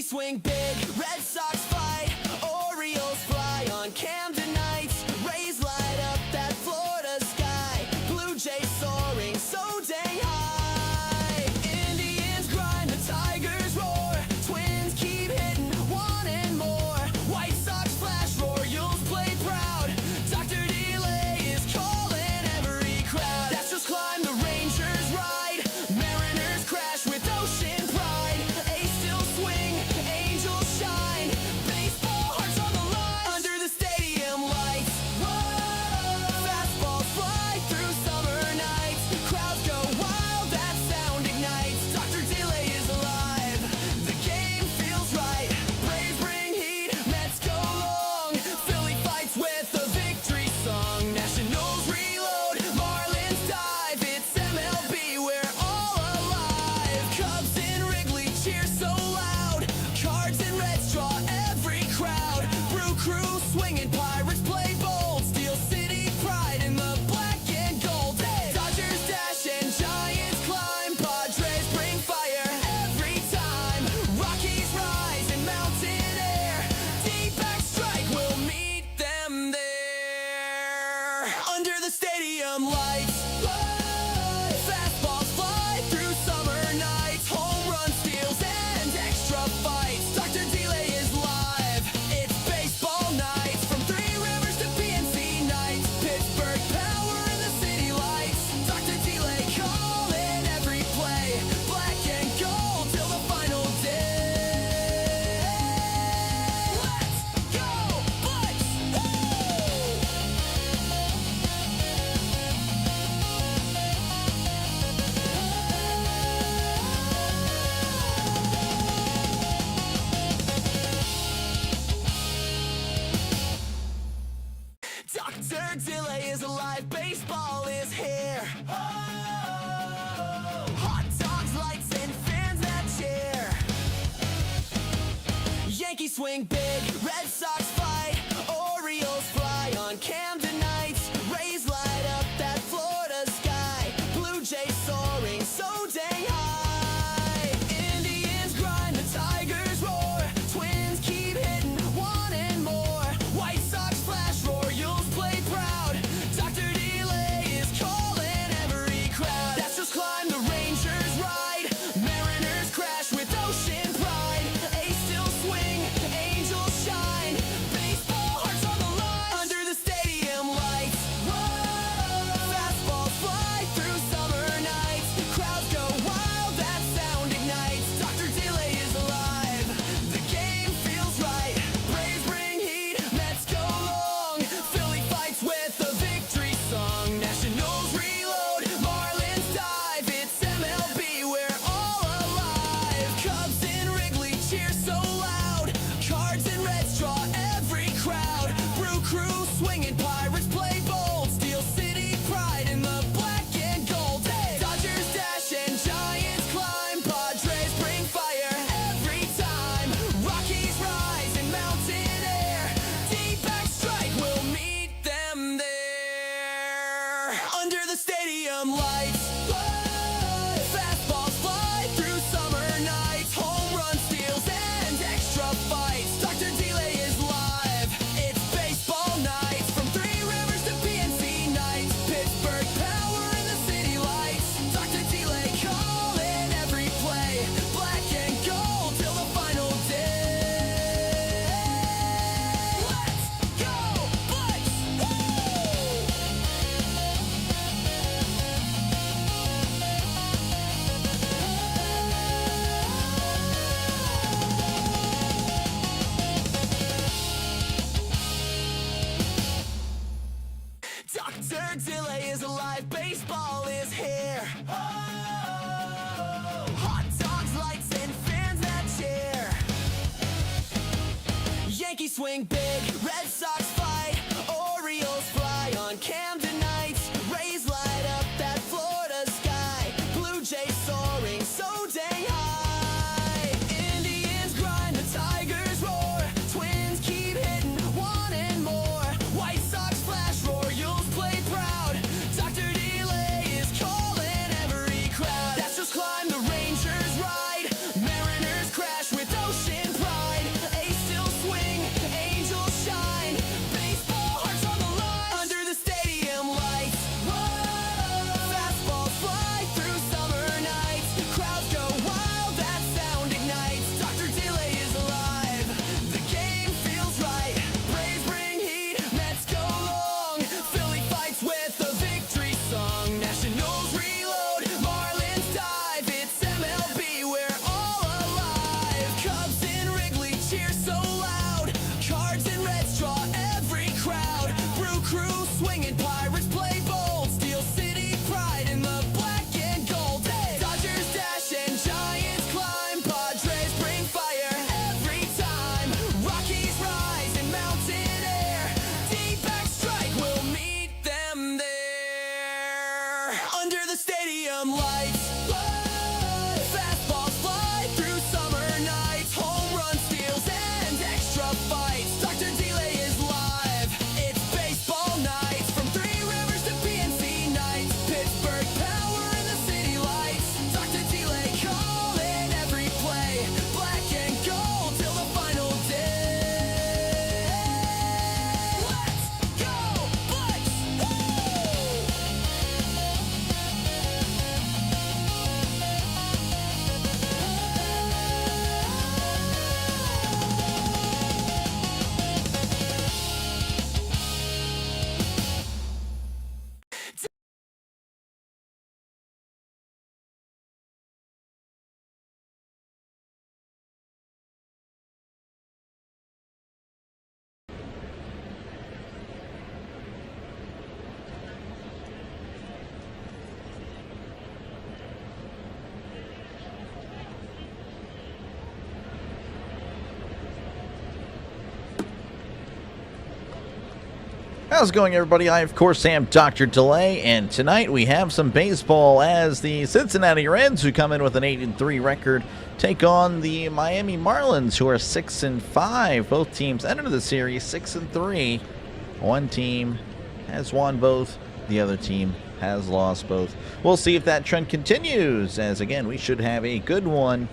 swing big, Red Sox fight, Orioles fly on Camden nights, Rays light up that Florida sky, Blue Jays soaring so dang high, Indians grind, the Tigers roar, Twins keep hitting, wanting more, White Sox flash, Royals play proud, Dr. Delay is calling every crowd, Astros climb, the Rangers ride, Mariners crash with ocean pride, A's still swing, Angels shine, baseball hearts on the line, under the stadium lights, whoa, fastballs fly through summer nights, crowds go wild, that sound ignites, Dr. Delay is alive, the game feels right, Braves bring heat, Mets go long, Philly fights with a victory song, Nationals reload, Marlins dive, it's MLB, we're all alive, Cubs in Wrigley cheer so loud, Cards and Reds draw every crowd, Brew Crew swinging, Pirates play bold, Steel City pride in the black and gold, Dodgers dash and Giants climb, Padres bring fire every time, Rockies rise in mountain air, D-back strike, we'll meet them there, under the stadium lights, fastballs fly through summer nights, home run steals and extra fights, Dr. Delay is live, it's baseball nights, from Three Rivers to PNC nights, Pittsburgh power in the city lights, Dr. Delay calling every play, black and gold till the final day, let's go Bucks! Dr. Delay is alive, baseball is here. Hot dogs, lights, and fans that cheer. Yankees swing big, Red Sox fight, Orioles fly on Camden nights, Rays light up that Florida sky, Blue Jays soaring so dang high, Indians grind, the Tigers roar, Twins keep hitting, wanting more, White Sox flash, Royals play proud, Dr. Delay is calling every crowd, Astros climb, the Rangers ride, Mariners crash with ocean pride, A's still swing, Angels shine, baseball hearts on the line, under the stadium lights, whoa, fastballs fly through summer nights, crowds go wild, that sound ignites, Dr. Delay is alive, the game feels right, Braves bring heat, Mets go long, Philly fights with a victory song, Nationals reload, Marlins dive, it's MLB, we're all alive, Cubs in Wrigley cheer so loud, Cards and Reds draw every crowd, Brew Crew swinging, Pirates play bold, Steel City pride in the black and gold, Dodgers dash and Giants climb, Padres bring fire every time, Rockies rise in mountain air, D-back strike, we'll meet them there, under the stadium lights, fastballs fly through summer nights, home run steals and extra fights, Dr. Delay is live, it's baseball nights, from Three Rivers to PNC nights, Pittsburgh power in the city lights, Dr. Delay calling every play, black and gold till the final day, let's go Bucks! Dr. Delay is alive, baseball is here. Hot dogs, lights, and fans that cheer. Yankees swing big, Red Sox fight, Orioles fly on Camden nights, Rays light up that Florida sky, Blue Jays soaring so dang high, Indians grind, the Tigers roar, Twins keep hitting, wanting more, White Sox flash, Royals play proud, Dr. Delay is calling every crowd, Astros climb, the Rangers ride, Mariners crash with ocean pride. How's it going, everybody? I, of course, am Dr. Delay, and tonight we have some baseball as the Cincinnati Reds, who come in with an 8-3 record, take on the Miami Marlins, who are 6-5. Both teams enter the series 6-3. One team has won both, the other team has lost both. We'll see if that trend continues, as again, we should have a good one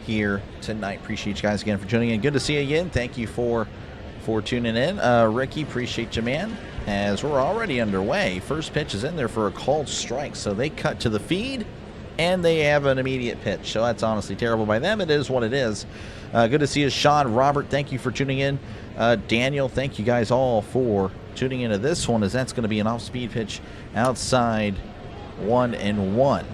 here tonight. Appreciate you guys again for tuning in. Good to see you again. Thank you for tuning in. Ricky, appreciate you, man. As we're already underway, first pitch is in there for a called strike, so they cut to the feed and they have an immediate pitch. So that's honestly terrible by them. It is what it is. Good to see you, Sean. Robert, thank you for tuning in. Daniel, thank you guys all for tuning into this one, as that's going to be an off-speed pitch outside 1-1.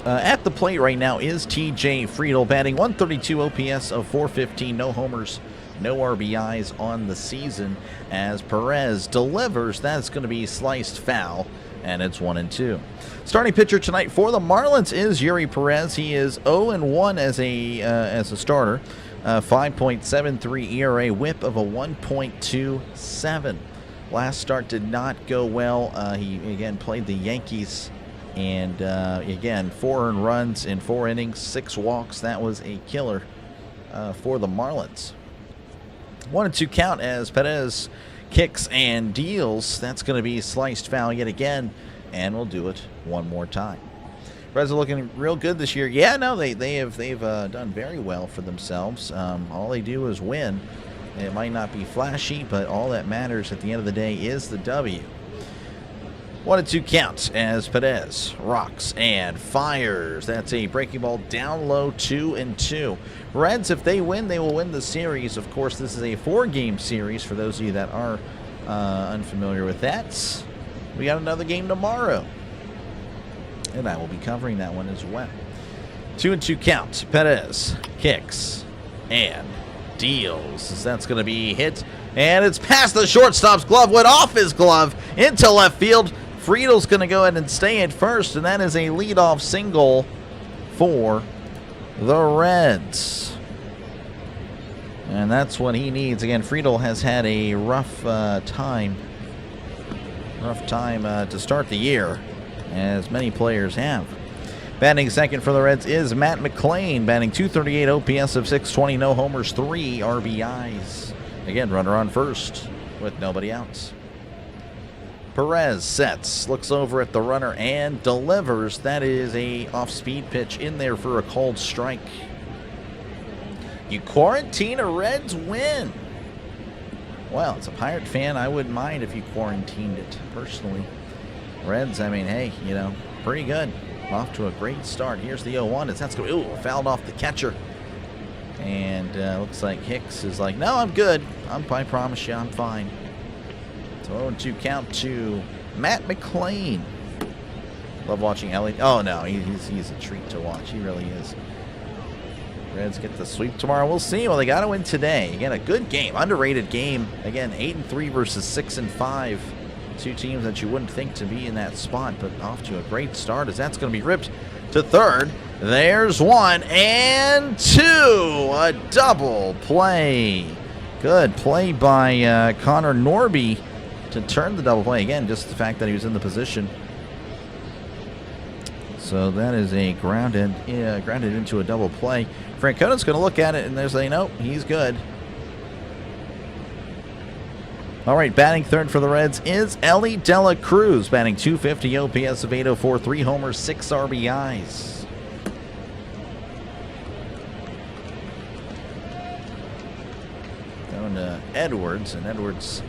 At the plate right now is TJ Friedl, batting 132 OPS of 415, no homers, no RBIs on the season, as Perez delivers. That's going to be sliced foul, and it's 1-2. Starting pitcher tonight for the Marlins is Yuri Perez. He is 0-1 as a starter. 5.73 ERA, whip of a 1.27. Last start did not go well. He again played the Yankees, and again 4 earned runs in 4 innings, 6 walks. That was a killer for the Marlins. 1-2 count as Perez kicks and deals. That's going to be sliced foul yet again, and we'll do it one more time. Reds are looking real good this year. Yeah, no, they've done very well for themselves. All they do is win. It might not be flashy, but all that matters at the end of the day is the W. 1-2 count as Perez rocks and fires. That's a breaking ball down low, 2-2. Reds, if they win, they will win the series. Of course, this is a 4-game series for those of you that are unfamiliar with that. We got another game tomorrow, and I will be covering that one as well. 2-2 count. Perez kicks and deals. That's going to be hit, and it's past the shortstop's glove. Went off his glove into left field. Friedel's going to go ahead and stay at first, and that is a leadoff single for the Reds. And that's what he needs. Again, Friedl has had a rough time to start the year, as many players have. Batting second for the Reds is Matt McLain, batting 238 OPS of 620, no homers, 3 RBIs. Again, runner on first with nobody out. Perez sets, looks over at the runner and delivers. That is a off-speed pitch in there for a called strike. You quarantine a Reds win. Well, as a Pirate fan, I wouldn't mind if you quarantined it, personally. Reds, I mean, hey, you know, pretty good. Off to a great start. Here's the 0-1. That's going to, fouled off the catcher. And looks like Hicks is like, no, I'm good. I promise you, I'm fine. So 0-2 count to Matt McLain. Love watching Ellie. Oh, no, he's a treat to watch. He really is. Reds get the sweep tomorrow. We'll see. Well, they got to win today. Again, a good game. Underrated game. Again, 8-3 versus 6-5. Two teams that you wouldn't think to be in that spot, but off to a great start, as that's going to be ripped to third. There's 1 and 2. A double play. Good play by Connor Norby to turn the double play. Again, just the fact that he was in the position. So that is a grounded into a double play. Francona's going to look at it, and there's a nope, he's good. All right, batting third for the Reds is Ellie Dela Cruz, batting 250 OPS of 804, 3 homers, 6 RBIs. Going to Edwards, and Edwards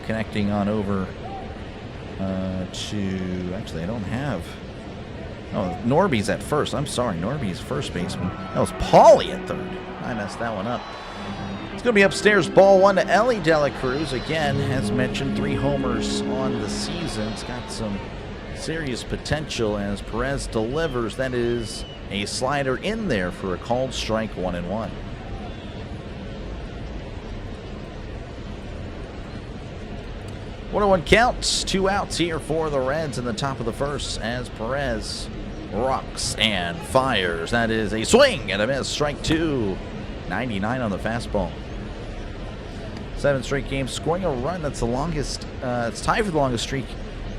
connecting on over to, actually I don't have, oh, Norby's at first. I'm sorry, Norby's first baseman. That was Paulie at third. I messed that one up. It's going to be upstairs, ball 1 to Ellie Dela Cruz. Again, as mentioned, 3 homers on the season. It's got some serious potential as Perez delivers. That is a slider in there for a called strike, 1-1. One counts, 2 outs here for the Reds in the top of the first as Perez rocks and fires. That is a swing and a miss, strike 2. 99 on the fastball. 7 straight games, scoring a run. That's the longest. It's tied for the longest streak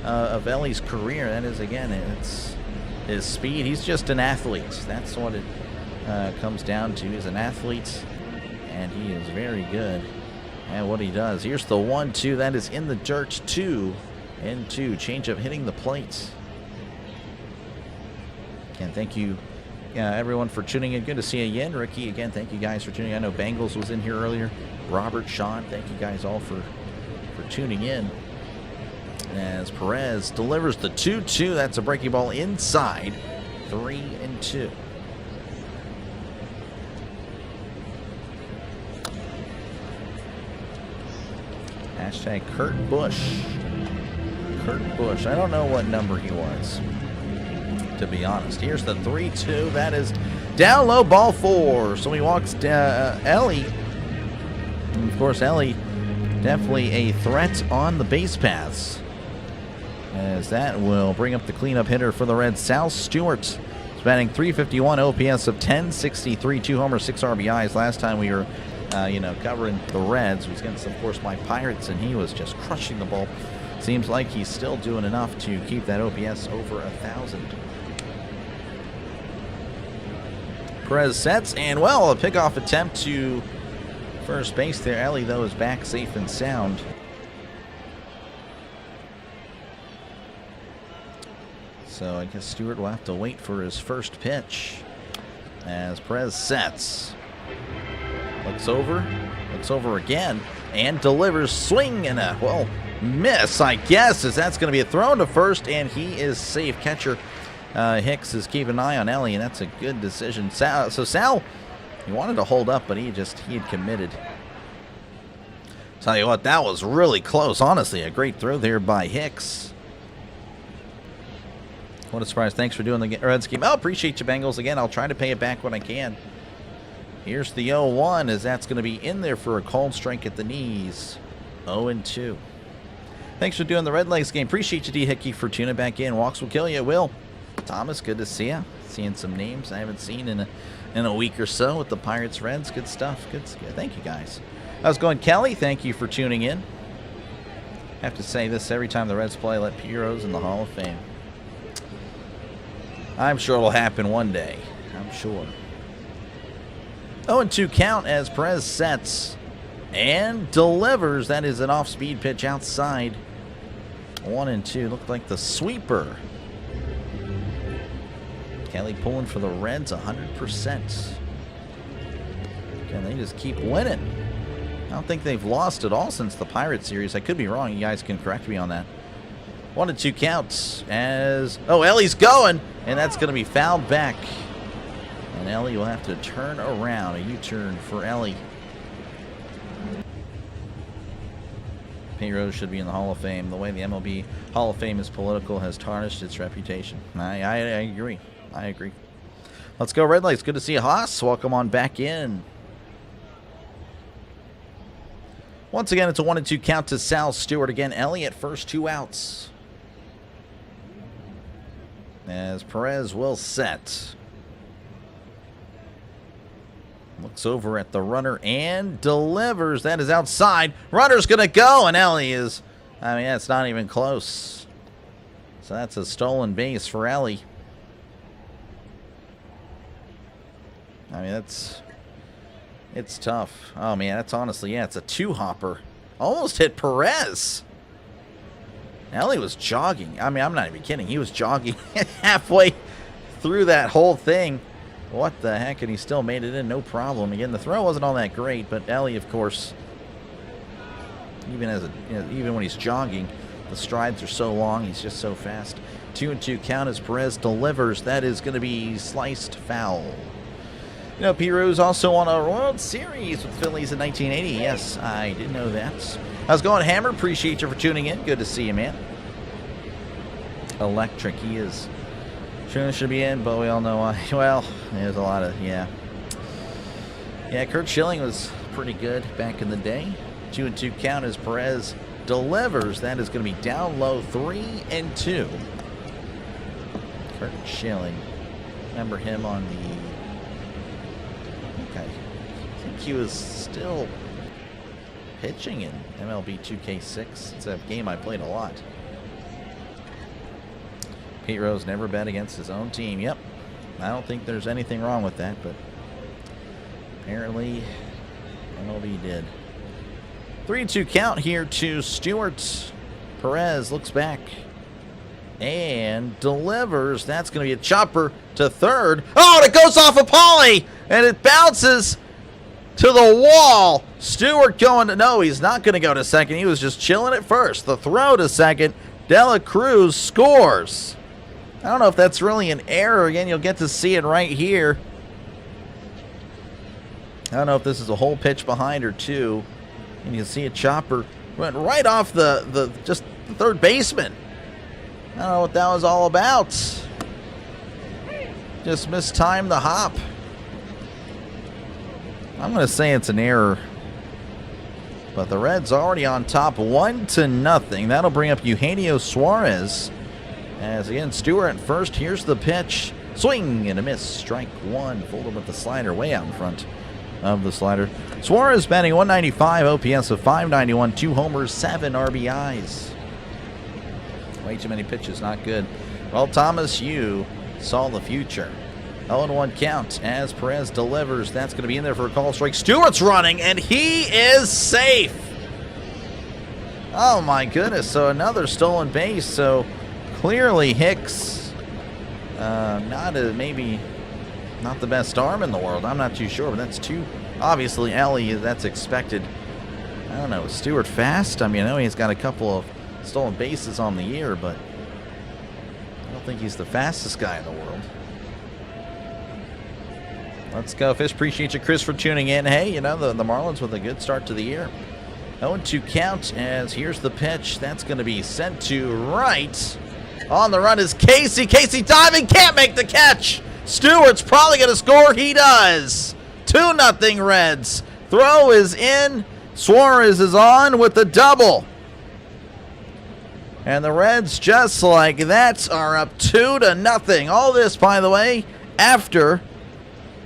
of Ellie's career. That is, again, it's his speed. He's just an athlete. That's what it comes down to. He's an athlete, and he is very good at what he does. Here's the 1-2. That is in the dirt. 2-2. Changeup hitting the plate. Again, thank you, everyone, for tuning in. Good to see you again. Ricky, again, thank you guys for tuning in. I know Bengals was in here earlier. Robert, Sean, thank you guys all for tuning in. As Perez delivers the 2-2. That's a breaking ball inside. 3-2. Hashtag Kurt Busch. Kurt Busch. I don't know what number he was, to be honest. Here's the 3-2. That is down low, ball 4. So he walks Ellie. And of course, Ellie definitely a threat on the base paths, as that will bring up the cleanup hitter for the Reds, Sal Stewart. He's batting .351, OPS of 1063, 2 homers, 6 RBIs. Last time we were, covering the Reds was against, of course, my Pirates, and he was just crushing the ball. Seems like he's still doing enough to keep that OPS over 1,000. Perez sets, and well, a pickoff attempt to first base there. Ellie, though, is back safe and sound. So I guess Stewart will have to wait for his first pitch as Perez sets. Looks over again, and delivers. Swing and a, well, miss, I guess, as that's going to be a throw to first, and he is safe. Catcher Hicks is keeping an eye on Ellie, and that's a good decision. Sal, he wanted to hold up, but he had committed. Tell you what, that was really close. Honestly, a great throw there by Hicks. What a surprise. Thanks for doing the Reds game. Oh, appreciate you, Bengals. Again, I'll try to pay it back when I can. Here's the 0-1, as that's going to be in there for a cold strike at the knees. 0-2. Thanks for doing the Red Legs game. Appreciate you, D. Hickey, for tuning back in. Walks will kill you. Will. Thomas, good to see you. Seeing some names I haven't seen in a week or so with the Pirates Reds. Good stuff. Good. Thank you, guys. How's it going, Kelly? Thank you for tuning in. I have to say this every time the Reds play. Let Piero's in the Hall of Fame. I'm sure it'll happen one day. I'm sure. 0-2 count as Perez sets and delivers. That is an off-speed pitch outside. 1-2. Looked like the sweeper. Kelly pulling for the Reds 100%. Can they just keep winning? I don't think they've lost at all since the Pirates series. I could be wrong. You guys can correct me on that. 1-2 counts as... Oh, Ellie's going, and that's going to be fouled back. And Ellie will have to turn around. A U-turn for Ellie. Piero's should be in the Hall of Fame. The way the MLB Hall of Fame is political has tarnished its reputation. I agree. I agree. Let's go, Red Legs. Good to see you, Haas. Welcome on back in. Once again, it's a 1-2 count to Sal Stewart. Again, Ellie at first, 2 outs. As Perez will set. Looks over at the runner and delivers. That is outside. Runner's going to go, and Ellie is... I mean, that's not even close. So that's a stolen base for Ellie. I mean, it's tough. Oh, man, that's honestly, yeah, it's a 2-hopper. Almost hit Perez. Ellie was jogging. I mean, I'm not even kidding. He was jogging halfway through that whole thing. What the heck? And he still made it in, no problem. Again, the throw wasn't all that great, but Ellie, of course, even when he's jogging, the strides are so long. He's just so fast. 2-2 count as Perez delivers. That is going to be sliced foul. You know, Piero's also on a World Series with the Phillies in 1980. Yes, I did know that. How's it going, Hammer? Appreciate you for tuning in. Good to see you, man. Electric, he is. Should be in, but we all know why. Well, there's a lot of, yeah. Yeah, Kurt Schilling was pretty good back in the day. 2-2 count as Perez delivers. That is going to be down low, 3-2. Kurt Schilling. Remember him on the... Okay. I think he was still pitching in MLB 2K6. It's a game I played a lot. Pete Rose never bet against his own team. Yep. I don't think there's anything wrong with that, but apparently MLB did. 3-2 count here to Stewart. Perez looks back and delivers. That's going to be a chopper to third. Oh, and it goes off of Pauly, and it bounces to the wall. Stewart going to, no, he's not going to go to second. He was just chilling at first. The throw to second. De La Cruz scores. I don't know if that's really an error. Again, you'll get to see it right here. I don't know if this is a whole pitch behind or two. And you can see a chopper went right off the third baseman. I don't know what that was all about. Just mistimed the hop. I'm going to say it's an error. But the Reds already on top 1-0. That'll bring up Eugenio Suarez. As again, Stewart at first. Here's the pitch. Swing and a miss. Strike one. Folded with the slider way out in front of the slider. Suarez batting 195, OPS of 591, 2 homers, 7 RBIs. Way too many pitches, not good. Well, Thomas, you saw the future. 0-1 count as Perez delivers. That's going to be in there for a call strike. Stewart's running, and he is safe. Oh, my goodness. So another stolen base. So clearly Hicks, maybe not the best arm in the world. I'm not too sure, but that's two. Obviously, Ellie, that's expected. I don't know. Is Stewart fast? I mean, I know he's got a couple of stolen bases on the year, but I don't think he's the fastest guy in the world. Let's go, Fish. Appreciate you, Chris, for tuning in. Hey, you know, the Marlins with a good start to the year. 0-2 count as here's the pitch. That's going to be sent to right. On the run is Casey. Casey diving, can't make the catch. Stewart's probably going to score. He does. 2-0 Reds. Throw is in. Suarez is on with the double. And the Reds, just like that, are up 2-0. All this, by the way, after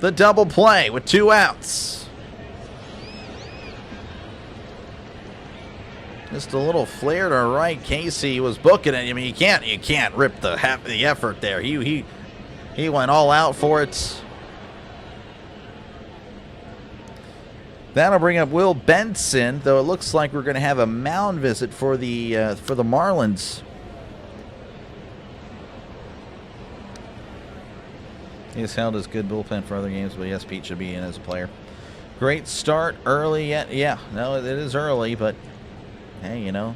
the double play with 2 outs. Just a little flare to right. Casey was booking it. I mean, you can't rip the effort there. He went all out for it. That'll bring up Will Benson, though it looks like we're going to have a mound visit for the Marlins. He's held as good bullpen for other games, but yes, Pete should be in as a player. Great start early. Yeah, no, it is early, but hey, you know,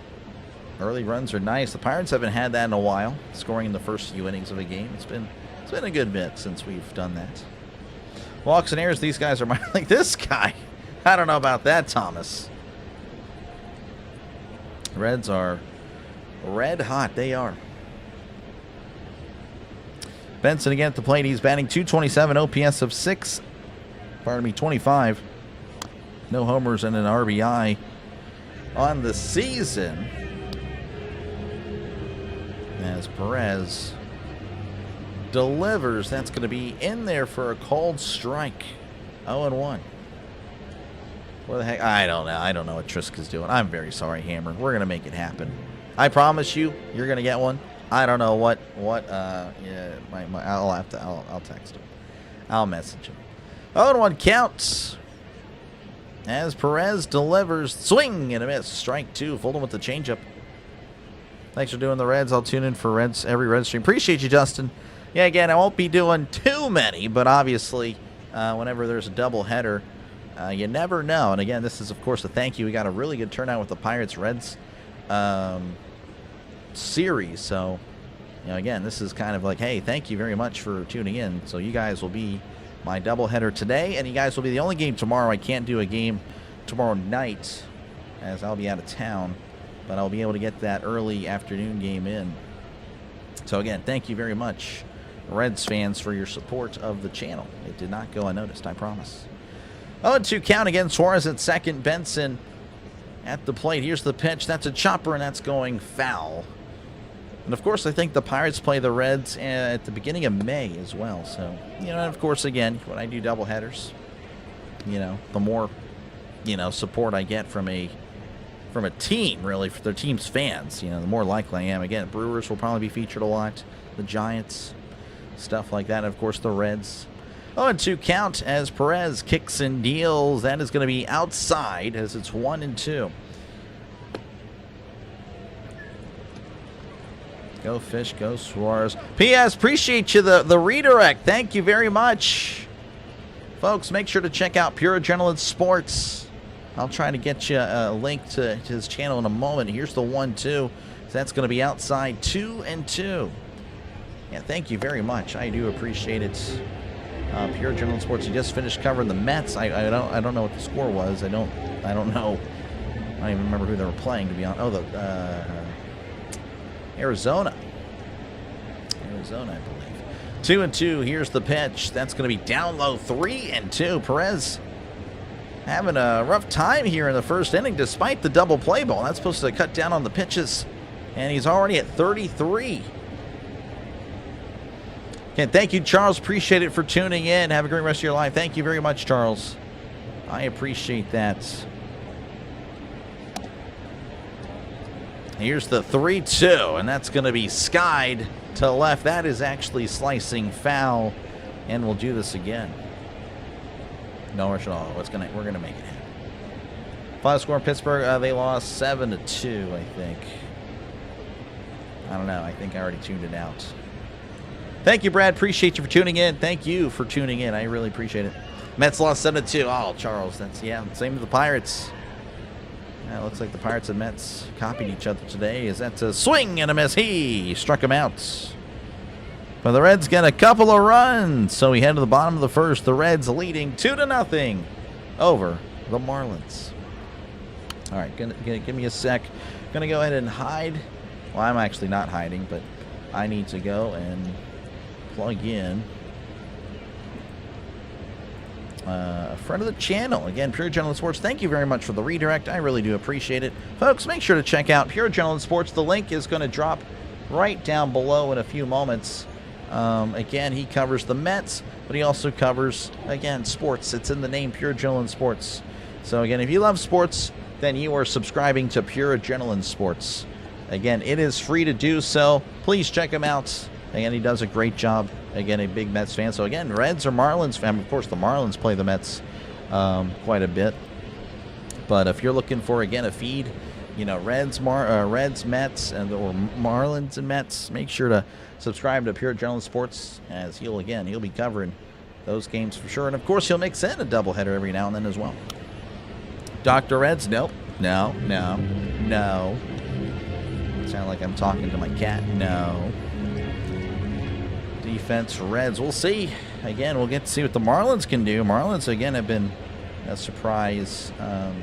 early runs are nice. The Pirates haven't had that in a while, scoring in the first few innings of a game. It's been a good bit since we've done that. Walks and errors, these guys are like this guy. I don't know about that, Thomas. Reds are red hot. They are. Benson again at the plate. He's batting .227, OPS of 25. No homers and an RBI on the season. As Perez delivers, that's going to be in there for a called strike. 0-1. What the heck? I don't know. I don't know what Trisk is doing. I'm very sorry, Hammer. We're going to make it happen. I promise you, you're going to get one. I don't know what, yeah, I'll text him. I'll message him. 0-1 counts. As Perez delivers, swing and a miss. Strike two. Fold him with the changeup. Thanks for doing the Reds. I'll tune in for Reds every Reds stream. Appreciate you, Justin. Yeah, again, I won't be doing too many, but obviously, whenever there's a double header, you never know. And again, this is, of course, a thank you. We got a really good turnout with the Pirates-Reds series. So, you know, again, this is kind of like, hey, thank you very much for tuning in. So you guys will be my doubleheader today, and you guys will be the only game tomorrow. I can't do a game tomorrow night as I'll be out of town, but I'll be able to get that early afternoon game in. So again, thank you very much, Reds fans, for your support of the channel. It did not go unnoticed, I promise. 0-2 count again. Suarez at second. Benson at the plate. Here's the pitch. That's a chopper, and that's going foul. And, of course, I think the Pirates play the Reds at the beginning of May as well. So, you know, and of course, again, when I do doubleheaders, you know, the more, you know, support I get from a from a team, really, for their team's fans. You know, the more likely I am. Again, Brewers will probably be featured a lot. The Giants, stuff like that. And of course, the Reds. 0-2 count as Perez kicks and deals. That is going to be outside as it's 1-2. Go Fish, go Suarez. P.S. Appreciate you, the redirect. Thank you very much. Folks, make sure to check out Pure Adrenaline Sports. I'll try to get you a link to his channel in a moment. Here's the 1-2. That's going to be outside 2-2. Yeah, thank you very much. I do appreciate it. Pure Adrenaline Sports. He just finished covering the Mets. I don't know what the score was. I don't know. I don't even remember who they were playing, to be honest. Oh, the Arizona, I believe. 2-2. Here's the pitch. That's going to be down low. 3-2. Perez having a rough time here in the first inning, despite the double play ball. That's supposed to cut down on the pitches, and he's already at 33. Okay, thank you, Charles. Appreciate it for tuning in. Have a great rest of your life. Thank you very much, Charles. I appreciate that. Here's the 3-2, and that's going to be skied to left. That is actually slicing foul, and we'll do this again. No rush at all. We're going to make it happen. Final score in Pittsburgh, they lost 7-2, I think. I don't know. I think I already tuned it out. Thank you, Brad. Appreciate you for tuning in. Thank you for tuning in. I really appreciate it. Mets lost 7-2. Oh, Charles, that's, yeah, same with the Pirates. Yeah, it looks like the Pirates and Mets copied each other today. Is that a swing and a miss? He struck him out. But the Reds get a couple of runs. So we head to the bottom of the first. The Reds leading 2-0 over the Marlins. All right, give me a sec. Gonna go ahead and hide. Well, I'm actually not hiding, but I need to go and plug in a friend of the channel. Again, Pure Adrenaline Sports, thank you very much for the redirect. I really do appreciate it. Folks, make sure to check out Pure Adrenaline Sports. The link is going to drop right down below in a few moments. Again, he covers the Mets, but he also covers, again, sports. It's in the name, Pure Adrenaline Sports. So, again, if you love sports, then you are subscribing to Pure Adrenaline Sports. Again, it is free to do so. Please check him out. Again, he does a great job. Again, a big Mets fan. So, again, Reds or Marlins fan. Of course, the Marlins play the Mets quite a bit. But if you're looking for, again, a feed, you know, Reds, Mets, or Marlins and Mets, make sure to subscribe to Pure Adrenaline Sports, as he'll be covering those games for sure. And, of course, he'll mix in a doubleheader every now and then as well. Dr. Reds, nope. No. Sound like I'm talking to my cat. No. Defense Reds. We'll see. Again, we'll get to see what the Marlins can do. Marlins, again, have been a surprise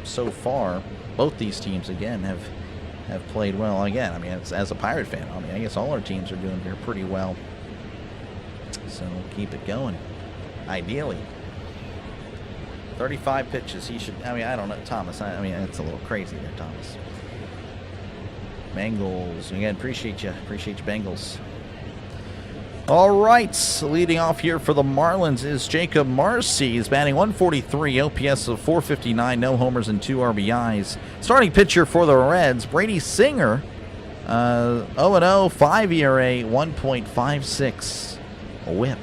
so far. Both these teams, again, have played well. Again, I mean, as a Pirate fan, I mean, I guess all our teams are doing pretty well. So we'll keep it going. Ideally. 35 pitches. He should, I mean, I don't know, Thomas. I mean, it's a little crazy there, Thomas. Bengals. Again, appreciate you, Bengals. All right, leading off here for the Marlins is Jacob Marcy. He's batting 143, OPS of 459, no homers and 2 RBIs. Starting pitcher for the Reds, Brady Singer, 0-0, 5 ERA, 1.56 whip.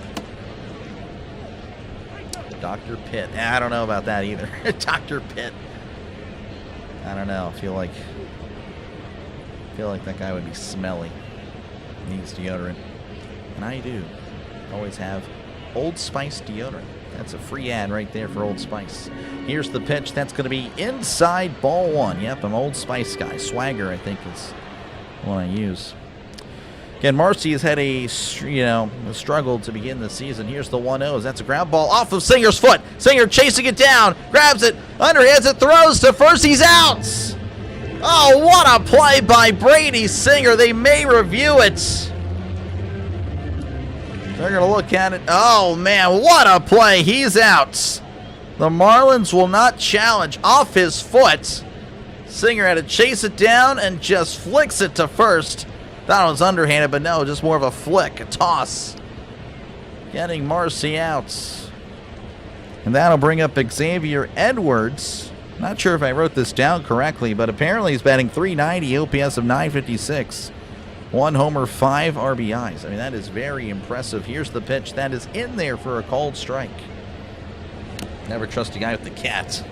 Dr. Pitt. I don't know about that either. Dr. Pitt. I don't know. I feel like that guy would be smelly. Needs deodorant. And I do. Always have Old Spice deodorant. That's a free ad right there for Old Spice. Here's the pitch. That's going to be inside, ball one. Yep, I'm Old Spice guy. Swagger, I think, is what I use. Again, Marcy has had a struggle to begin the season. Here's the 1-0. That's a ground ball off of Singer's foot. Singer chasing it down. Grabs it. Underhands it. Throws to first. He's out. Oh, what a play by Brady Singer. They may review it. They're going to look at it. Oh, man, what a play. He's out. The Marlins will not challenge off his foot. Singer had to chase it down and just flicks it to first. Thought it was underhanded, but no, just more of a flick, a toss. Getting Marcy out. And that'll bring up Xavier Edwards. Not sure if I wrote this down correctly, but apparently he's batting .390, OPS of .956. 1 homer, 5 RBIs. I mean, that is very impressive. Here's the pitch. That is in there for a called strike. Never trust a guy with the cats.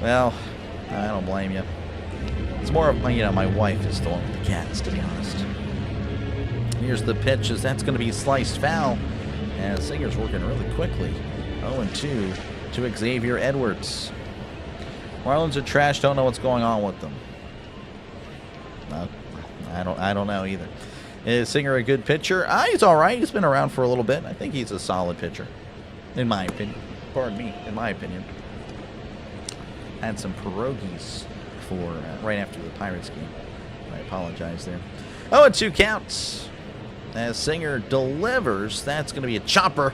Well, I don't blame you. It's more of my wife is the one with the cats, to be honest. Here's the pitch, as that's going to be sliced foul. And Singer's working really quickly. 0-2 to Xavier Edwards. Marlins are trash. Don't know what's going on with them. I don't know either. Is Singer a good pitcher? He's all right. He's been around for a little bit. I think he's a solid pitcher, in my opinion. Pardon me, in my opinion. Had some pierogies for right after the Pirates game. I apologize there. 0-2 counts. As Singer delivers, that's going to be a chopper.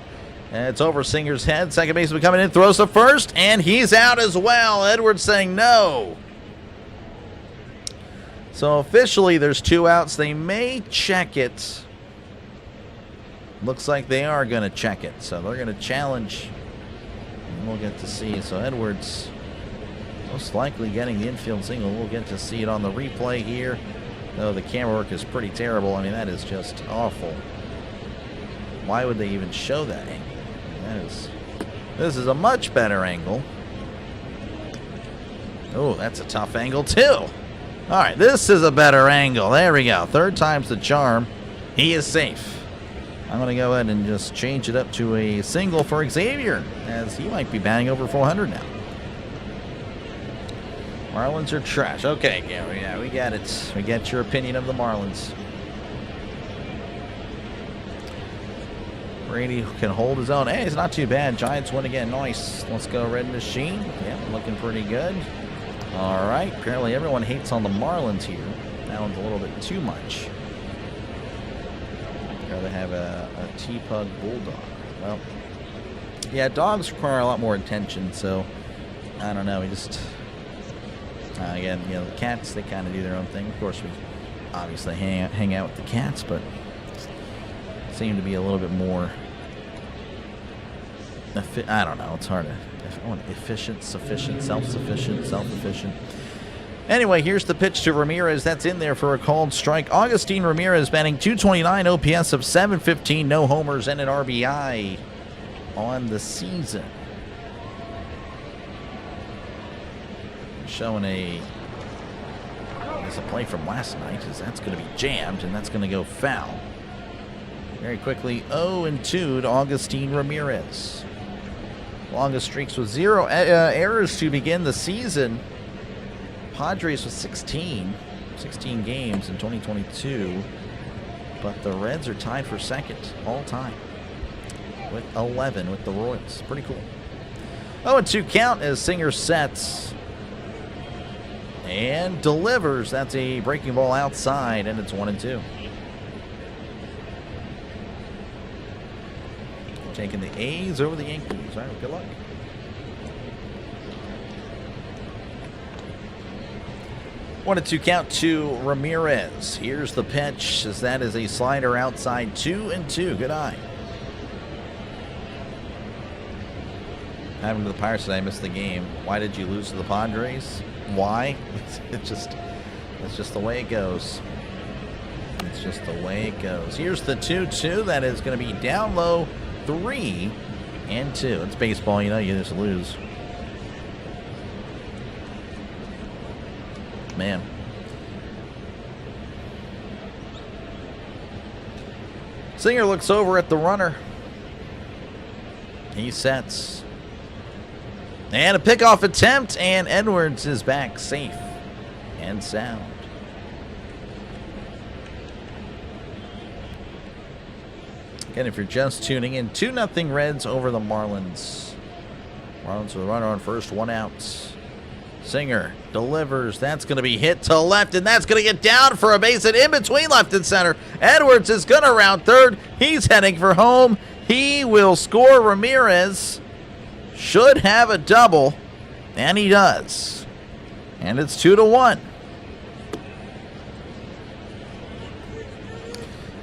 And it's over Singer's head. Second baseman coming in, throws to first, and he's out as well. Edwards saying no. So officially there's 2 outs. They may check it. Looks like they are going to check it. So they're going to challenge. And we'll get to see. So Edwards most likely getting the infield single. We'll get to see it on the replay here. Though the camera work is pretty terrible. I mean, that is just awful. Why would they even show that angle? This is a much better angle. Oh, that's a tough angle too. All right, this is a better angle. There we go. Third time's the charm. He is safe. I'm going to go ahead and just change it up to a single for Xavier, as he might be batting over 400 now. Marlins are trash. Okay, yeah, we got it. We got your opinion of the Marlins. Brady can hold his own. Hey, it's not too bad. Giants win again. Nice. Let's go Red Machine. Yeah, looking pretty good. All right. Apparently everyone hates on the Marlins here. That one's a little bit too much. Rather have a T-Pug Bulldog. Well, yeah, dogs require a lot more attention, so I don't know. We just, again, the cats, they kind of do their own thing. Of course, we obviously hang out with the cats, but seem to be a little bit more, I don't know, it's hard to, efficient, sufficient, self-sufficient, self-efficient. Anyway, here's the pitch to Ramirez. That's in there for a called strike. Augustine Ramirez batting .229, OPS of .715, no homers and an RBI on the season. Showing a play from last night, as that's going to be jammed and that's going to go foul. Very quickly, 0-2 to Augustine Ramirez. Longest streaks with 0 errors to begin the season. Padres with 16 games in 2022. But the Reds are tied for second all time with 11 with the Royals. Pretty cool. 0-2 count as Singer sets and delivers. That's a breaking ball outside, and it's 1-2. Taking the A's over the Yankees. All right, good luck. One and 2 count to Ramirez. Here's the pitch, as that is a slider outside. 2-2. Good eye. Happened to the Pirates today. I missed the game. Why did you lose to the Padres? Why? It's just the way it goes. It's just the way it goes. Here's the 2-2. That is going to be down low. 3-2. It's baseball, you just lose. Man. Singer looks over at the runner. He sets. And a pickoff attempt, and Edwards is back safe and sound. Again, if you're just tuning in, 2-0 Reds over the Marlins. Marlins with a runner on first, 1 out. Singer delivers. That's going to be hit to left, and that's going to get down for a base hit in between left and center. Edwards is going to round third. He's heading for home. He will score. Ramirez should have a double, and he does. And it's 2-1.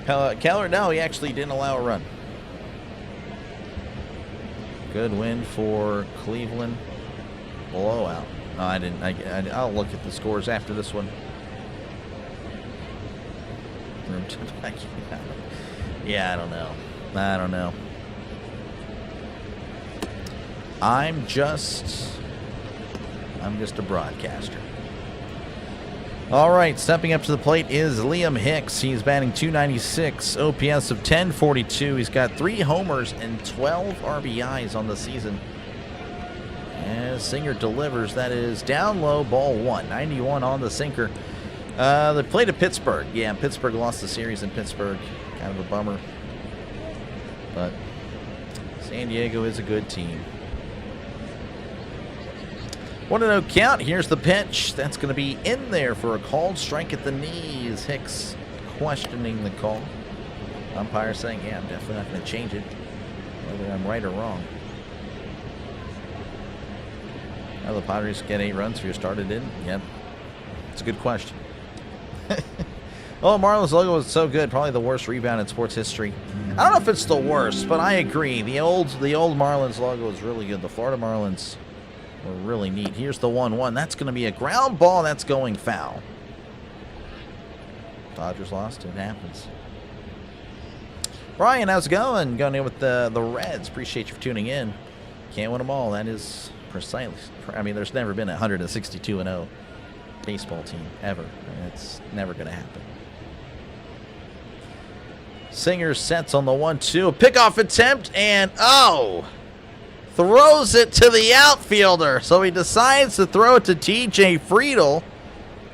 Keller, no, he actually didn't allow a run. Good win for Cleveland. Blowout. No, I didn't. I'll look at the scores after this one. Yeah, I don't know. I'm just a broadcaster. All right, stepping up to the plate is Liam Hicks. He's batting .296, OPS of 1042. He's got 3 homers and 12 RBIs on the season. As Singer delivers, that is down low, ball 1, 91 on the sinker. They played at Pittsburgh. Yeah, Pittsburgh lost the series in Pittsburgh. Kind of a bummer. But San Diego is a good team. 1-0 count. Here's the pitch. That's going to be in there for a called strike at the knees. Hicks questioning the call. Umpire saying, yeah, I'm definitely not going to change it, whether I'm right or wrong. Now the Padres get 8 runs for your started in. Yep. It's a good question. Oh, Marlins logo was so good. Probably the worst rebound in sports history. I don't know if it's the worst, but I agree. The old Marlins logo is really good. The Florida Marlins were really neat. Here's the 1-1. That's going to be a ground ball. That's going foul. Dodgers lost. It happens. Brian, how's it going? Going in with the Reds. Appreciate you for tuning in. Can't win them all. That is precisely. I mean, there's never been a 162-0 baseball team ever. It's never going to happen. Singer sets on the 1-2. A pickoff attempt, and throws it to the outfielder. So he decides to throw it to TJ Friedl.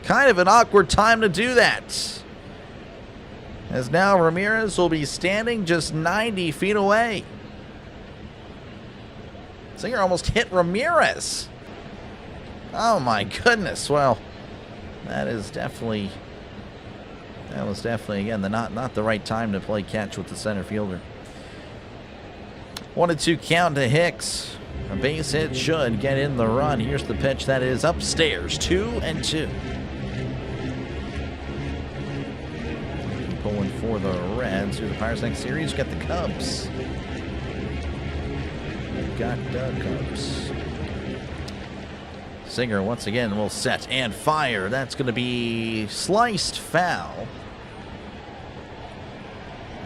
Kind of an awkward time to do that, as now Ramirez will be standing just 90 feet away. Singer almost hit Ramirez. Oh my goodness. Well, that was definitely again not the right time to play catch with the center fielder. 1-2 count to Hicks. A base hit should get in the run. Here's the pitch. That is upstairs. 2-2. Pulling for the Reds. Through the Pirates next series, got the Cubs. We've got the Cubs. Singer once again will set and fire. That's going to be sliced foul.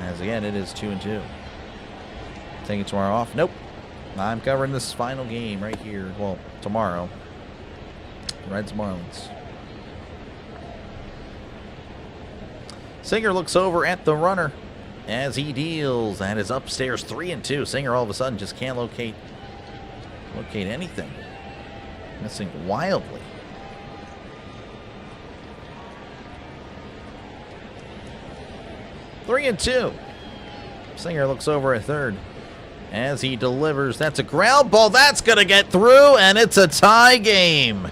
As again, it is 2-2. Taking tomorrow off. Nope. I'm covering this final game right here. Well, tomorrow. Reds Marlins. Singer looks over at the runner as he deals. That is upstairs. 3-2. Singer all of a sudden just can't locate anything. Missing wildly. Three and two. Singer looks over at third as he delivers. That's a ground ball. That's going to get through, and it's a tie game.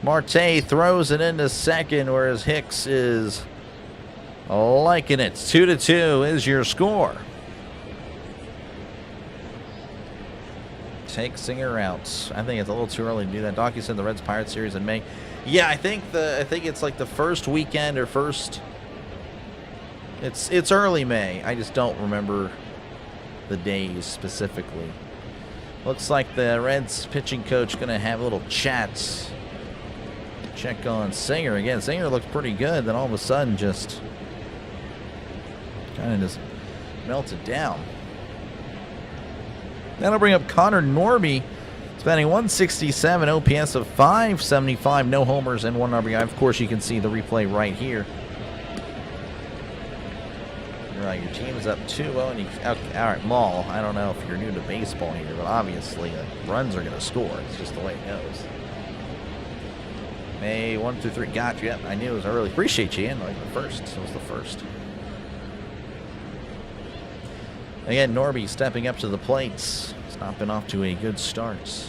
Marte throws it into second, whereas Hicks is liking it. 2-2 is your score. Take Singer out. I think it's a little too early to do that. Docky said the Reds Pirates series in May. Yeah, I think it's like the first weekend or first. It's early May. I just don't remember the days specifically. Looks like the Reds pitching coach gonna have a little chat. Check on Singer again. Singer looked pretty good. Then all of a sudden, just kind of just melted down. That'll bring up Connor Norby. He's batting .167, OPS of 575, no homers and 1 RBI. Of course, you can see the replay right here. Right, your team is up 2-0. And all right, Maul, I don't know if you're new to baseball here, but obviously runs are going to score. It's just the way it goes. May 1 through 3. Got you. Yep, I knew it was early. Appreciate you in like the first. It was the first. Again, Norby stepping up to the plates. It's not been off to a good start.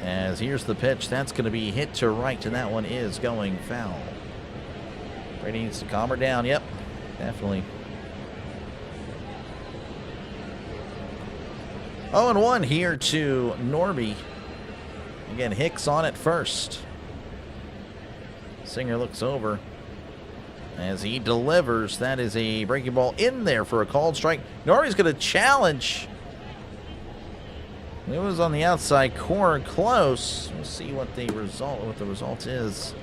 As here's the pitch. That's going to be hit to right, and that one is going foul. Brady needs to calm her down. Yep, definitely. 0-1 here to Norby. Again, Hicks on it first. Singer looks over as he delivers. That is a breaking ball in there for a called strike. Norby's going to challenge. It was on the outside corner, close. We'll see what the result is.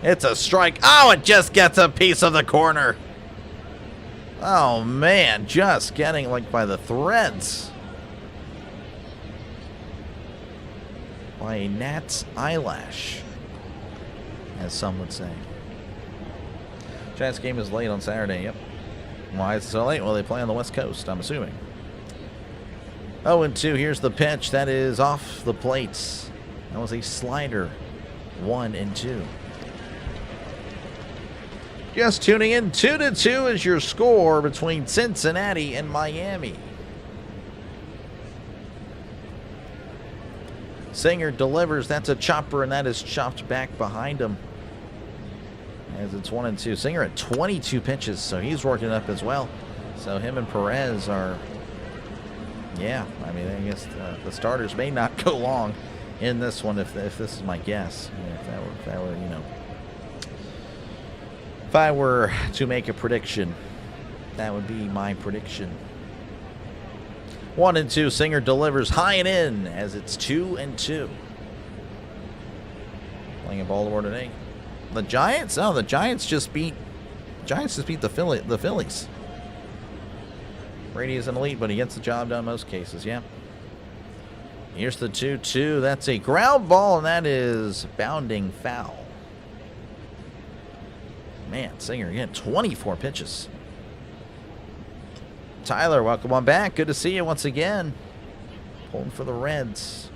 It's a strike. Oh, it just gets a piece of the corner. Oh man, just getting like by the threads. By a gnat's eyelash, as some would say. Giants game is late on Saturday. Yep. Why is it so late? Well, they play on the West Coast, I'm assuming. 0-2. Here's the pitch. That is off the plates. That was a slider. 1-2. Just tuning in. 2-2 is your score between Cincinnati and Miami. Singer delivers. That's a chopper, and that is chopped back behind him. As it's 1-2. Singer at 22 pitches, so he's working up as well. So him and Perez are, yeah, I mean, I guess the starters may not go long in this one if this is my guess. I mean, if that were, you know, if I were to make a prediction, that would be my prediction. 1-2. Singer delivers high and in as it's 2-2. Playing in Baltimore today. The Giants? Oh, the Giants just beat the Phillies. Brady is an elite, but he gets the job done in most cases, yeah. Here's the 2-2. That's a ground ball, and that is bounding foul. Man, Singer again, 24 pitches. Tyler, welcome on back. Good to see you once again. Pulling for the Reds.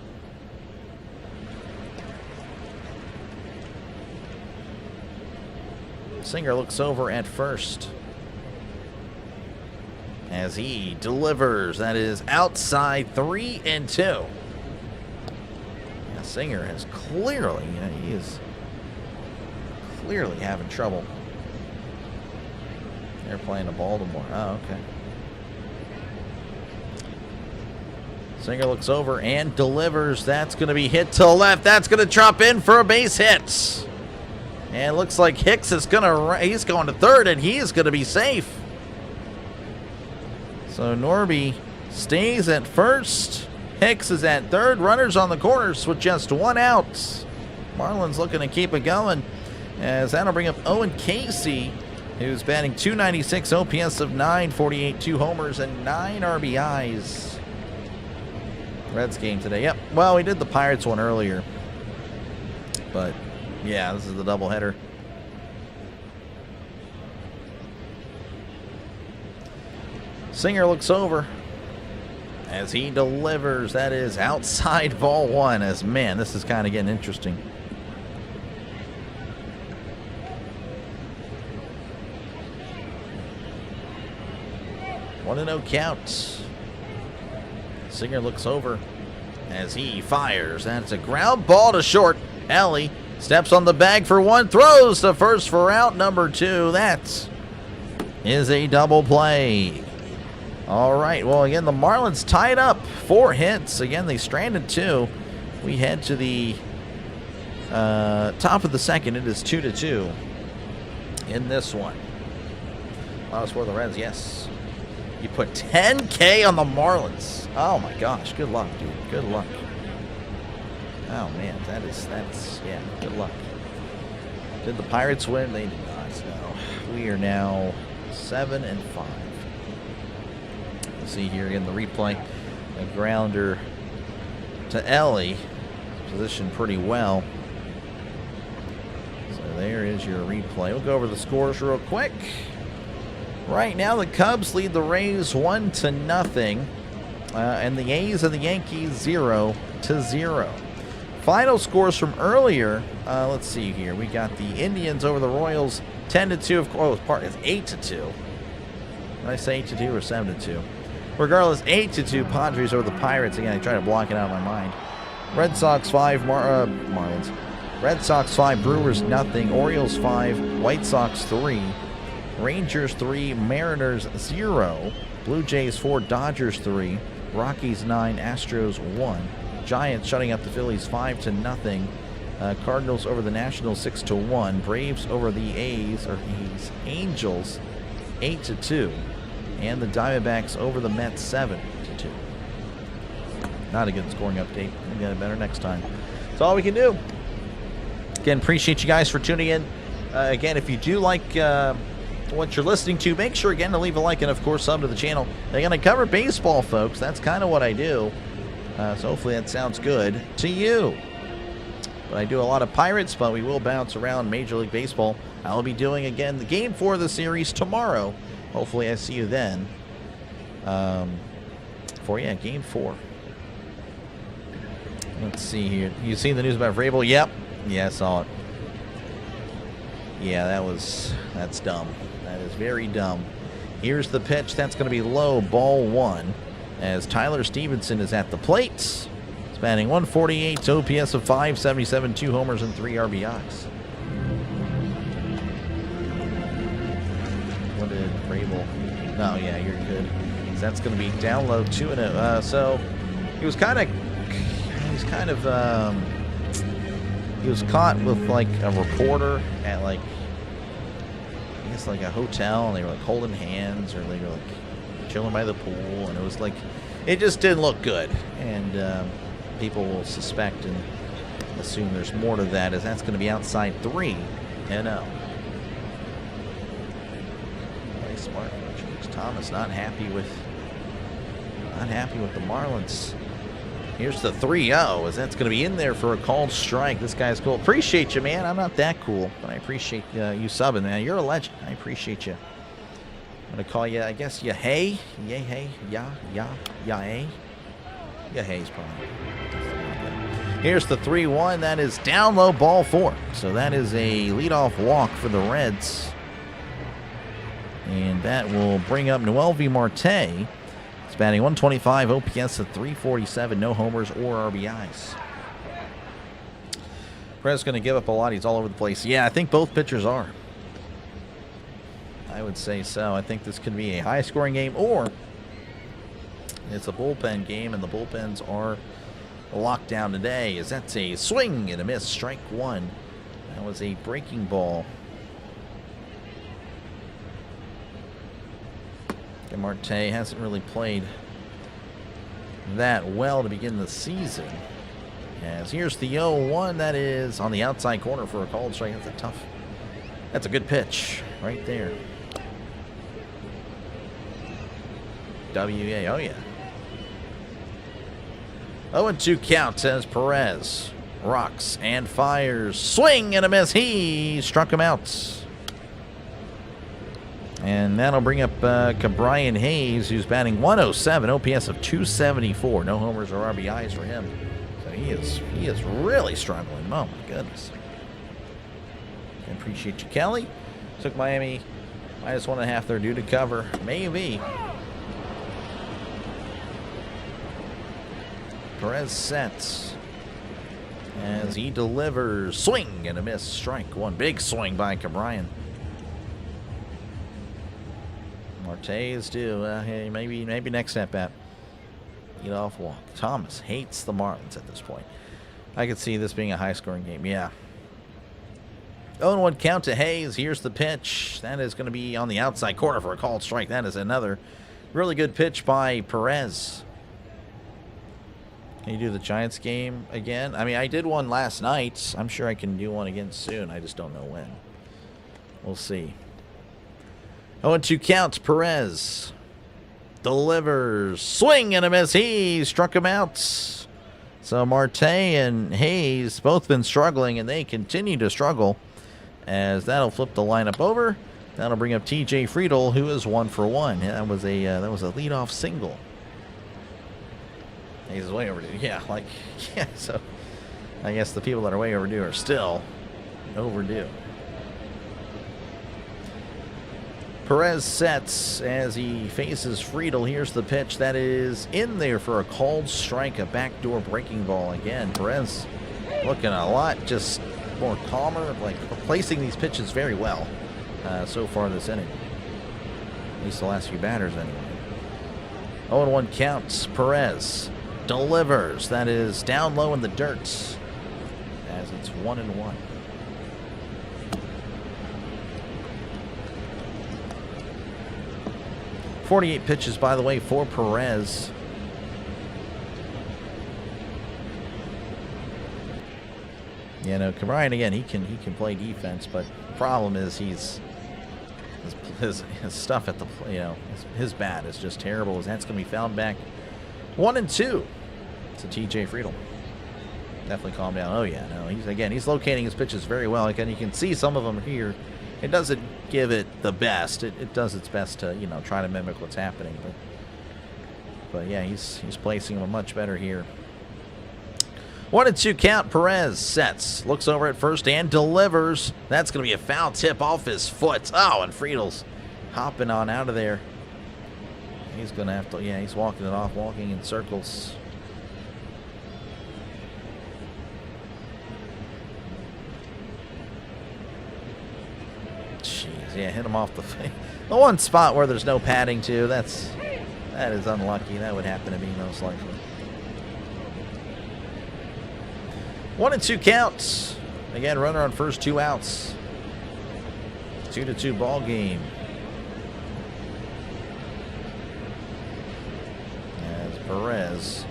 Singer looks over at first as he delivers. That is outside, 3-2. Yeah, Singer has clearly, he is clearly having trouble. They're playing to Baltimore. Oh, okay. Singer looks over and delivers. That's going to be hit to left. That's going to drop in for a base hit. And it looks like Hicks is he's going to third, and he is going to be safe. So Norby stays at first. Hicks is at third. Runners on the corners with just one out. Marlins looking to keep it going, as that'll bring up Owen Casey, who's batting .296, OPS of 948, 2 homers, and 9 RBIs. Reds game today. Yep. Well, we did the Pirates one earlier, but yeah, this is the doubleheader. Singer looks over as he delivers. That is outside ball one. As man, this is kind of getting interesting. One and no count. Singer looks over as he fires. That's a ground ball to short. Ellie steps on the bag for one, throws to first for out number 2. That is a double play. All right, well, again, the Marlins tied up 4 hits. Again, they stranded 2. We head to the top of the second. It is 2-2 in this one. Last for the Reds, yes. You put 10K on the Marlins. Oh, my gosh. Good luck, dude. Good luck. Oh, man. That's yeah, good luck. Did the Pirates win? They did not. So we are now 7-5. We'll see here again the replay. A grounder to Ellie. Positioned pretty well. So there is your replay. We'll go over the scores real quick. Right now, the Cubs lead the Rays 1-0. And the A's and the Yankees 0-0. Final scores from earlier. Let's see here. We got the Indians over the Royals 10-2. Of course, it's 8-2. Did I say 8-2 or 7-2? Regardless, 8-2. Padres over the Pirates. Again, I try to block it out of my mind. Red Sox 5. Marlins. Red Sox 5. Brewers nothing. Orioles 5. White Sox 3. Rangers 3. Mariners 0. Blue Jays 4. Dodgers 3. Rockies 9. Astros 1. Giants shutting up the Phillies 5-0. Cardinals over the Nationals 6-1. Braves over the Angels 8-2. And the Diamondbacks over the Mets 7-2. Not a good scoring update. We'll get it better next time. That's all we can do. Again, appreciate you guys for tuning in. Again, if you do like what you're listening to, make sure again to leave a like and of course sub to the channel. They're going to cover baseball, folks. That's kind of what I do. So hopefully that sounds good to you. But I do a lot of Pirates, but we will bounce around Major League Baseball. I'll be doing again the Game 4 of the series tomorrow. Hopefully I see you then. Game 4. Let's see here. You seen the news about Vrabel? Yep. Yeah, I saw it. Yeah, that's dumb. That is very dumb. Here's the pitch. That's going to be low, ball 1. As Tyler Stevenson is at the plate. He's batting 148, OPS of 577, 2 homers and 3 RBIs. What did Vrabel? No, yeah, you're good. That's going to be down low 2-0. So he was kind of he was caught with like a reporter at like I guess like a hotel, and they were like holding hands, or they were like chilling by the pool, and it was like it just didn't look good, and people will suspect and assume there's more to that, as that's going to be outside 3-0. Very smart. Thomas not happy with the Marlins. Here's the 3-0, as that's going to be in there for a called strike. This guy's cool. Appreciate you, man. I'm not that cool, but I appreciate you subbing, man. You're a legend. I appreciate you. I'm going to call you, I guess, Yahey. Yahey. Yahey. Yahey's probably. Here's the 3-1. That is down low, ball 4. So that is a leadoff walk for the Reds. And that will bring up Noelvi Marte. He's batting 125, OPS of 347, no homers or RBIs. Perez going to give up a lot. He's all over the place. Yeah, I think both pitchers are. I would say so. I think this could be a high-scoring game, or it's a bullpen game, and the bullpens are locked down today, as that's a swing and a miss, strike 1. That was a breaking ball. Marte hasn't really played that well to begin the season. As here's the 0-1. That is on the outside corner for a called strike. That's a good pitch right there. WA, oh yeah. 0-2 count as Perez rocks and fires. Swing and a miss. He struck him out. And that'll bring up Cabrian Hayes, who's batting 107, OPS of 274. No homers or RBIs for him. So he is really struggling. Oh, my goodness. I appreciate you, Kelly. Took Miami -1.5. They're due to cover. Maybe. Perez sets as he delivers. Swing and a miss. Strike 1. Big swing by Cabrian. Marte is due. Hey, maybe next at bat. Lead off walk. Thomas hates the Marlins at this point. I could see this being a high-scoring game. Yeah. 0-1 count to Hayes. Here's the pitch. That is going to be on the outside corner for a called strike. That is another really good pitch by Perez. Can you do the Giants game again? I mean, I did one last night. I'm sure I can do one again soon. I just don't know when. We'll see. 0-2 counts. Perez delivers. Swing and a miss. He struck him out. So Marte and Hayes both been struggling, and they continue to struggle, as that'll flip the lineup over. That'll bring up TJ Friedel, who is 1 for 1. That was a leadoff single. He's way overdue. Yeah, so I guess the people that are way overdue are still overdue. Perez sets as he faces Friedel. Here's the pitch. That is in there for a called strike, a backdoor breaking ball again. Perez looking a lot just more calmer, like placing these pitches very well so far this inning. At least the last few batters anyway. 0-1 counts. Perez delivers. That is down low in the dirt, as it's 1-1. .48 pitches, by the way, for Perez. You know, Ryan, again, he can play defense, but the problem is his stuff at the, you know, his bat is just terrible. That's going to be fouled back 1-2 to TJ Friedl. Definitely calm down. Oh yeah, no, he's locating his pitches very well. Again, you can see some of them here. It doesn't give it the best. It does its best to, you know, try to mimic what's happening. But yeah, he's placing them much better here. 1-2 count. Perez sets, looks over at first and delivers. That's going to be a foul tip off his foot. Oh, and Friedel's hopping on out of there. He's going to have to, yeah, he's walking it off, walking in circles. Jeez, yeah, hit him off the one spot where there's no padding too. That is unlucky. That would happen to me most likely. 1-2 counts. Again, runner on first, 2 outs. 2-2 ball game. As Perez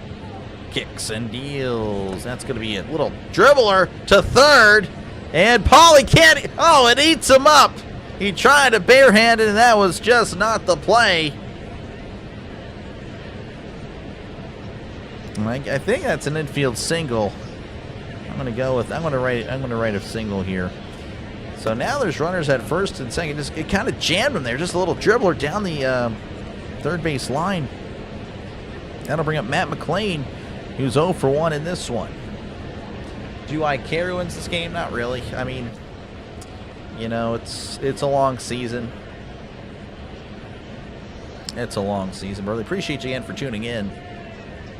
kicks and deals. That's going to be a little dribbler to third. And Paulie can't. Oh, it eats him up. He tried to barehand it, and that was just not the play. I think that's an infield single. I'm gonna write a single here. So now there's runners at first and second. It kind of jammed him there. Just a little dribbler down the third base line. That'll bring up Matt McLean, who's 0 for 1 in this one. Do I care who wins this game? Not really. I mean, you know, it's a long season. It's a long season. Really appreciate you again for tuning in.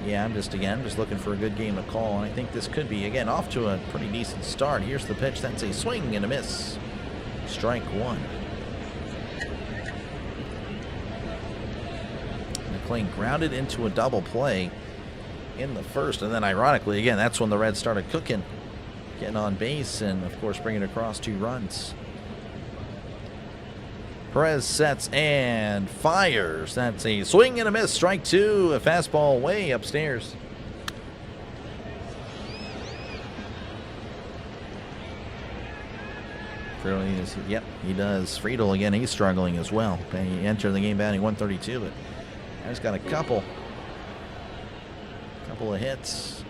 Yeah, I'm just looking for a good game to call, and I think this could be, again, off to a pretty decent start. Here's the pitch. That's a swing and a miss. Strike 1. McLean grounded into a double play in the first, and then ironically, again, that's when the Reds started cooking, getting on base, and of course bringing across 2 runs. Perez sets and fires. That's a swing and a miss. Strike 2. A fastball way upstairs. Yep, he does. Friedl again. He's struggling as well. He entered the game batting 132, but he's got a couple of hits.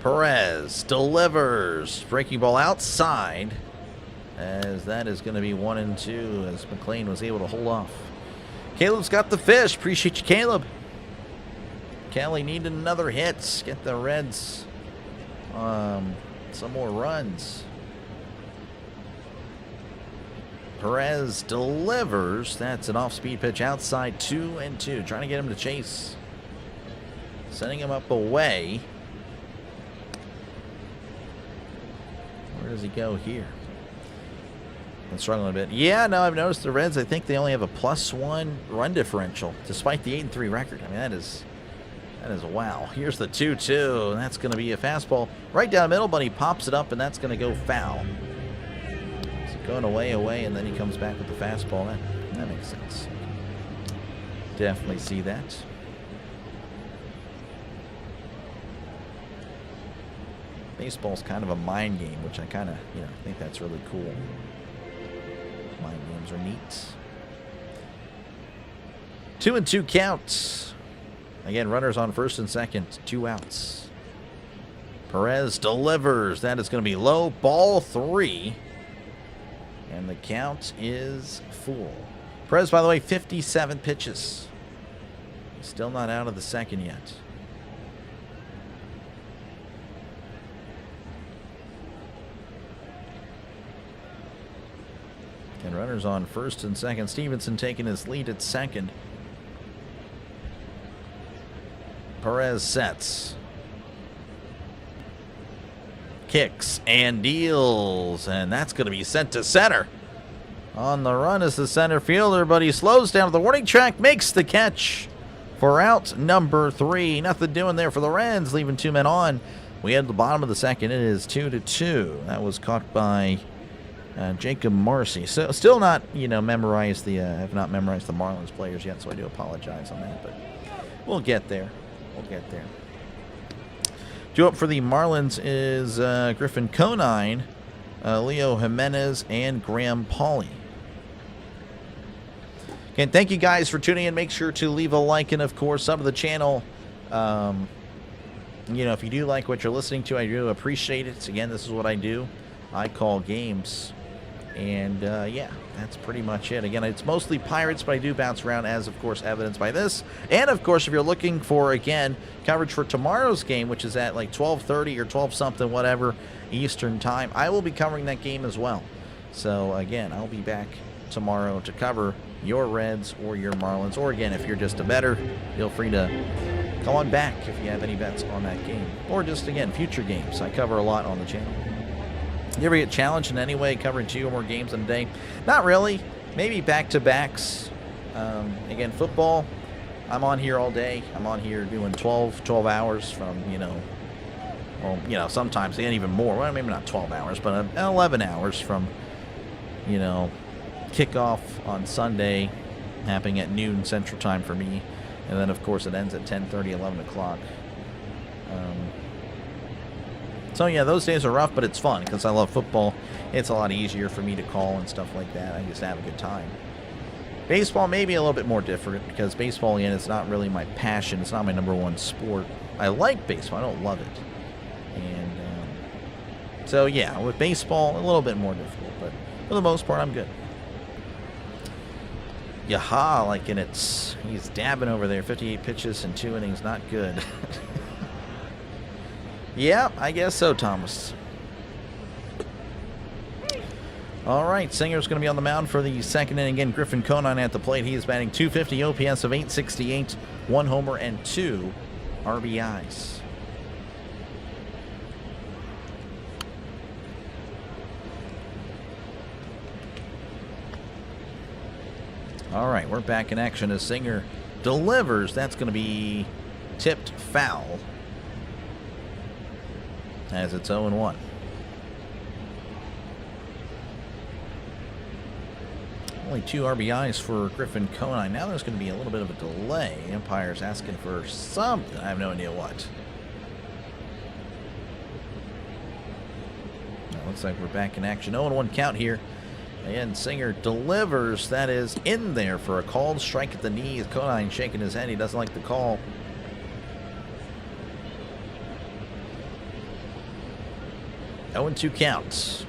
Perez delivers. Breaking ball outside. As that is going to be 1-2 as McLean was able to hold off. Caleb's got the fish. Appreciate you, Caleb. Kelly needed another hit. Get the Reds some more runs. Perez delivers. That's an off-speed pitch outside 2-2. Trying to get him to chase. Sending him up away. Where does he go here? I'm struggling a bit. Yeah, no, I've noticed the Reds, I think they only have a +1 run differential, despite the 8-3 record. I mean, that is wow. Here's the 2-2, and that's going to be a fastball right down the middle, but he pops it up, and that's going to go foul. So going away, and then he comes back with the fastball. That makes sense. Definitely see that. Baseball's kind of a mind game, which I kind of, think that's really cool. Mind games are neat. 2-2 count. Again, runners on first and second, 2 outs. Perez delivers. That is going to be low, ball 3. And the count is full. Perez, by the way, 57 pitches. He's still not out of the second yet. And runners on first and second. Stevenson taking his lead at second. Perez sets. Kicks and deals. And that's going to be sent to center. On the run is the center fielder, but he slows down the warning track, makes the catch for out number 3. Nothing doing there for the Reds, leaving 2 men on. We had the bottom of the second. It is 2-2. That was caught by Jacob Marcy. So still not, memorized the have not memorized the Marlins players yet, so I do apologize on that, but we'll get there. Due up for the Marlins is Griffin Conine, Leo Jimenez, and Graham Pauley. Again, thank you guys for tuning in. Make sure to leave a like and, of course, sub to the channel. You know, if you do like what you're listening to, I do appreciate it. Again, this is what I do. I call games. And, yeah, that's pretty much it. Again, it's mostly Pirates, but I do bounce around, as, of course, evidenced by this. And, of course, if you're looking for, again, coverage for tomorrow's game, which is at, like, 12:30 or 12-something, whatever, Eastern time, I will be covering that game as well. So, again, I'll be back tomorrow to cover your Reds or your Marlins. Or, again, if you're just a bettor, feel free to come on back if you have any bets on that game. Or just, again, future games. I cover a lot on the channel. You ever get challenged in any way covering 2 or more games in a day? Not really. Maybe back-to-backs. Again, football, I'm on here all day. I'm on here doing 12 hours from, you know, well, you know, sometimes again, even more. Well, maybe not 12 hours, but 11 hours from, you know, kickoff on Sunday, happening at noon Central Time for me. And then, of course, it ends at 10:30, 11 o'clock. So, yeah, those days are rough, but it's fun because I love football. It's a lot easier for me to call and stuff like that. I just have a good time. Baseball may be a little bit more different because baseball, again, it's not really my passion. It's not my #1 sport. I like baseball. I don't love it. And so, yeah, with baseball, a little bit more difficult. But for the most part, I'm good. Yaha, like in it's, he's dabbing over there. 58 pitches and 2 innings. Not good. Yeah, I guess so, Thomas. All right, Singer's going to be on the mound for the second inning. Again, Griffin Conine at the plate. He is batting .250, OPS of .868, 1 homer and 2 RBIs. All right, we're back in action as Singer delivers. That's going to be tipped foul, as it's 0-1. Only 2 RBIs for Griffin Conine. Now there's going to be a little bit of a delay. Empire's asking for something. I have no idea what. Now, looks like we're back in action. 0-1 count here. And Singer delivers. That is in there for a called strike at the knees. Conine shaking his head. He doesn't like the call. 0-2 counts.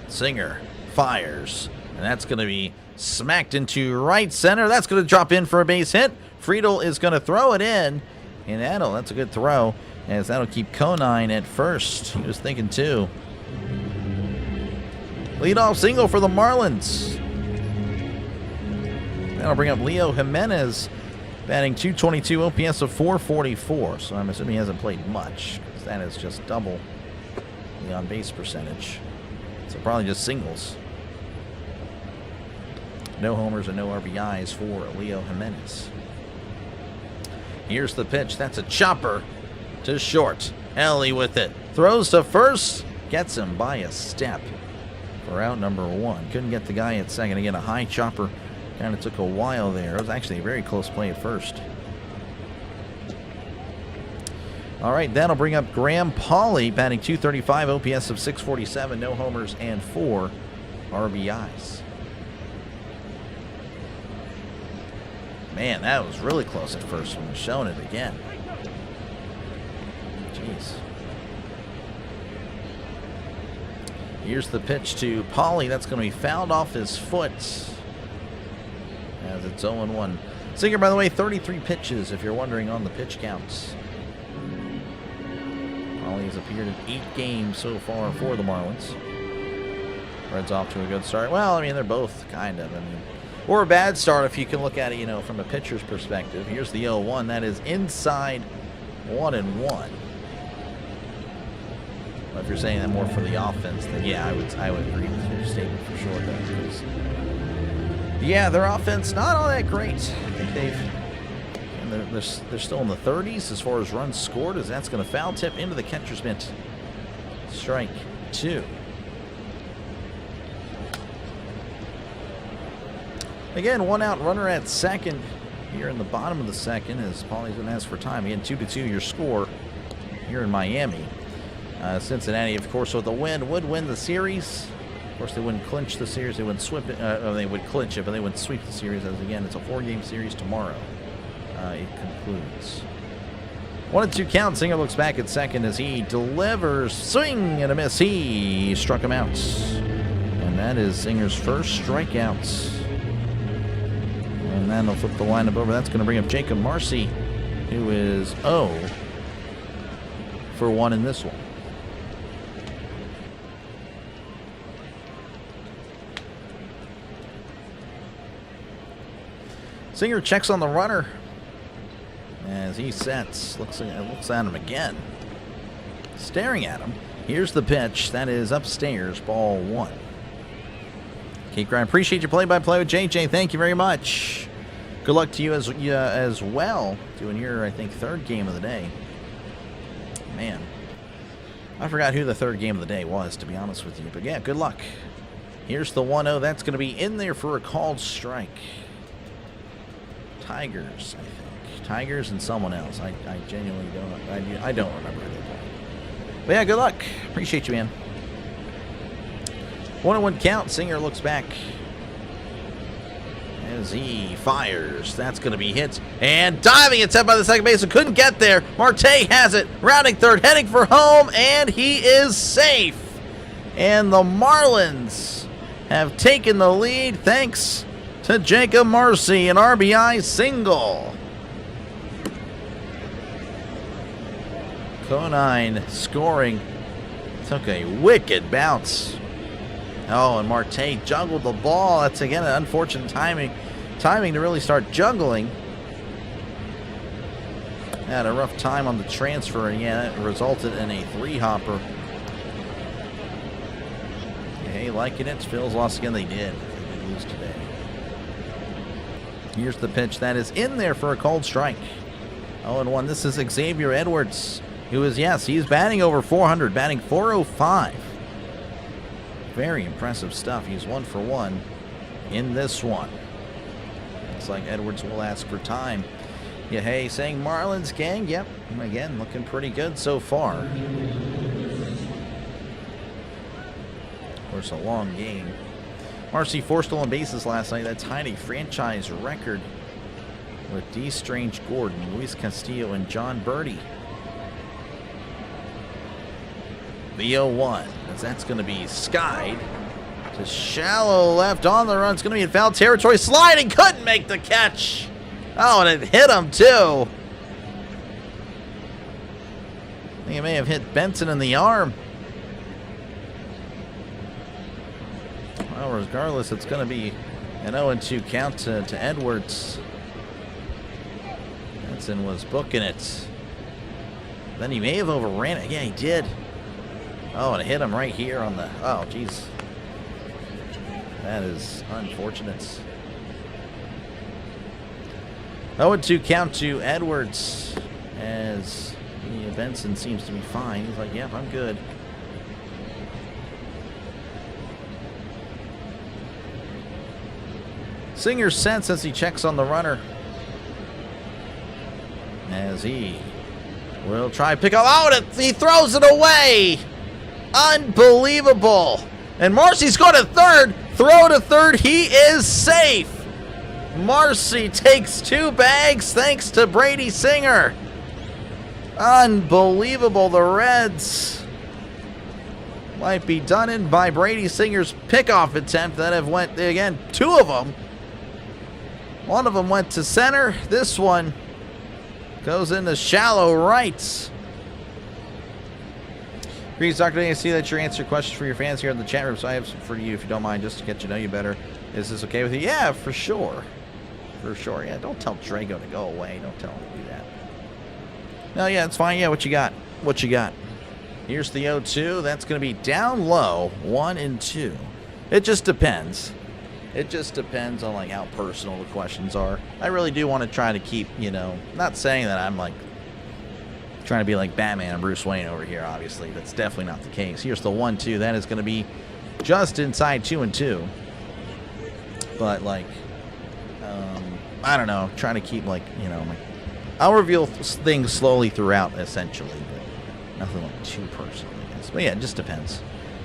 Singer fires, and that's going to be smacked into right center. That's going to drop in for a base hit. Friedel is going to throw it in, and that's a good throw, as that'll keep Conine at first. He was thinking too. Leadoff single for the Marlins. That'll bring up Leo Jimenez, batting .222, OPS of .444. So I'm assuming he hasn't played much, because that is just double the on-base percentage. So probably just singles. No homers and no RBIs for Leo Jimenez. Here's the pitch. That's a chopper to short. Ellie with it. Throws to first. Gets him by a step for out #1. Couldn't get the guy at second. Again, a high chopper. Kind of took a while there. It was actually a very close play at first. All right, that'll bring up Graham Pauley, batting .235, OPS of .647, no homers and 4 RBIs. Man, that was really close at first when we're showing it again. Jeez. Here's the pitch to Pauley. That's going to be fouled off his foot, as it's 0-1. Singer, by the way, 33 pitches, if you're wondering on the pitch counts. He's appeared in 8 games so far for the Marlins. Reds off to a good start. Well, I mean, they're both kind of. I mean, or a bad start if you can look at it, you know, from a pitcher's perspective. Here's the 0-1. That is inside 1-1. But if you're saying that more for the offense, then yeah, I would agree with your statement for sure. Because, yeah, their offense not all that great. I think they're still in the 30s as far as runs scored, as that's going to foul tip into the catcher's mitt. Strike 2. Again, 1 out runner at second here in the bottom of the second, as Pauley's going to ask for time. Again, 2-2 your score. here in Miami. Cincinnati, of course, with the win, would win the series. Of course, they wouldn't clinch the series. They wouldn't sweep it. They would clinch it, but they wouldn't sweep the series. As again, it's a 4-game series tomorrow. It concludes. 1-2 count. Singer looks back at second as he delivers. Swing and a miss. He struck him out. And that is Singer's first strikeout. And then they'll flip the lineup over. That's going to bring up Jacob Marcy, who is 0 for 1 in this one. Singer checks on the runner as he sets. Looks at him again. Staring at him. Here's the pitch. That is upstairs. Ball 1. Kate Grind, appreciate your play-by-play with JJ. Thank you very much. Good luck to you as well. Doing your, I think, 3rd game of the day. Man. I forgot who the 3rd game of the day was, to be honest with you. But yeah, good luck. Here's the 1-0. That's going to be in there for a called strike. Tigers, I think. Tigers and someone else. I genuinely don't. I don't remember who they played. But yeah, good luck. Appreciate you, man. 1-1 count. Singer looks back as he fires. That's going to be hit. And diving attempt by the second baseman. Couldn't get there. Marte has it. Rounding third. Heading for home. And he is safe. And the Marlins have taken the lead thanks to Jacob Marcy, an RBI single. Conine scoring. Took a wicked bounce. Oh, and Marte juggled the ball. That's, again, an unfortunate timing to really start juggling. Had a rough time on the transfer, and yeah, that resulted in a 3-hopper. Hey, liking it. Phil's lost again. They did. They did lose today. Here's the pitch. That is in there for a called strike. 0-1. This is Xavier Edwards, who is, yes, he's batting over 400, batting 405. Very impressive stuff. He's 1 for 1 in this one. Looks like Edwards will ask for time. Yeah, hey, saying Marlins gang. Yep, again, looking pretty good so far. Of course, a long game. Marcy 4 stolen bases last night. That tied a franchise record with D. Strange Gordon, Luis Castillo, and John Birdie. The 0-1, as that's going to be skied to shallow left on the run. It's going to be in foul territory. Sliding, couldn't make the catch. Oh, and it hit him too. I think it may have hit Benson in the arm. Well, regardless, it's going to be an 0-2 count to Edwards. Benson was booking it. Then he may have overran it. Yeah, he did. Oh, and it hit him right here on the... Oh, jeez. That is unfortunate. 0-2 count to Edwards as Benson seems to be fine. He's like, yep, I'm good. Singer sets as he checks on the runner. As he will try pick up. Oh, and he throws it away. Unbelievable. And Marcy's going to third. Throw to third. He is safe. Marcy takes 2 bags thanks to Brady Singer. Unbelievable. The Reds might be done in by Brady Singer's pickoff attempt that have went, again, 2 of them. One of them went to center. This one goes into shallow right. Greetings, Dr. I see that you're answering questions for your fans here in the chat room, so I have some for you if you don't mind, just to get to know you better. Is this okay with you? Yeah, for sure. For sure, yeah. Don't tell Drago to go away. Don't tell him to do that. No, yeah, it's fine. Yeah, what you got? What you got? Here's the 0-2. That's going to be down low, 1-2. It just depends. It just depends on, like, how personal the questions are. I really do want to try to keep, you know, not saying that I'm, like, trying to be like Batman and Bruce Wayne over here, obviously. That's definitely not the case. Here's the 1-2. That is going to be just inside 2-2. But, like, I don't know. Trying to keep, like, you know, like, I'll reveal things slowly throughout, essentially. Nothing like too personal, I guess. But yeah, it just depends.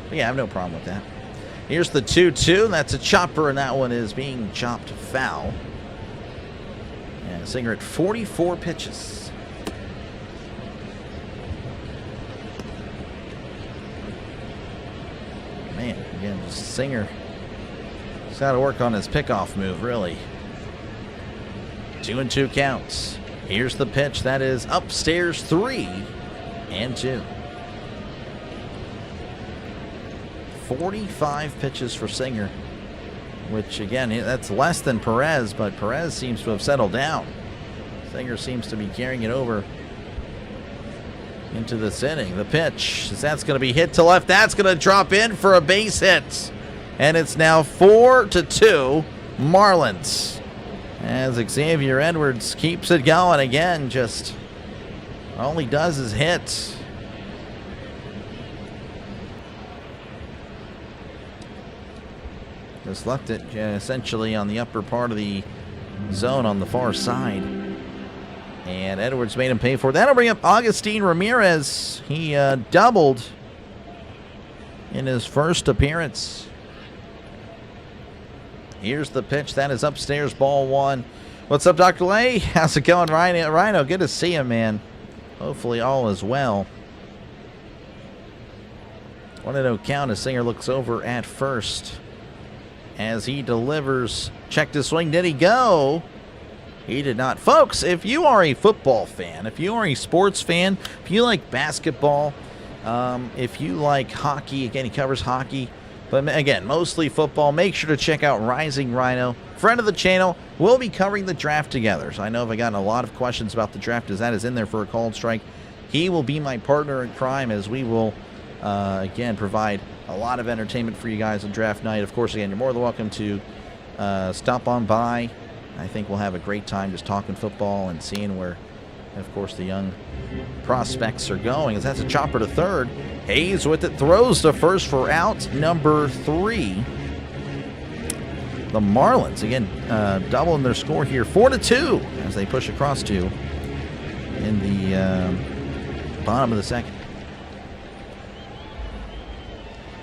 But yeah, I have no problem with that. Here's the 2-2. That's a chopper, and that one is being chopped foul. And Singer at 44 pitches. Man, again, just Singer. He's got to work on his pickoff move, really. 2-2 counts. Here's the pitch. That is upstairs 3-2. 45 pitches for Singer, which again, that's less than Perez, but Perez seems to have settled down. Singer seems to be carrying it over into this inning. The pitch, that's going to be hit to left. That's going to drop in for a base hit. And it's now 4-2 Marlins. As Xavier Edwards keeps it going again, just all he does is hit. Just left it essentially on the upper part of the zone on the far side. And Edwards made him pay for it. That'll bring up Agustin Ramirez. He doubled in his first appearance. Here's the pitch. That is upstairs, ball 1. What's up, Dr. Lay? How's it going, Rhino? Rhino, good to see you, man. Hopefully all is well. 1-0 count as Singer looks over at first. As he delivers, check the swing. Did he go? He did not. Folks, if you are a football fan, if you are a sports fan, if you like basketball, if you like hockey, again, he covers hockey, but again, mostly football, make sure to check out Rising Rhino, friend of the channel. We'll be covering the draft together. So I know I've gotten a lot of questions about the draft as that is in there for a called strike. He will be my partner in crime as we will, again, provide a lot of entertainment for you guys on draft night. Of course, again, you're more than welcome to stop on by. I think we'll have a great time just talking football and seeing where, of course, the young prospects are going. As that's a chopper to third. Hayes with it, throws to first for out number 3. The Marlins, again, doubling their score here, 4-2, as they push across 2 in the bottom of the second.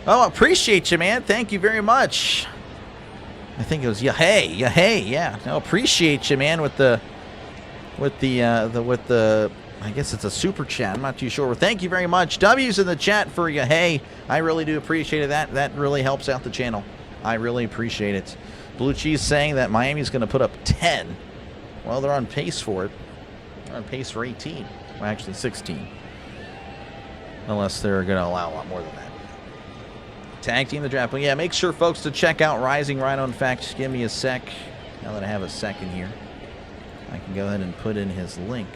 Oh, appreciate you, man. Thank you very much. I think it was Yahey, yeah. No, appreciate you, man, with the I guess it's a super chat. I'm not too sure. Thank you very much. W's in the chat for Yahey. I really do appreciate it. That really helps out the channel. I really appreciate it. Blue Cheese saying that Miami's going to put up 10. Well, they're on pace for it. They're on pace for 18. Well, actually 16. Unless they're going to allow a lot more than that. Tag team the draft. But yeah, make sure, folks, to check out Rising Rhino. In fact, give me a sec. Now that I have a second here, I can go ahead and put in his link.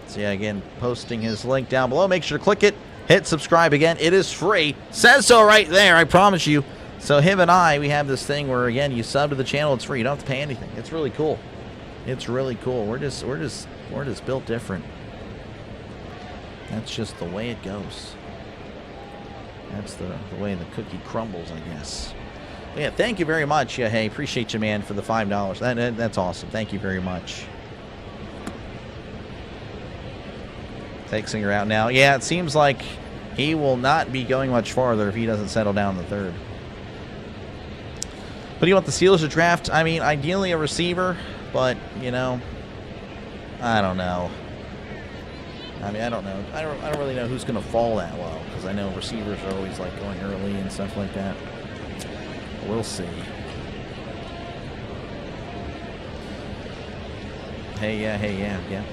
So yeah, again, posting his link down below. Make sure to click it. Hit subscribe again. It is free. Says so right there, I promise you. So him and I, we have this thing where, again, you sub to the channel, it's free. You don't have to pay anything. It's really cool. It's really cool. We're just built different. That's just the way it goes. That's the way the cookie crumbles, I guess. But yeah, thank you very much. Yeah, hey, appreciate you, man, for the $5. That's awesome. Thank you very much. Take Singer out now. Yeah, it seems like he will not be going much farther if he doesn't settle down in the third. But do you want the Steelers to draft? I mean, ideally a receiver, but, you know, I don't know. I mean, I don't know. I don't really know who's going to fall that well, because I know receivers are always like going early and stuff like that. We'll see. Hey, yeah.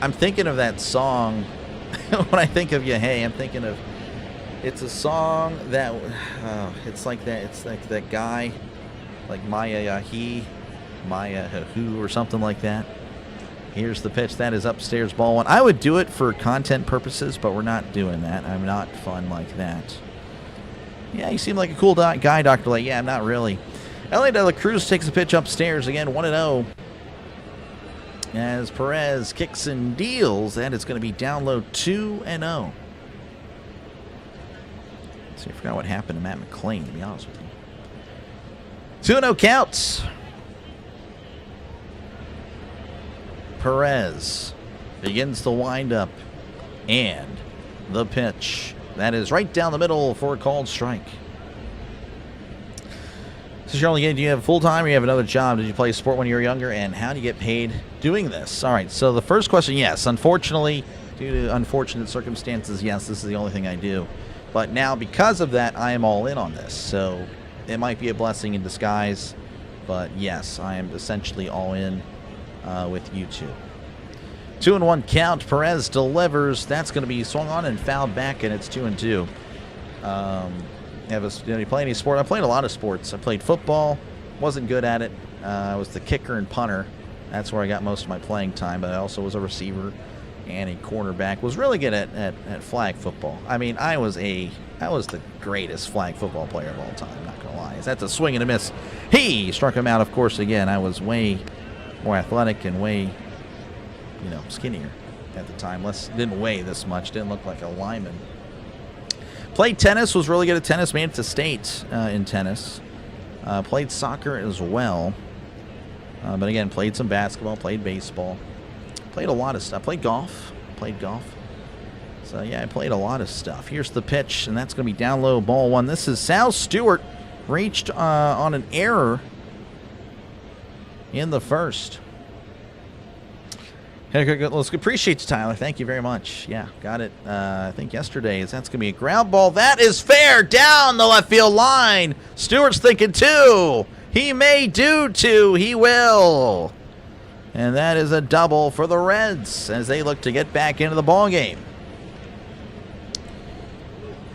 I'm thinking of that song. When I think of I'm thinking of, it's a song that, it's like that. It's like that guy, like Maya Yahi, Maya Who, or something like that. Here's the pitch. That is upstairs, ball 1. I would do it for content purposes, but we're not doing that. I'm not fun like that. Yeah, you seem like a cool guy, Dr. Lay. Yeah, I'm not really. L.A. De La Cruz takes the pitch upstairs again, 1-0. As Perez kicks and deals, that is going to be down low, 2-0. See, I forgot what happened to Matt McClain, to be honest with you. 2-0 counts. Perez begins the windup and the pitch. That is right down the middle for a called strike. So Shirley, do you have full time or you have another job? Did you play sport when you were younger? And how do you get paid doing this? All right, so the first question, yes. Unfortunately, due to unfortunate circumstances, yes, this is the only thing I do. But now, because of that, I am all in on this. So it might be a blessing in disguise. But yes, I am essentially all in with YouTube. 2-1 count. Perez delivers. That's going to be swung on and fouled back, and it's 2-2. You play any sport? I played a lot of sports. I played football. Wasn't good at it. I was the kicker and punter. That's where I got most of my playing time. But I also was a receiver and a cornerback. Was really good at flag football. I mean, I was the greatest flag football player of all time. I'm not gonna lie. That's a swing and a miss. He struck him out. Of course, again, I was way more athletic and way, skinnier at the time. Didn't weigh this much. Didn't look like a lineman. Played tennis. Was really good at tennis. Made it to state in tennis. Played soccer as well. But again, played some basketball. Played baseball. Played a lot of stuff. Played golf. So, yeah, I played a lot of stuff. Here's the pitch, and that's going to be down low, ball one. This is Sal Stewart. Reached on an error in the first. Let's appreciate you, Tyler. Thank you very much. Yeah, got it. I think yesterday. That's going to be a ground ball. That is fair down the left field line. Stewart's thinking 2. He may do 2. He will. And that is a double for the Reds as they look to get back into the ball game.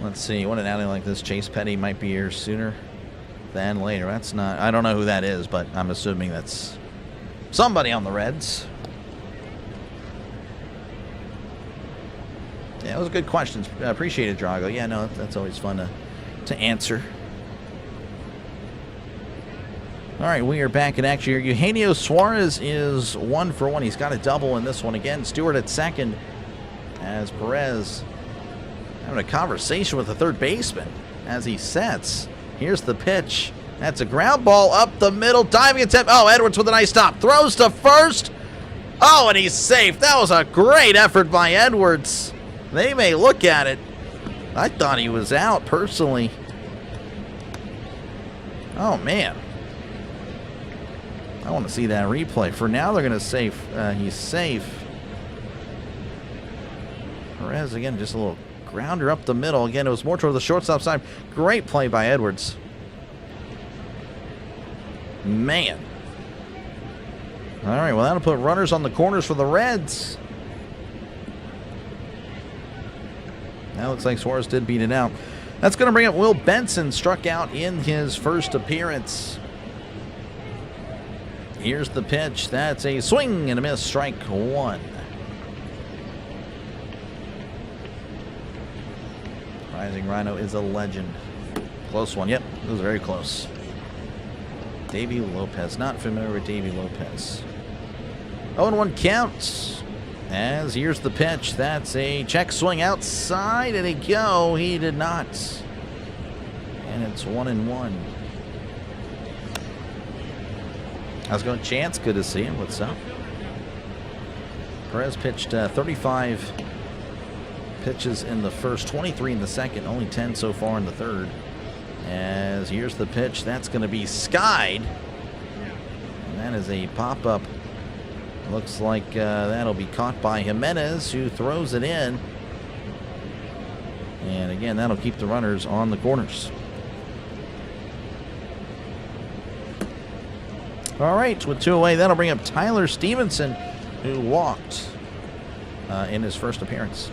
Let's see. What an outing like this. Chase Petty might be here sooner than later. That's not. I don't know who that is, but I'm assuming that's somebody on the Reds. Yeah, it was a good question. I appreciate it, Drago. Yeah, no, that's always fun to answer. All right, we are back in action here. Eugenio Suarez is 1 for 1. He's got a double in this one again. Stewart at second as Perez having a conversation with the third baseman as he sets. Here's the pitch. That's a ground ball up the middle. Diving attempt. Oh, Edwards with a nice stop. Throws to first. Oh, and he's safe. That was a great effort by Edwards. They may look at it. I thought he was out, personally. Oh, man. I want to see that replay. For now, they're going to say he's safe. Perez, again, just a little grounder up the middle. Again, it was more toward the shortstop side. Great play by Edwards. Man. All right, well, that'll put runners on the corners for the Reds. That looks like Suarez did beat it out. That's going to bring up Will Benson, struck out in his first appearance. Here's the pitch. That's a swing and a miss, strike 1. Rising Rhino is a legend. Close one. Yep, it was very close. Davey Lopez. Not familiar with Davey Lopez. 0-1 count. As here's the pitch. That's a check swing outside. Did he go? He did not. And it's 1-1. How's it going, Chance? Good to see you. What's up? Perez pitched 35 pitches in the first, 23 in the second, only 10 so far in the third. As here's the pitch. That's going to be skied. And that is a pop-up. Looks like that'll be caught by Jimenez, who throws it in. And again, that'll keep the runners on the corners. All right, with 2 away, that'll bring up Tyler Stevenson, who walked in his first appearance.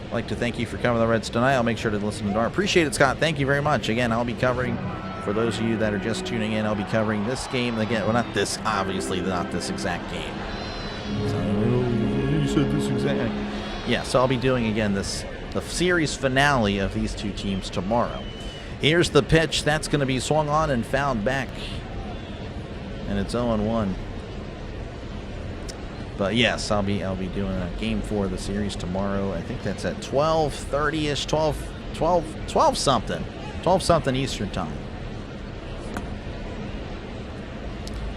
I'd like to thank you for covering the Reds tonight. I'll make sure to listen to Dar. Appreciate it, Scott. Thank you very much. Again, I'll be covering, for those of you that are just tuning in, I'll be covering this game. Again, well, not this, obviously, not this exact game. So, you said this exact. Yeah, so I'll be doing, again, the series finale of these two teams tomorrow. Here's the pitch. That's going to be swung on and fouled back. And it's 0-1. But yes, I'll be doing a game 4 of the series tomorrow. I think that's at 12:30ish, 12 something Eastern time.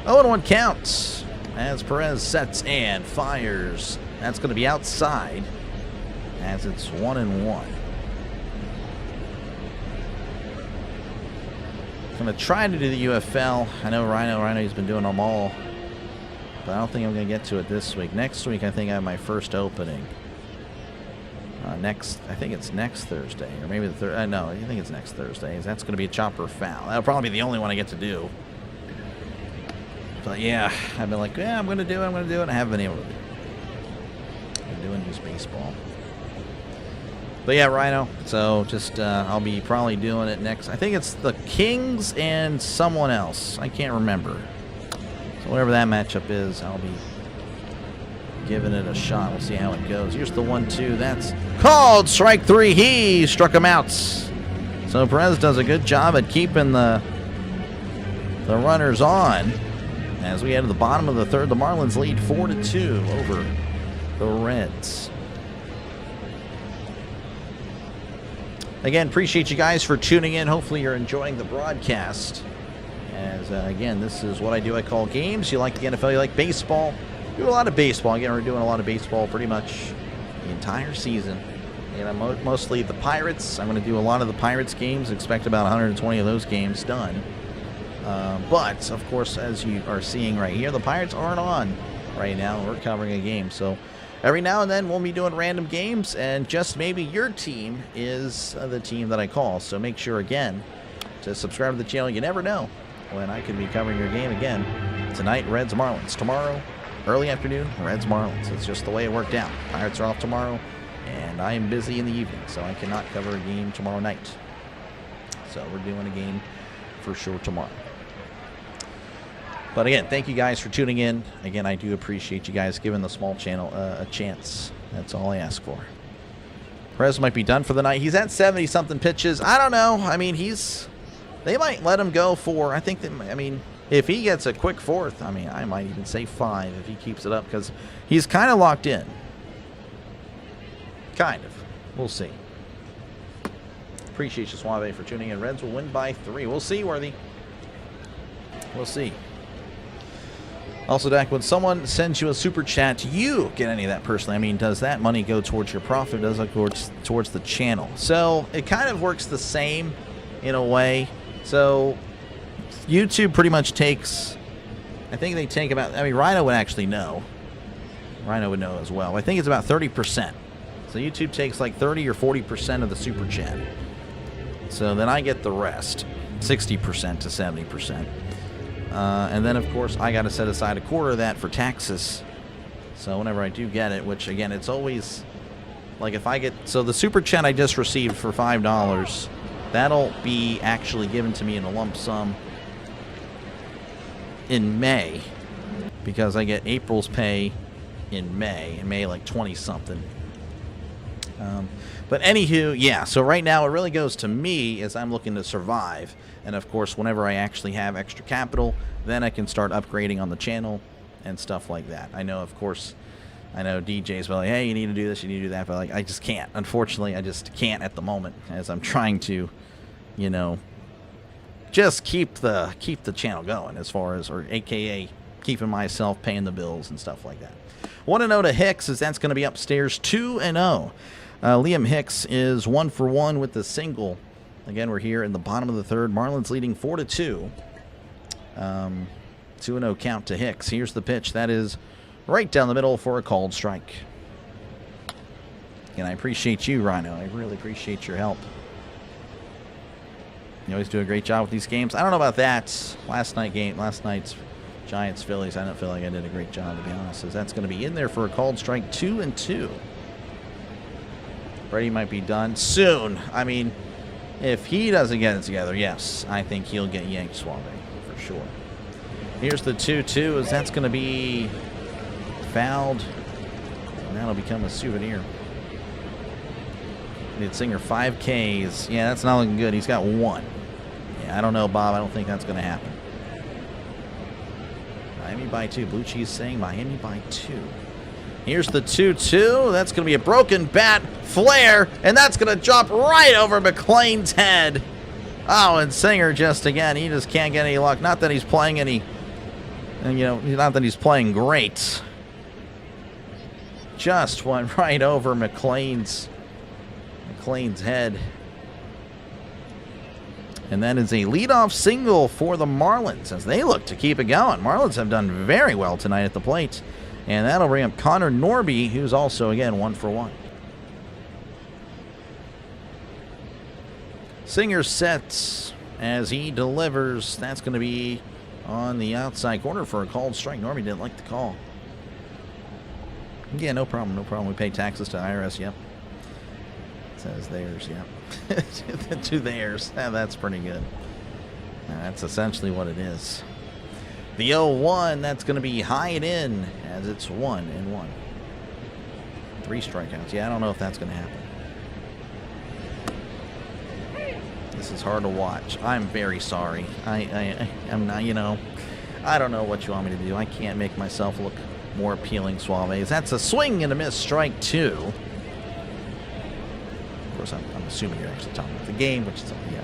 0-1 count as Perez sets and fires. That's going to be outside as it's 1-1. I'm going to try to do the UFL. I know Rhino's been doing them all, but I don't think I'm going to get to it this week. Next week, I think I have my first opening. I think it's next Thursday, or maybe the third. No, I think it's next Thursday. That's going to be a chopper foul. That'll probably be the only one I get to do. But yeah, I've been like, yeah, I'm going to do it. And I haven't been able to do it. I've been doing just baseball. But yeah, Rhino. So just I'll be probably doing it next. I think it's the Kings and someone else. I can't remember. So whatever that matchup is, I'll be giving it a shot. We'll see how it goes. Here's the 1-2. That's called strike 3. He struck him out. So Perez does a good job at keeping the runners on. As we head to the bottom of the third, the Marlins lead 4-2 over the Reds. Again, appreciate you guys for tuning in. Hopefully you're enjoying the broadcast. As again, this is what I do. I call games. You like the NFL, you like baseball. Do a lot of baseball. Again, we're doing a lot of baseball pretty much the entire season. And mostly the Pirates. I'm going to do a lot of the Pirates games. Expect about 120 of those games done. But, of course, as you are seeing right here, the Pirates aren't on right now. We're covering a game. So every now and then we'll be doing random games, and just maybe your team is the team that I call. So make sure, again, to subscribe to the channel. You never know when I could be covering your game again. Tonight, Reds Marlins. Tomorrow, early afternoon, Reds Marlins. It's just the way it worked out. Pirates are off tomorrow, and I am busy in the evening, so I cannot cover a game tomorrow night. So we're doing a game for sure tomorrow. But again, thank you guys for tuning in. Again, I do appreciate you guys giving the small channel a chance. That's all I ask for. Perez might be done for the night. He's at 70-something pitches. I don't know. I mean, they might let him go for, if he gets a quick fourth, I might even say 5 if he keeps it up, because he's kind of locked in. Kind of. We'll see. Appreciate you, Suave, for tuning in. Reds will win by 3. We'll see, Worthy. We'll see. Also, Dak, when someone sends you a super chat, do you get any of that personally? Does that money go towards your profit, or does it go towards the channel? So it kind of works the same in a way. So YouTube pretty much takes, I think they take about, Rhino would actually know. Rhino would know as well. I think it's about 30%. So YouTube takes like 30 or 40% of the super chat. So then I get the rest, 60% to 70%. And then, of course, I got to set aside a quarter of that for taxes. So whenever I do get it, which, again, it's always, like if I get, so the super chat I just received for $5, that'll be actually given to me in a lump sum in May, because I get April's pay in May like 20-something. But anywho, yeah, so right now it really goes to me as I'm looking to survive. And, of course, whenever I actually have extra capital, then I can start upgrading on the channel and stuff like that. I know, of course, DJs will like, hey, you need to do this, you need to do that. But, like, I just can't. Unfortunately, I just can't at the moment, as I'm trying to, just keep the channel going, as far as, or AKA keeping myself paying the bills and stuff like that. 1-0 to Hicks, as that's going to be upstairs 2-0. Liam Hicks is 1 for 1 with the single. Again, we're here in the bottom of the third. Marlins leading 4-2. 2-0 count to Hicks. Here's the pitch. That is right down the middle for a called strike. And I appreciate you, Rhino. I really appreciate your help. You always do a great job with these games. I don't know about that. Last night's Giants-Phillies, I don't feel like I did a great job, to be honest, as that's going to be in there for a called strike. 2-2. Brady might be done soon. If he doesn't get it together, yes, I think he'll get yanked, Suave, for sure. Here's the 2-2, as that's going to be fouled, and that'll become a souvenir. Lead singer 5 Ks. Yeah, that's not looking good. He's got 1. Yeah, I don't know, Bob. I don't think that's going to happen. Miami by 2. Blue Cheese saying Miami by 2. Here's the 2-2. That's going to be a broken bat flare, and that's going to drop right over McClain's head. Oh, and Singer just, again, he just can't get any luck. Not that he's playing any And, you know, not that he's playing great. Just went right over McLean's head. And that is a leadoff single for the Marlins as they look to keep it going. Marlins have done very well tonight at the plate. And that'll bring up Connor Norby, who's also, again, 1 for 1. Singer sets as he delivers. That's going to be on the outside corner for a called strike. Norby didn't like the call. Yeah, no problem, no problem. We pay taxes to IRS, yep. It says theirs, yep. To theirs. Yeah, that's pretty good. That's essentially what it is. The 0-1, that's going to be high and in as it's 1-1. 3 strikeouts. Yeah, I don't know if that's going to happen. This is hard to watch. I'm very sorry. I'm not, you know, I don't know what you want me to do. I can't make myself look more appealing, Suaves. That's a swing and a miss, strike 2. Of course, I'm assuming you're actually talking about the game, which is, yeah.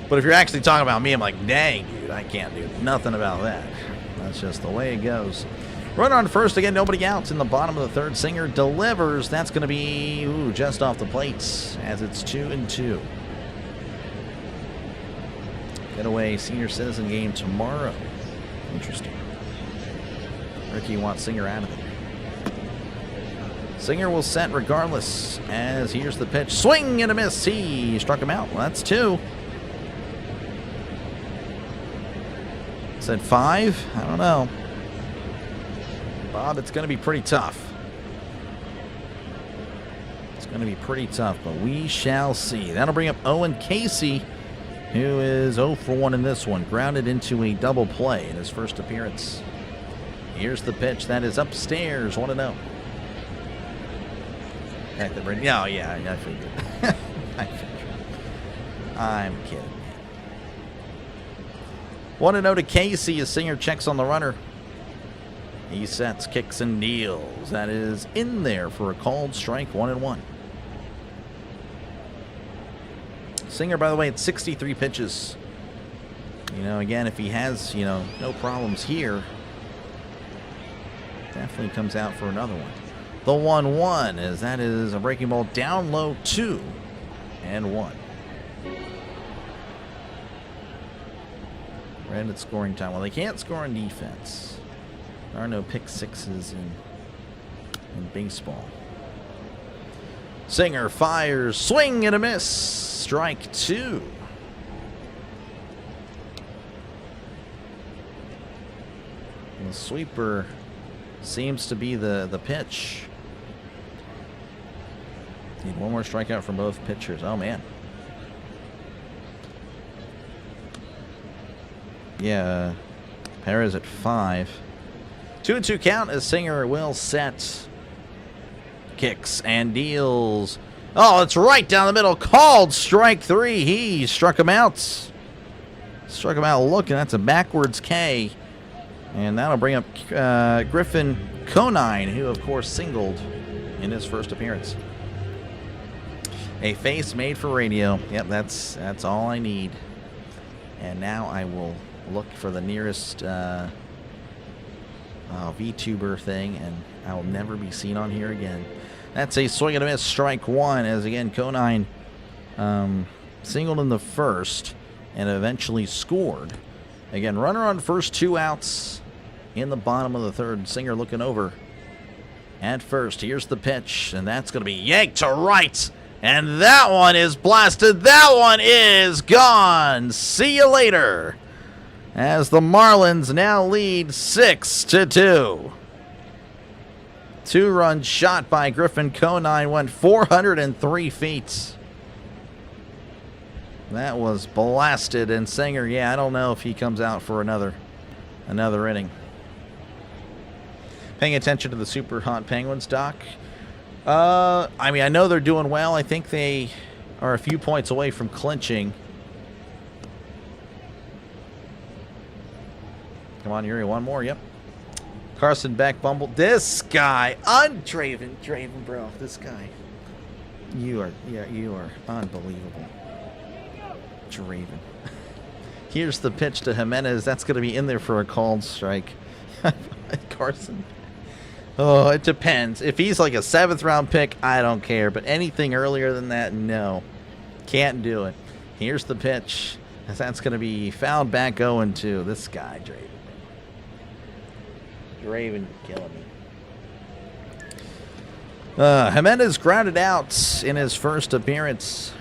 But if you're actually talking about me, I'm like, dang, dude, I can't do nothing about that. That's just the way it goes. Runner on first, again, nobody outs in the bottom of the third. Singer delivers. That's going to be, just off the plates as it's 2-2. Getaway senior citizen game tomorrow. Interesting. Ricky wants Singer out of it. Singer will set regardless as here's the pitch. Swing and a miss. He struck him out. Well, that's 2. Said 5? I don't know. Bob, it's going to be pretty tough. It's going to be pretty tough, but we shall see. That'll bring up Owen Casey, who is 0 for 1 in this one. Grounded into a double play in his first appearance. Here's the pitch. That is upstairs. 1-0. Yeah, I figured. I figured. I'm kidding. 1-0 to Casey as Singer checks on the runner. He sets, kicks, and deals. That is in there for a called strike. 1-1. Singer, by the way, at 63 pitches. You know, again, if he has, you know, no problems here, definitely comes out for another one. The 1-1, as that is a breaking ball down low, 2-1. Right at scoring time. Well, they can't score on defense. There are no pick sixes in baseball. Singer fires, swing and a miss. Strike 2. And the sweeper seems to be the pitch. Need one more strikeout from both pitchers. Oh, man. Yeah, Perez at 5. 2-2 count as Singer will set. Kicks and deals. Oh, it's right down the middle. Called strike 3. He struck him out. Struck him out looking. That's a backwards K. And that'll bring up Griffin Conine, who, of course, singled in his first appearance. A face made for radio. Yep, that's all I need. And now I will look for the nearest VTuber thing, and I will never be seen on here again. That's a swing and a miss, strike 1, as again Conine singled in the first and eventually scored. Again, runner on first, 2 outs in the bottom of the third. Singer looking over at first. Here's the pitch, and that's going to be yanked to right. And that one is blasted. That one is gone. See you later. As the Marlins now lead 6-2. 2-run shot by Griffin Conine went 403 feet. That was blasted, and Singer, yeah, I don't know if he comes out for another inning. Paying attention to the Super Hot Penguins, Doc. I mean, I know they're doing well. I think they are a few points away from clinching. Come on, Yuri, one more. Yep. Carson Beck bumbled. This guy, Draven, bro. This guy. You are unbelievable. Draven. Here's the pitch to Jimenez. That's going to be in there for a called strike. Carson. Oh, it depends. If he's like a 7th round pick, I don't care. But anything earlier than that, no. Can't do it. Here's the pitch. That's going to be fouled back 0-2. This guy, Draven killing me. Jimenez grounded out in his first appearance.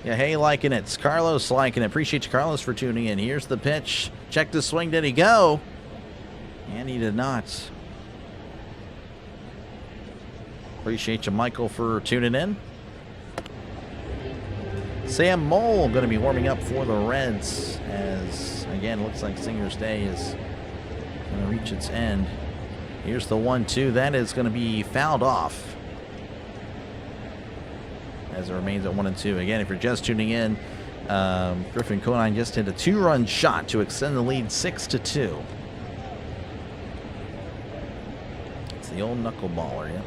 Yeah, hey, liking it. Carlos liking it. Appreciate you, Carlos, for tuning in. Here's the pitch. Check the swing. Did he go? And he did not. Appreciate you, Michael, for tuning in. Sam Mole going to be warming up for the Reds as, again, looks like Singer's day is going to reach its end. Here's the 1-2. That is going to be fouled off as it remains at 1-2. Again, if you're just tuning in, Griffin Conine just hit a 2-run shot to extend the lead 6-2. It's the old knuckleballer, yeah.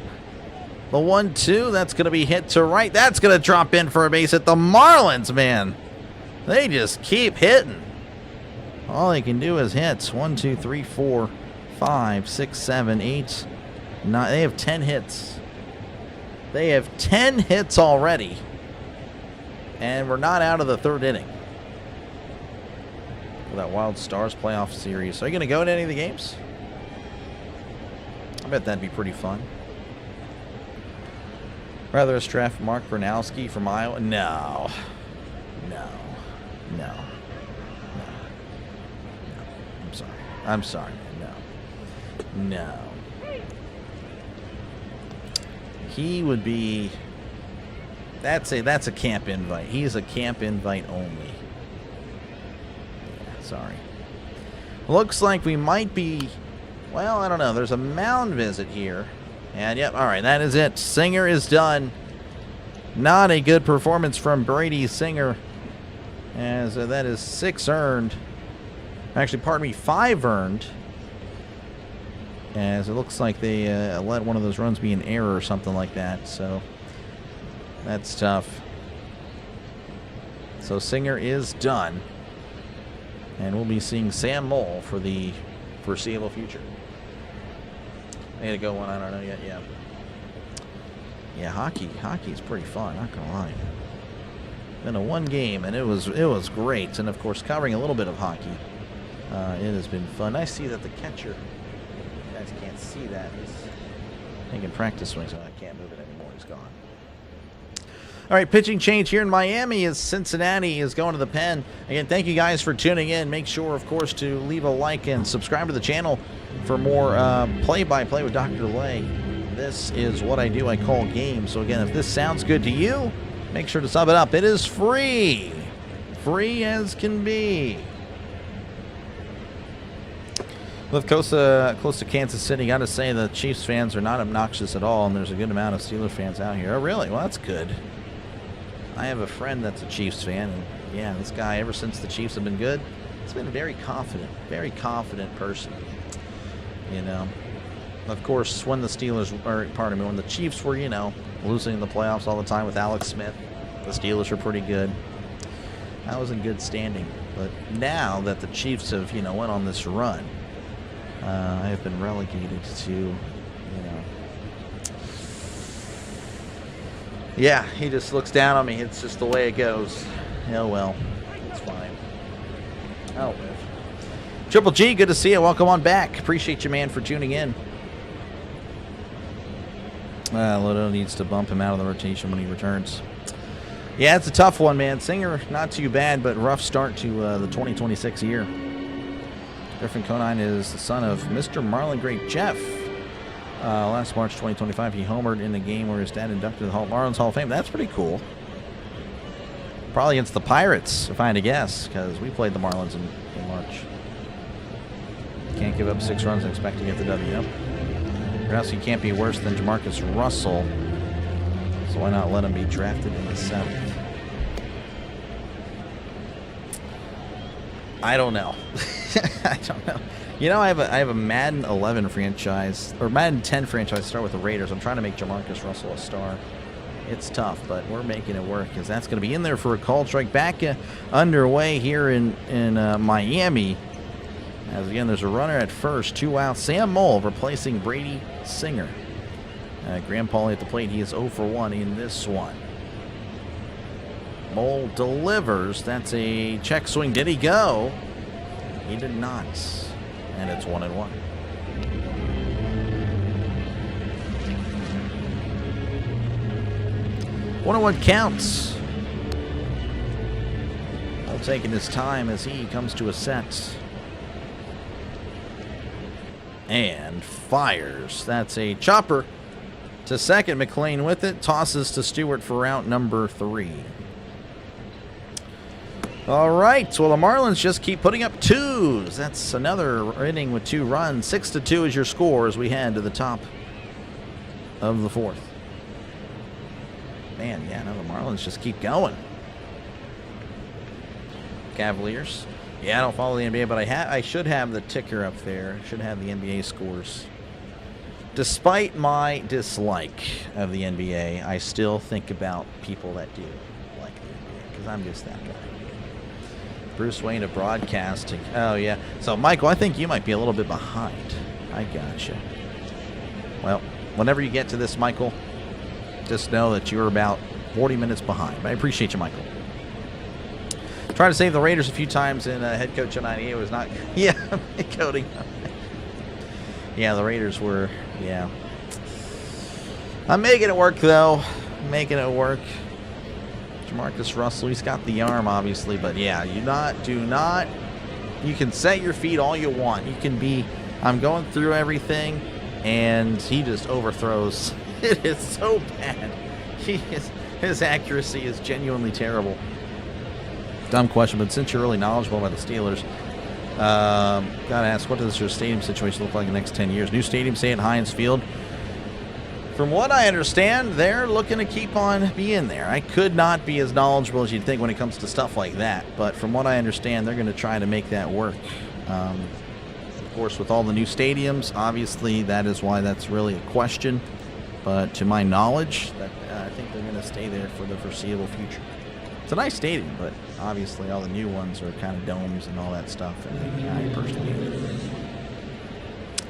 The 1-2, that's going to be hit to right. That's going to drop in for a base hit. The Marlins, man, they just keep hitting. All they can do is hits. 1, 2, 3, 4, 5, 6, 7, 8, 9. They have 10 hits. They have 10 hits already. And we're not out of the 3rd inning for that Wild Stars playoff series. Are you going to go to any of the games? I bet that'd be pretty fun. Rather draft Mark Bernowski from Iowa? No. I'm sorry. No. He would be. That's a camp invite. He's a camp invite only. Yeah, sorry. Looks like we might be. Well, I don't know. There's a mound visit here. And yep, all right, that is it. Singer is done. Not a good performance from Brady Singer, as that is 6 earned. Actually, pardon me, 5 earned. As it looks like they let one of those runs be an error or something like that. So that's tough. So Singer is done. And we'll be seeing Sam Mole for the foreseeable future. I gotta go one, I don't know yet, yeah. Yeah, hockey is pretty fun, not gonna lie. Been a 1 game and it was great, and of course covering a little bit of hockey. It has been fun. I see that the catcher, you guys can't see that, he's taking practice swings, so I can't move it anymore, he's gone. All right, pitching change here in Miami as Cincinnati is going to the pen. Again, thank you guys for tuning in. Make sure, of course, to leave a like and subscribe to the channel for more play-by-play with Dr. Lay. This is what I do. I call games. So, again, if this sounds good to you, make sure to sub it up. It is free. Free as can be. Live close to Kansas City. Got to say the Chiefs fans are not obnoxious at all, and there's a good amount of Steelers fans out here. Oh, really? Well, that's good. I have a friend that's a Chiefs fan, and yeah, this guy, ever since the Chiefs have been good, he's been a very confident person. You know, of course, when the Steelers, or pardon me, when the Chiefs were, you know, losing in the playoffs all the time with Alex Smith, the Steelers were pretty good. I was in good standing, but now that the Chiefs have, you know, went on this run, I have been relegated to, you know. Yeah, he just looks down on me. It's just the way it goes. Oh, well. It's fine. I'll live. Triple G, good to see you. Welcome on back. Appreciate you, man, for tuning in. Lodo needs to bump him out of the rotation when he returns. Yeah, it's a tough one, man. Singer, not too bad, but rough start to the 2026 year. Griffin Conine is the son of Mr. Marlin great Jeff. Last March 2025, he homered in the game where his dad inducted the Marlins Hall of Fame. That's pretty cool. Probably against the Pirates, if I had to guess, because we played the Marlins in March. Can't give up 6 runs and expect to get the W. Or else he can't be worse than Jamarcus Russell. So why not let him be drafted in the 7th? I don't know. I don't know. You know, I have a Madden 11 franchise, or Madden 10 franchise start with the Raiders. I'm trying to make Jamarcus Russell a star. It's tough, but we're making it work because that's going to be in there for a called strike. Back underway here in Miami. As again, there's a runner at first, 2 outs. Sam Moll replacing Brady Singer. Graham Pauley at the plate. He is 0 for 1 in this one. Moll delivers. That's a check swing. Did he go? He did not. And it's 1-1. 1-1 counts. Moll taking his time as he comes to a set. And fires. That's a chopper to second. McLean with it. Tosses to Stewart for out number 3. All right. Well, the Marlins just keep putting up 2s. That's another inning with 2 runs. 6-2 is your score as we head to the top of the 4th. Man, yeah, no, the Marlins just keep going. Cavaliers. Yeah, I don't follow the NBA, but I should have the ticker up there. I should have the NBA scores. Despite my dislike of the NBA, I still think about people that do like the NBA, because I'm just that guy. Bruce Wayne of broadcasting. Oh, yeah. So, Michael, I think you might be a little bit behind. I gotcha. Well, whenever you get to this, Michael, just know that you're about 40 minutes behind. But I appreciate you, Michael. Tried to save the Raiders a few times in head coach of 98 was not. Yeah, coding. Yeah, the Raiders were. Yeah, I'm making it work though. Making it work. Jamarcus Russell, he's got the arm obviously, but yeah, do not. You can set your feet all you want. You can be. I'm going through everything, and he just overthrows. It is so bad. His accuracy is genuinely terrible. Dumb question, but since you're really knowledgeable about the Steelers, gotta ask, what does your stadium situation look like in the next 10 years? New stadium, stay at Heinz Field. From what I understand, they're looking to keep on being there. I could not be as knowledgeable as you'd think when it comes to stuff like that, but from what I understand, they're going to try to make that work. Of course, with all the new stadiums, obviously that is why that's really a question. But to my knowledge, I think they're going to stay there for the foreseeable future. It's a nice stadium, but obviously all the new ones are kind of domes and all that stuff. And I personally hate it.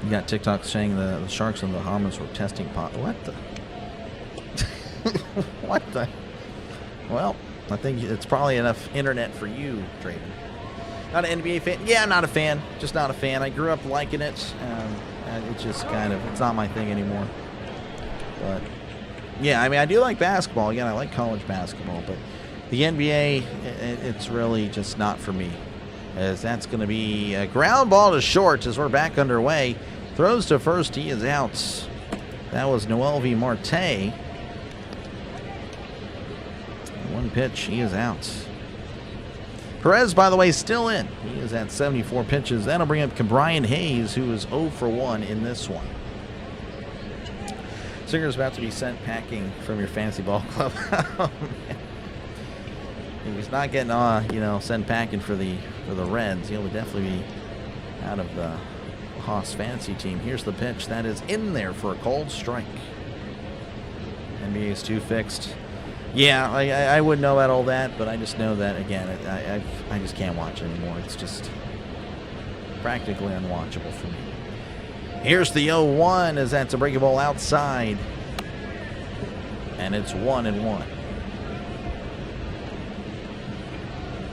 You got TikTok saying the Sharks and the Bahamas were testing pot. What the? What the? Well, I think it's probably enough internet for you, Draven. Not an NBA fan? Yeah, not a fan. Just not a fan. I grew up liking it. It's just kind of, it's not my thing anymore. But, yeah, I mean, I do like basketball. Again, I like college basketball, but the NBA, it's really just not for me. As that's going to be a ground ball to short as we're back underway. Throws to first. He is out. That was Noel V. Marte. One pitch. He is out. Perez, by the way, still in. He is at 74 pitches. That'll bring up Brian Hayes, who is 0 for 1 in this one. Singer's about to be sent packing from your fantasy ball club. Oh, man. He's not getting, sent packing for the Reds. He'll definitely be out of the Haas fantasy team. Here's the pitch. That is in there for a cold strike. NBA's 2 fixed. Yeah, I wouldn't know about all that, but I just know that, again, I just can't watch it anymore. It's just practically unwatchable for me. Here's the 0-1 as that's a breaking ball outside. And it's 1-1.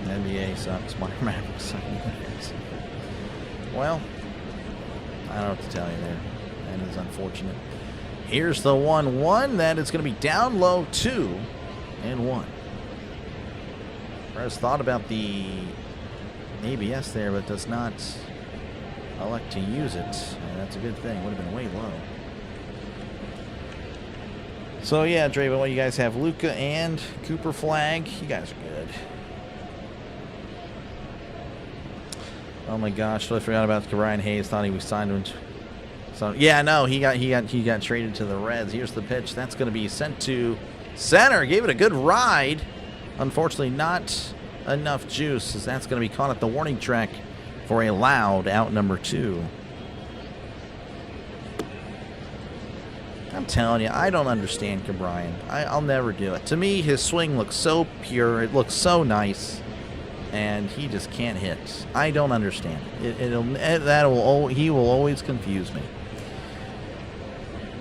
NBA sucks. My Mavericks suck. Well, I don't know what to tell you there. That is unfortunate. Here's the 1-1. That is going to be down low 2-1. Perez thought about the ABS there, but does not elect to use it. That's a good thing. Would have been way low. So, yeah, Draven, what do you guys have? Luka and Cooper flag. You guys are good. Oh my gosh! I forgot about Brian Hayes. Thought he was signed him. So yeah, no, he got traded to the Reds. Here's the pitch. That's going to be sent to center. Gave it a good ride. Unfortunately, not enough juice, as that's going to be caught at the warning track for a loud out number 2. I'm telling you, I don't understand Cabrian. I'll never do it. To me, his swing looks so pure. It looks so nice. And he just can't hit. I don't understand it. He will always confuse me.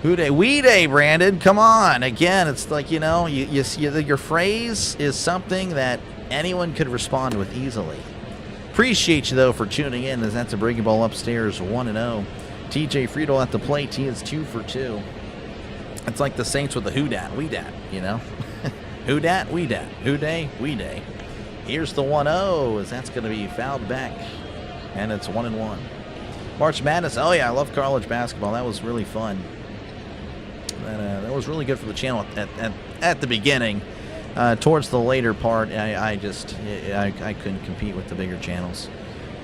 Who day? We day, Brandon. Come on. Again, it's like, you know, your phrase is something that anyone could respond with easily. Appreciate you, though, for tuning in, as that's a breaking ball upstairs, 1-0. TJ Friedel at the plate. He is 2 for 2. It's like the Saints with the who dat, we dat, you know? Who dat, we dat. Who day, we day. Here's the 1-0, as that's going to be fouled back. And it's 1-1. March Madness. Oh, yeah, I love college basketball. That was really fun. That was really good for the channel at the beginning. Towards the later part, I couldn't compete with the bigger channels.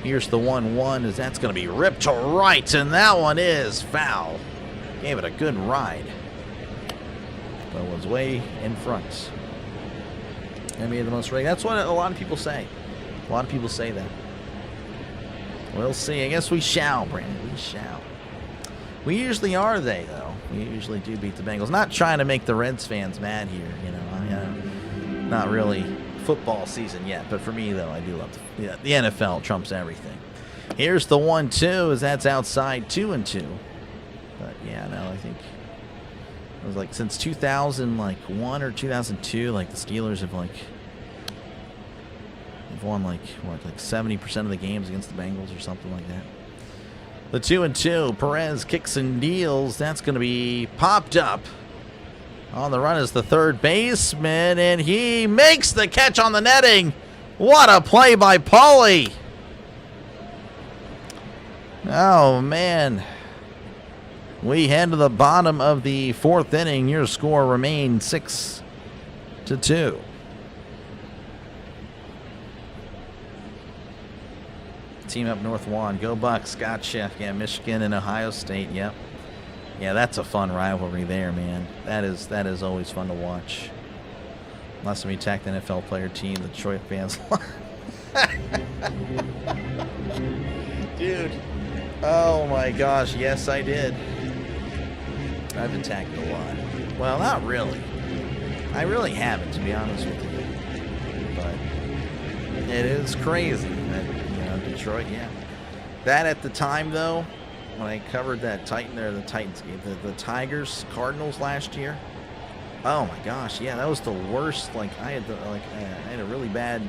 Here's the 1-1, as that's going to be ripped to right, and that one is foul. Gave it a good ride, but was way in front. NBA the most rated. That's what a lot of people say. A lot of people say that. We'll see. I guess we shall, Brandon. We shall. We usually are, though. We usually do beat the Bengals. Not trying to make the Reds fans mad here, you know. Not really football season yet, but for me, though, I do love the NFL trumps everything. Here's the 1-2, as that's outside, 2-2. But yeah, no, I think it was like since 2001 or 2002, like the Steelers have they've won like 70% of the games against the Bengals or something like that. The 2-2, Perez kicks and deals. That's going to be popped up. On the run is the third baseman, and he makes the catch on the netting. What a play by Paulie. Oh, man. We head to the bottom of the 4th inning. Your score remains 6-2. Team up North Juan. Go Bucks. Gotcha. Yeah, Michigan and Ohio State. Yep. Yeah, that's a fun rivalry there, man. That is always fun to watch. Last time we attacked the NFL player team, the Detroit fans. Dude. Oh my gosh, yes I did. I've attacked a lot. Well, not really. I really haven't, to be honest with you. But it is crazy that, you know, Detroit, yeah. That at the time, though, when I covered that the Tigers Cardinals last year. Oh my gosh, yeah, that was the worst. Like I had a really bad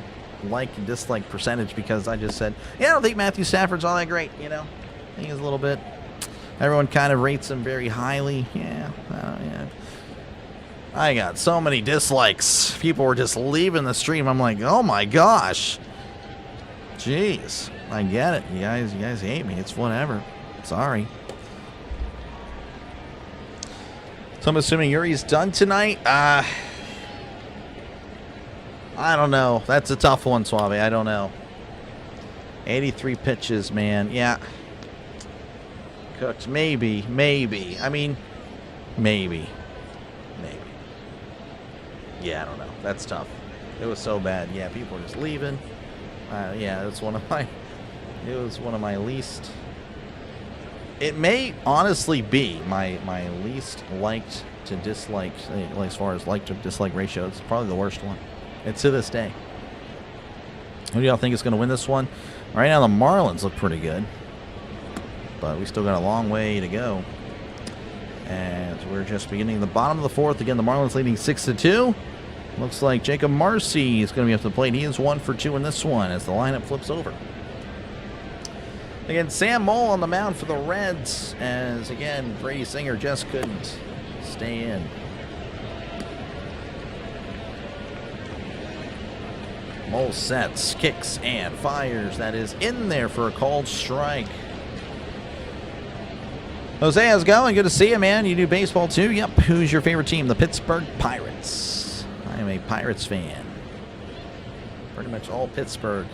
like and dislike percentage because I just said, yeah, I don't think Matthew Stafford's all that great. You know, I think he's a little bit. Everyone kind of rates him very highly. Yeah, yeah. I got so many dislikes. People were just leaving the stream. I'm like, oh my gosh. Jeez, I get it. You guys hate me. It's whatever. Sorry. So I'm assuming Yuri's done tonight. I don't know. That's a tough one, Suave. I don't know. 83 pitches, man. Yeah. Cooked. Maybe. I mean, maybe. Yeah, I don't know. That's tough. It was so bad. Yeah, people were just leaving. Yeah, it was one of my least. It may honestly be my least liked to dislike, as far as like to dislike ratio. It's probably the worst one. It's to this day. Who do y'all think is going to win this one? Right now, the Marlins look pretty good, but we still got a long way to go. As we're just beginning the bottom of the 4th. Again, the Marlins leading 6-2. Looks like Jacob Marcy is going to be up to the plate. He is 1 for 2 in this one as the lineup flips over. Again, Sam Mole on the mound for the Reds, as again, Brady Singer just couldn't stay in. Mole sets, kicks, and fires. That is in there for a called strike. Jose, how's it going? Good to see you, man. You do baseball too? Yep. Who's your favorite team? The Pittsburgh Pirates. I am a Pirates fan. Pretty much all Pittsburgh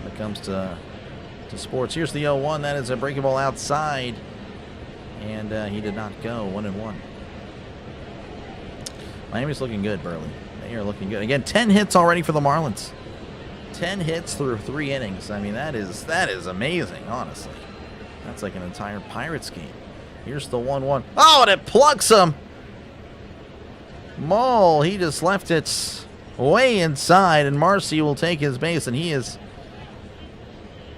when it comes to sports. Here's the 0-1. That is a breaking ball outside. And he did not go. 1-1. Miami's looking good, Burley. They are looking good. Again, 10 hits already for the Marlins. 10 hits through 3 innings. I mean, that is amazing, honestly. That's like an entire Pirates game. Here's the 1-1. Oh, and it plucks him. Mole, he just left it way inside, and Marcy will take his base, and he is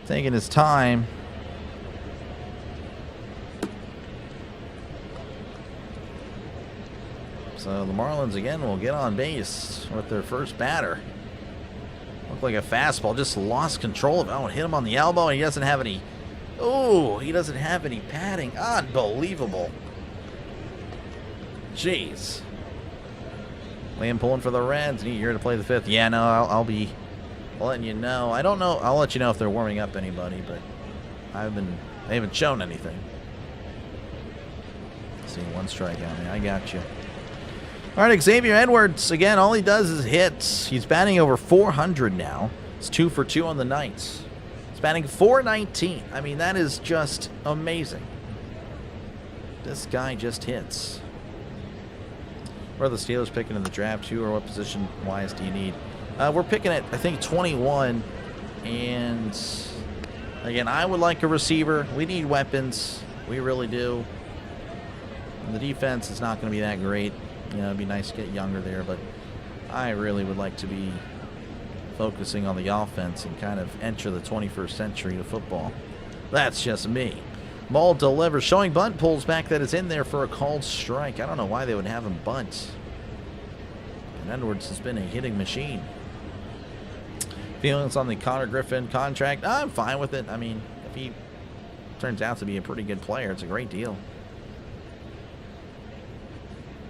taking his time. So the Marlins again will get on base with their first batter. Looked like a fastball, just lost control of it. Oh, it hit him on the elbow, and he doesn't have any. Oh, he doesn't have any padding. Unbelievable. Jeez. Liam pulling for the Reds. Need here to play the fifth. Yeah, no, I'll be letting you know. I don't know. I'll let you know if they're warming up anybody, but they haven't shown anything. See, one strikeout. I got you. All right, Xavier Edwards, again, all he does is hits. He's batting over 400 now. It's 2 for 2 on the night. He's batting 419. I mean, that is just amazing. This guy just hits. Where are the Steelers picking in the draft, too, or what position-wise do you need? We're picking at, I think, 21. And, again, I would like a receiver. We need weapons. We really do. And the defense is not going to be that great. You know, it'd be nice to get younger there, but I really would like to be focusing on the offense and kind of enter the 21st century to football. That's just me. Mole delivers, showing bunt, pulls back, that is in there for a called strike. I don't know why they would have him bunt. And Edwards has been a hitting machine. Feelings on the Connor Griffin contract? I'm fine with it. I mean, if he turns out to be a pretty good player, it's a great deal.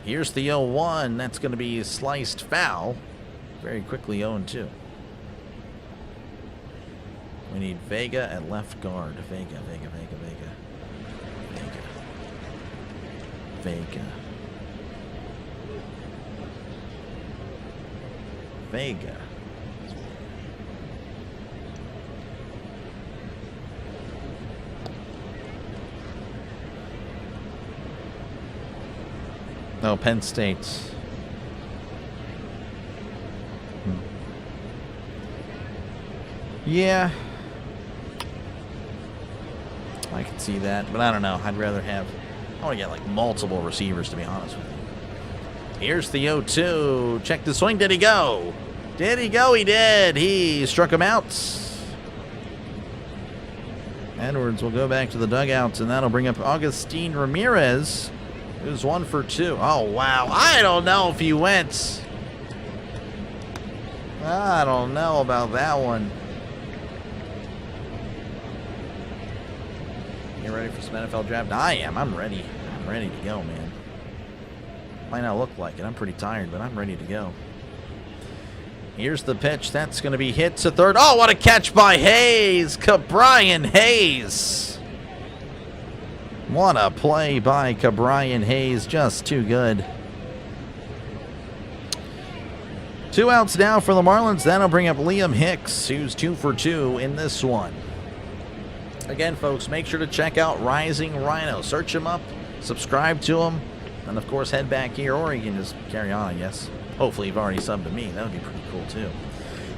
Here's the 0-1. That's going to be a sliced foul. Very quickly 0-2. We need Vega at left guard. Vega. No, Penn State. Yeah. I can see that, but I don't know. I'd rather have... I want to get, like, multiple receivers, to be honest with you. Here's the 0-2. Check the swing. Did he go? Did he go? He did. He struck him out. Edwards will go back to the dugouts, and that'll bring up Augustine Ramirez, who's 1 for 2. Oh, wow. I don't know if he went. I don't know about that one. You ready for some NFL draft? I am. I'm ready. I'm ready to go, man. Might not look like it. I'm pretty tired, but I'm ready to go. Here's the pitch. That's going to be hit to third. Oh, what a catch by Hayes. Cabrian Hayes. What a play by Cabrian Hayes. Just too good. 2 outs now for the Marlins. That'll bring up Liam Hicks, who's 2 for 2 in this one. Again, folks, make sure to check out Rising Rhino. Search him up, subscribe to him, and, of course, head back here, or you can just carry on, I guess. Hopefully you've already subbed to me. That would be pretty cool, too.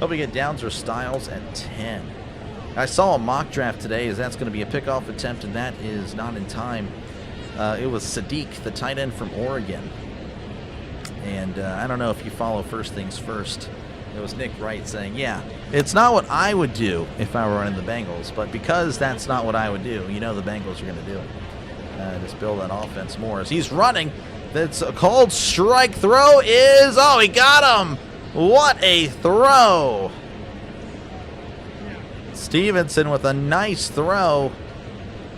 Hope we get Downs or Styles at 10. I saw a mock draft today, as that's going to be a pickoff attempt, and that is not in time. It was Sadiq, the tight end from Oregon. And I don't know if you follow First Things First. It was Nick Wright saying, yeah, it's not what I would do if I were running the Bengals, but because that's not what I would do, you know the Bengals are going to do it. Just build that offense more. As he's running, that's a called strike. Throw is, oh, he got him. What a throw. Stevenson with a nice throw.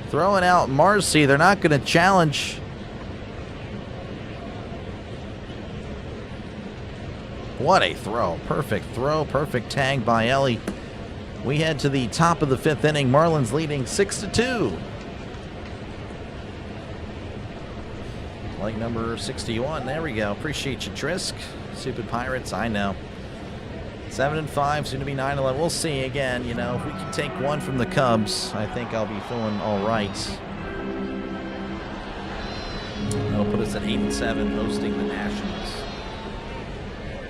Throwing out Marcy. They're not going to challenge. What a throw. Perfect throw. Perfect tag by Ellie. We head to the top of the 5th inning. Marlins leading 6-2. Like number 61. There we go. Appreciate you, Trisk. Stupid Pirates. I know. 7-5. Soon to be 9-11. We'll see again. You know, if we can take one from the Cubs, I think I'll be feeling all right. That'll put us at 8-7, hosting the Nationals.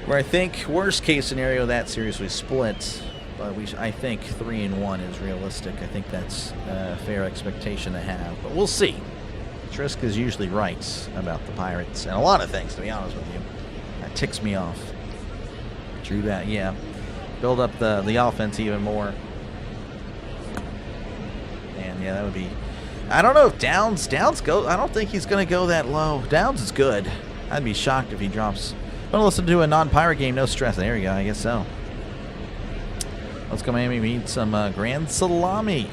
Where I think worst case scenario that series we split, but I think 3-1 is realistic. I think that's a fair expectation to have, but we'll see. Trisk is usually right about the Pirates and a lot of things, to be honest with you. That ticks me off. True that, yeah. Build up the offense even more. And yeah, that would be. I don't know if Downs go. I don't think he's going to go that low. Downs is good. I'd be shocked if he drops. I'm going to listen to a non-Pirate game, no stress. There you go, I guess so. Let's go Miami, we need some Grand Salami.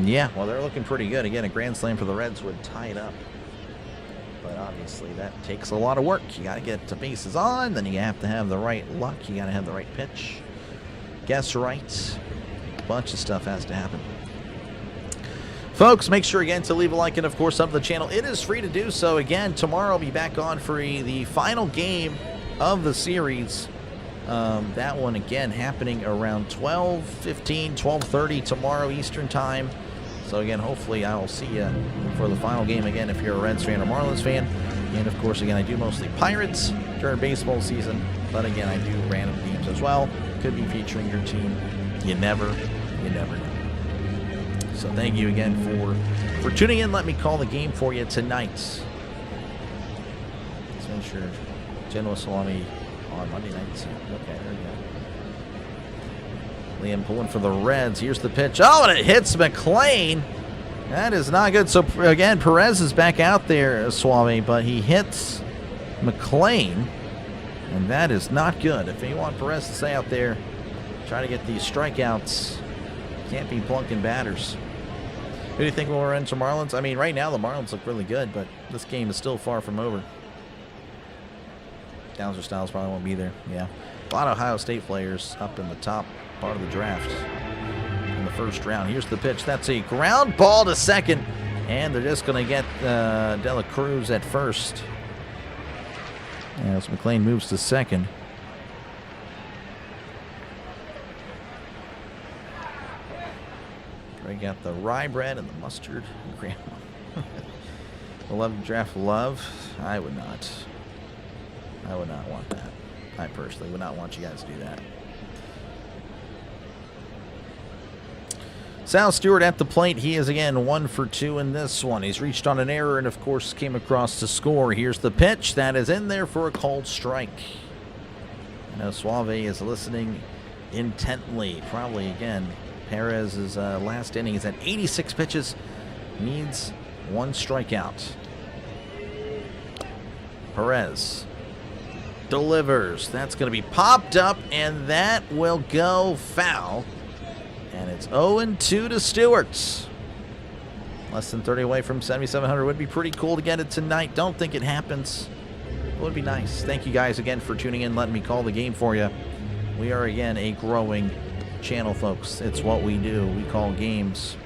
Yeah, well, they're looking pretty good. Again, a Grand Slam for the Reds would tie it up. But obviously that takes a lot of work. You got to get the bases on, then you have to have the right luck. You got to have the right pitch. Guess right. A bunch of stuff has to happen. Folks, make sure again to leave a like and of course sub to the channel. It is free to do so. Again, tomorrow I'll be back on for the final game of the series. That one again happening around 12:15, 12:30 tomorrow Eastern time. So again, hopefully I will see you for the final game again if you're a Reds fan or Marlins fan. And of course, again, I do mostly Pirates during baseball season, but again, I do random games as well. Could be featuring your team. You never know. So thank you again for tuning in. Let me call the game for you tonight. Clincher General Salami on Monday nights. Okay, there we go. Liam pulling for the Reds. Here's the pitch. Oh, and it hits McClain. That is not good. So again, Perez is back out there, Swami, but he hits McClain, and that is not good. If you want Perez to stay out there, try to get these strikeouts. Can't be plunking batters. Who do you think will run into Marlins? I mean, right now the Marlins look really good, but this game is still far from over. Downs or Styles probably won't be there. Yeah. A lot of Ohio State players up in the top part of the draft in the first round. Here's the pitch. That's a ground ball to second, and they're just going to get De La Cruz at first. As McClain moves to second. We got the rye bread and the mustard. Grandma. 11 draft love. I would not want that. I personally would not want you guys to do that. Sal Stewart at the plate. He is again 1 for 2 in this one. He's reached on an error and of course came across to score. Here's the pitch. That is in there for a called strike. I know Suave is listening intently. Probably again Perez's last inning is at 86 pitches. Needs 1 strikeout. Perez delivers. That's going to be popped up, and that will go foul. And it's 0-2 to Stewart. Less than 30 away from 7,700. Would be pretty cool to get it tonight. Don't think it happens. It would be nice. Thank you guys again for tuning in, letting me call the game for you. We are again a growing channel, folks. It's what we do. We call games.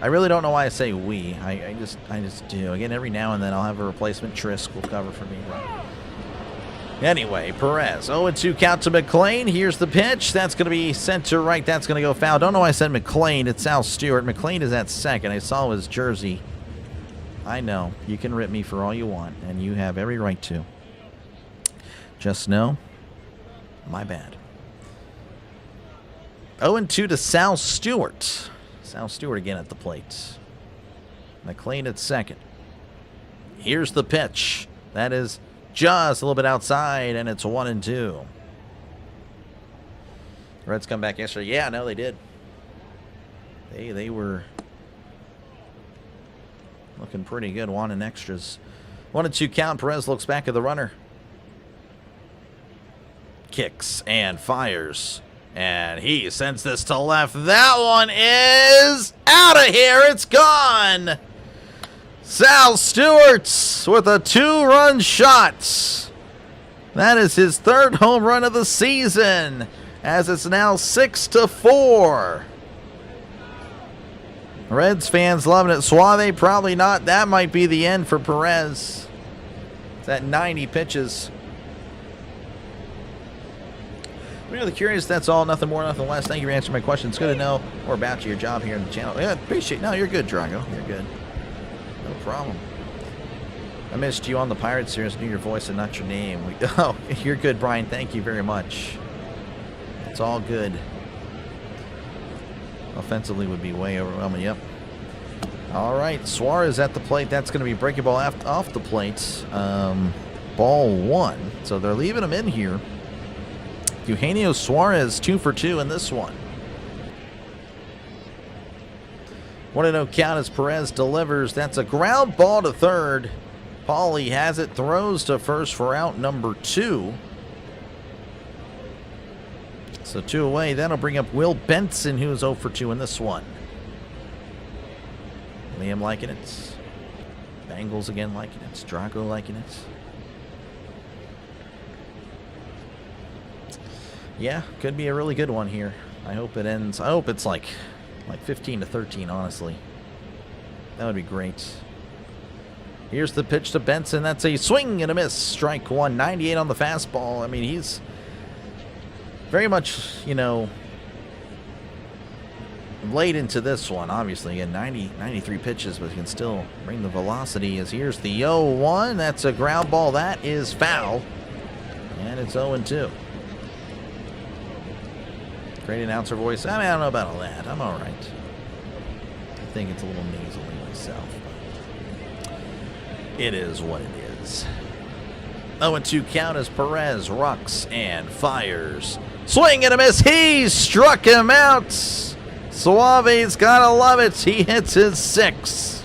I really don't know why I say we. I just do. Again, every now and then I'll have a replacement. Trisk will cover for me. But anyway, Perez. 0-2 count to McClain. Here's the pitch. That's going to be sent to right. That's going to go foul. Don't know why I said McClain. It's Sal Stewart. McClain is at second. I saw his jersey. I know. You can rip me for all you want, and you have every right to. Just know, my bad. 0-2 to Sal Stewart. Sal Stewart again at the plate. McClain at second. Here's the pitch. That is just a little bit outside, and it's 1-2. The Reds come back yesterday. Yeah, no, they did. They were looking pretty good, wanting extras. 1-2 count. Perez looks back at the runner. Kicks and fires. And he sends this to left. That one is out of here. It's gone. Sal Stewart with a 2-run shot. That is his 3rd home run of the season, as it's now 6-4. Reds fans loving it. Suave probably not. That might be the end for Perez. It's at 90 pitches. Really curious, that's all. Nothing more, nothing less. Thank you for answering my question. It's good to know more about you, your job here in the channel. Yeah, appreciate it. No, you're good, Drago. You're good. No problem. I missed you on the Pirates series. Knew your voice and not your name. Oh, you're good, Brian. Thank you very much. It's all good. offensively would be way overwhelming. Yep. All right, Suarez at the plate. That's going to be breaking ball off the plate. Ball 1. So they're leaving him in here. Eugenio Suarez 2 for 2 in this one. 1-0 count as Perez delivers. That's a ground ball to third. Paulie has it, throws to first for out number 2. So 2 away. That'll bring up Will Benson, who's 0 for 2 in this one. Liam liking it. Bengals again liking it. Drago liking it. Yeah, could be a really good one here. I hope it ends. I hope it's like 15-13, honestly. That would be great. Here's the pitch to Benson. That's a swing and a miss. Strike 1. 98 on the fastball. I mean, he's very much, you know, late into this one. Obviously, again, 93 pitches, but he can still bring the velocity. As here's the 0-1. That's a ground ball. That is foul. And it's 0-2. Great announcer voice. I mean, I don't know about all that. I'm all right. I think it's a little nasally myself. It is what it is. 0-2 count as Perez rocks and fires. Swing and a miss. He struck him out. Suave's gotta love it. He hits his 6th.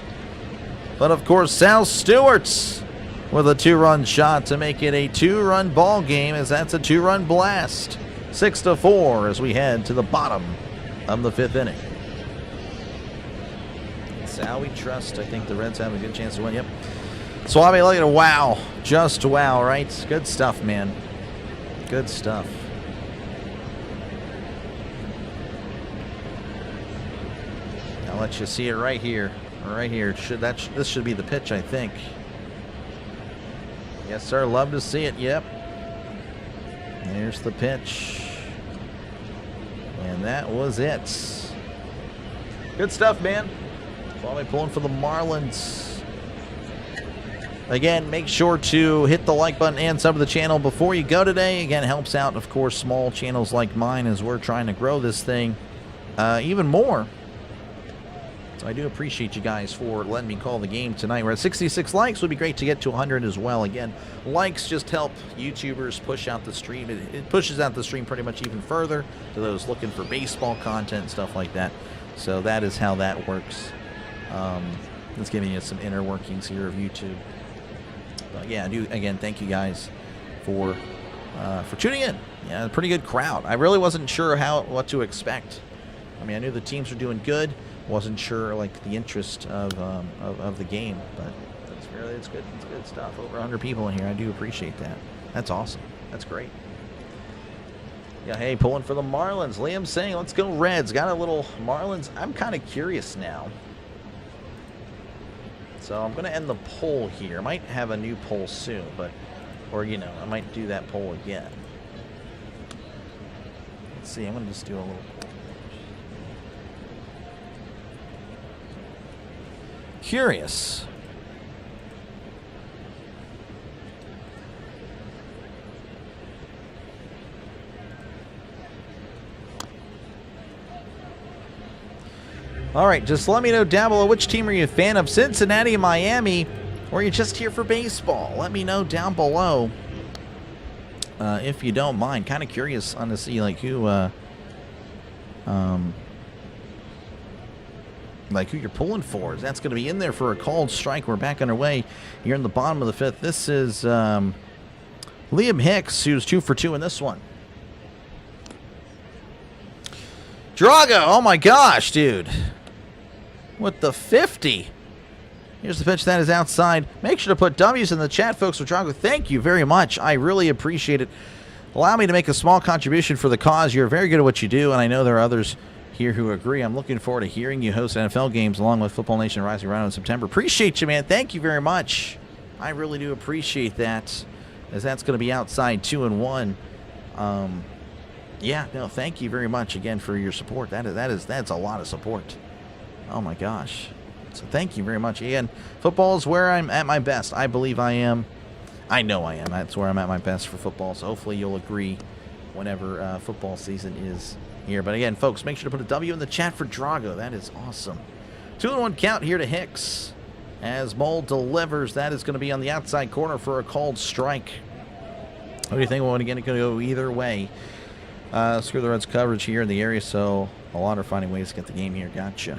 But of course, Sal Stewart with a 2-run shot to make it a 2-run ball game, as that's a 2-run blast. 6-4 as we head to the bottom of the 5th inning. Sal we trust. I think the Reds have a good chance to win. Yep. Suave, look at it. Wow. Just wow, right? Good stuff, man. Good stuff. I'll let you see it right here. Right here. This should be the pitch, I think. Yes, sir. Love to see it. Yep. There's the pitch. And that was it. Good stuff, man. Suave pulling for the Marlins. Again, make sure to hit the like button and sub to the channel before you go today. Again, it helps out, of course, small channels like mine as we're trying to grow this thing even more. So I do appreciate you guys for letting me call the game tonight. We're at 66 likes. It would be great to get to 100 as well. Again, likes just help YouTubers push out the stream. It pushes out the stream pretty much even further to those looking for baseball content and stuff like that. So that is how that works. It's giving you some inner workings here of YouTube. But yeah, I do, again, thank you guys for tuning in. Yeah, a pretty good crowd. I really wasn't sure what to expect. I mean, I knew the teams were doing good. Wasn't sure like the interest of the game, but it's good. It's good stuff. Over 100 people in here. I do appreciate that. That's awesome. That's great. Yeah, hey, pulling for the Marlins. Liam saying, let's go Reds. Got a little Marlins. I'm kind of curious now. So I'm going to end the poll here. I might have a new poll soon, or you know, I might do that poll again. Let's see. I'm going to just do a little. Curious. All right, just let me know down below, which team are you a fan of, Cincinnati, Miami, or are you just here for baseball? Let me know down below if you don't mind. Kind of curious on to see like who you're pulling for. That's going to be in there for a called strike. We're back underway here in the bottom of the 5th. This is Liam Hicks, who's 2 for 2 in this one. Drago, oh my gosh, dude. With the 50. Here's the pitch that is outside. Make sure to put W's in the chat, folks, for Drago. Thank you very much. I really appreciate it. Allow me to make a small contribution for the cause. You're very good at what you do, and I know there are others here who agree. I'm looking forward to hearing you host NFL games along with Football Nation Rising around in September. Appreciate you, man. Thank you very much. I really do appreciate that, as that's going to be outside 2-1. Yeah, no, thank you very much again for your support. That's a lot of support. Oh my gosh. So thank you very much. Again, football is where I'm at my best. I believe I am. I know I am. That's where I'm at my best for football. So hopefully you'll agree whenever football season is here. But again, folks, make sure to put a W in the chat for Drago. That is awesome. 2-1 count here to Hicks. As Mole delivers, that is going to be on the outside corner for a called strike. What do you think? Well, again, it could go either way. Screw the Reds coverage here in the area, so a lot are finding ways to get the game here. Gotcha.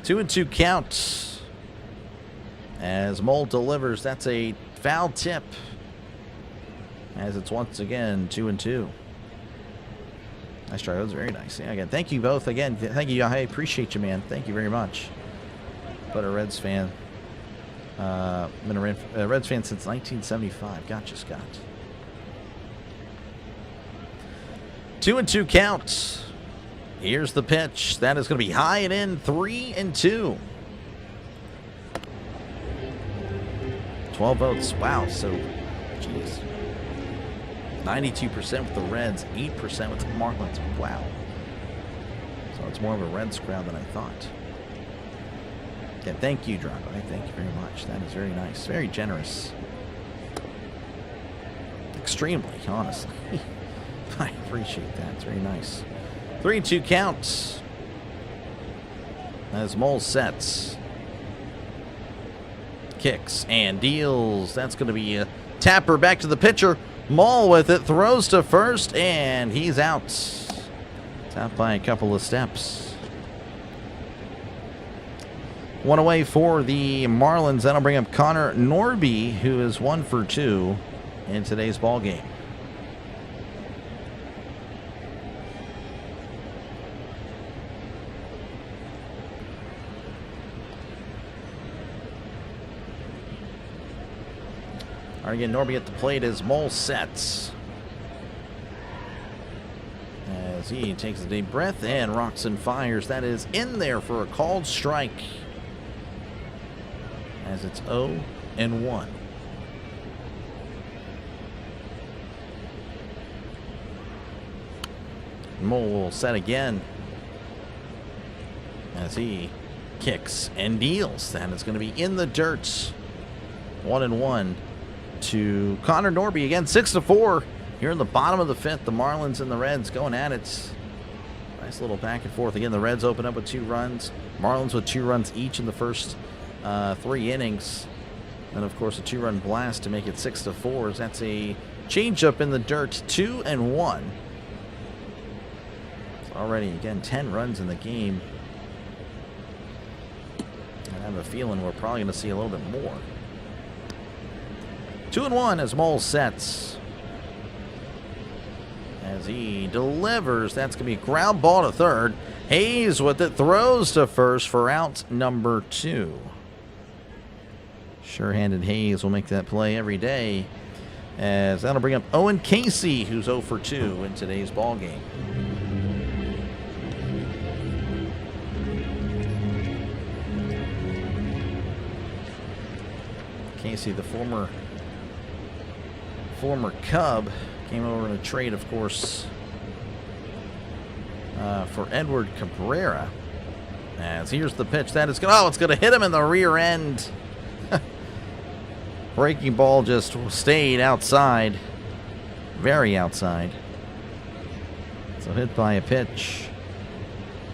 2-2 count. As Mole delivers, that's a foul tip. As it's once again 2-2. Nice try. That was very nice. Yeah, again, thank you both. Again, thank you. I appreciate you, man. Thank you very much. But a Reds fan. Been a Reds fan since 1975. Gotcha, Scott. 2-2 count. Here's the pitch. That is going to be high and in. 3-2. 12 votes. Wow. So, jeez. 92% with the Reds, 8% with the Marlins. Wow. So it's more of a Reds crowd than I thought. Yeah, thank you, Drago. Thank you very much. That is very nice. Very generous. Extremely, honestly. I appreciate that. It's very nice. 3-2 count. As Mole sets. Kicks and deals. That's going to be a tapper back to the pitcher. Mole with it, throws to first, and he's out. It's out by a couple of steps. One away for the Marlins. That'll bring up Connor Norby, who is 1 for 2 in today's ball game. All right, again, Norby at the plate as Mole sets. As he takes a deep breath and rocks and fires. That is in there for a called strike. As it's 0-1. Mole will set again. As he kicks and deals. That is going to be in the dirt. 1-1. To Connor Norby again, 6-4 here in the bottom of the 5th. The Marlins and the Reds going at it. Nice little back and forth. Again, the Reds open up with 2 runs. Marlins with 2 runs each in the first 3 innings. And of course, a 2-run blast to make it 6-4. That's a changeup in the dirt. 2-1. It's already again 10 runs in the game. I have a feeling we're probably going to see a little bit more. 2-1 as Mole sets. As he delivers, that's going to be a ground ball to third. Hayes with it, throws to first for out number 2. Sure-handed Hayes will make that play every day. As that'll bring up Owen Casey, who's 0 for 2 in today's ball game. Casey, the former Cub, came over in a trade, of course, for Edward Cabrera. As here's the pitch. That is it's going to hit him in the rear end. Breaking ball just stayed outside, very outside. So hit by a pitch,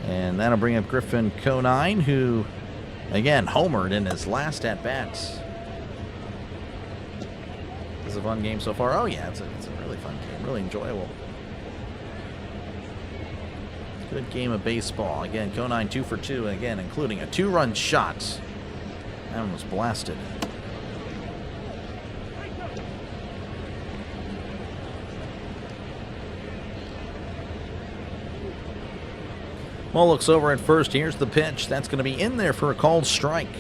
and that'll bring up Griffin Conine, who again homered in his last at bat. A fun game so far. Oh yeah, it's a really fun game, really enjoyable. Good game of baseball. Again, Conine 2 for 2, again including a 2-run shot. That one was blasted. Mole looks over at first. Here's the pitch. That's going to be in there for a called strike.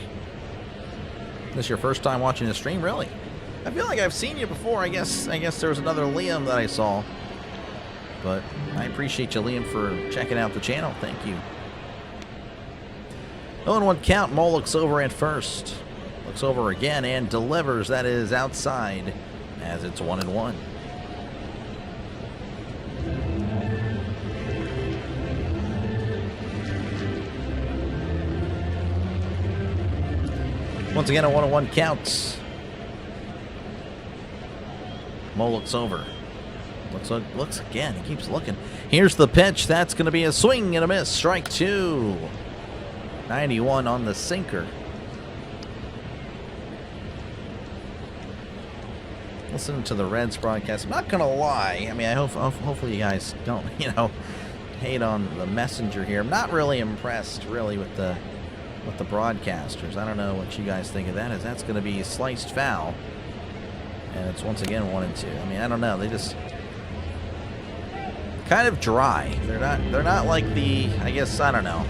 This your first time watching the stream, really? I feel like I've seen you before. I guess there was another Liam that I saw. But I appreciate you, Liam, for checking out the channel. Thank you. 0-1 count. Mole looks over at first. Looks over again and delivers. That is outside as it's 1-1. Once again, a 1-1 count. Mole looks over. Looks again. He keeps looking. Here's the pitch. That's going to be a swing and a miss. Strike 2. 91 on the sinker. Listening to the Reds broadcast, I'm not gonna lie. I mean, hopefully you guys don't, hate on the messenger here. I'm not really impressed, really, with the broadcasters. I don't know what you guys think of that. As that's going to be sliced foul, and it's once again 1-2. I mean, I don't know. They just kind of dry. They're not like the. I guess I don't know.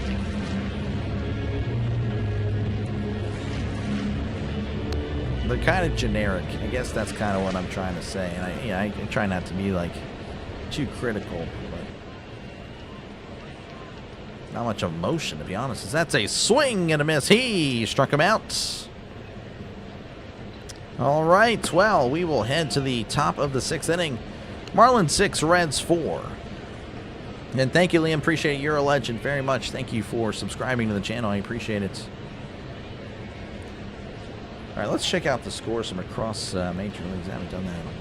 They're kind of generic. I guess that's kind of what I'm trying to say. And I try not to be like too critical, but not much emotion, to be honest. As that's a swing and a miss. He struck him out. All right. Well, we will head to the top of the 6th inning. Marlins 6, Reds 4. And thank you, Liam. Appreciate it. You're a legend very much. Thank you for subscribing to the channel. I appreciate it. All right, let's check out the scores from across Major Leagues. I haven't done that in a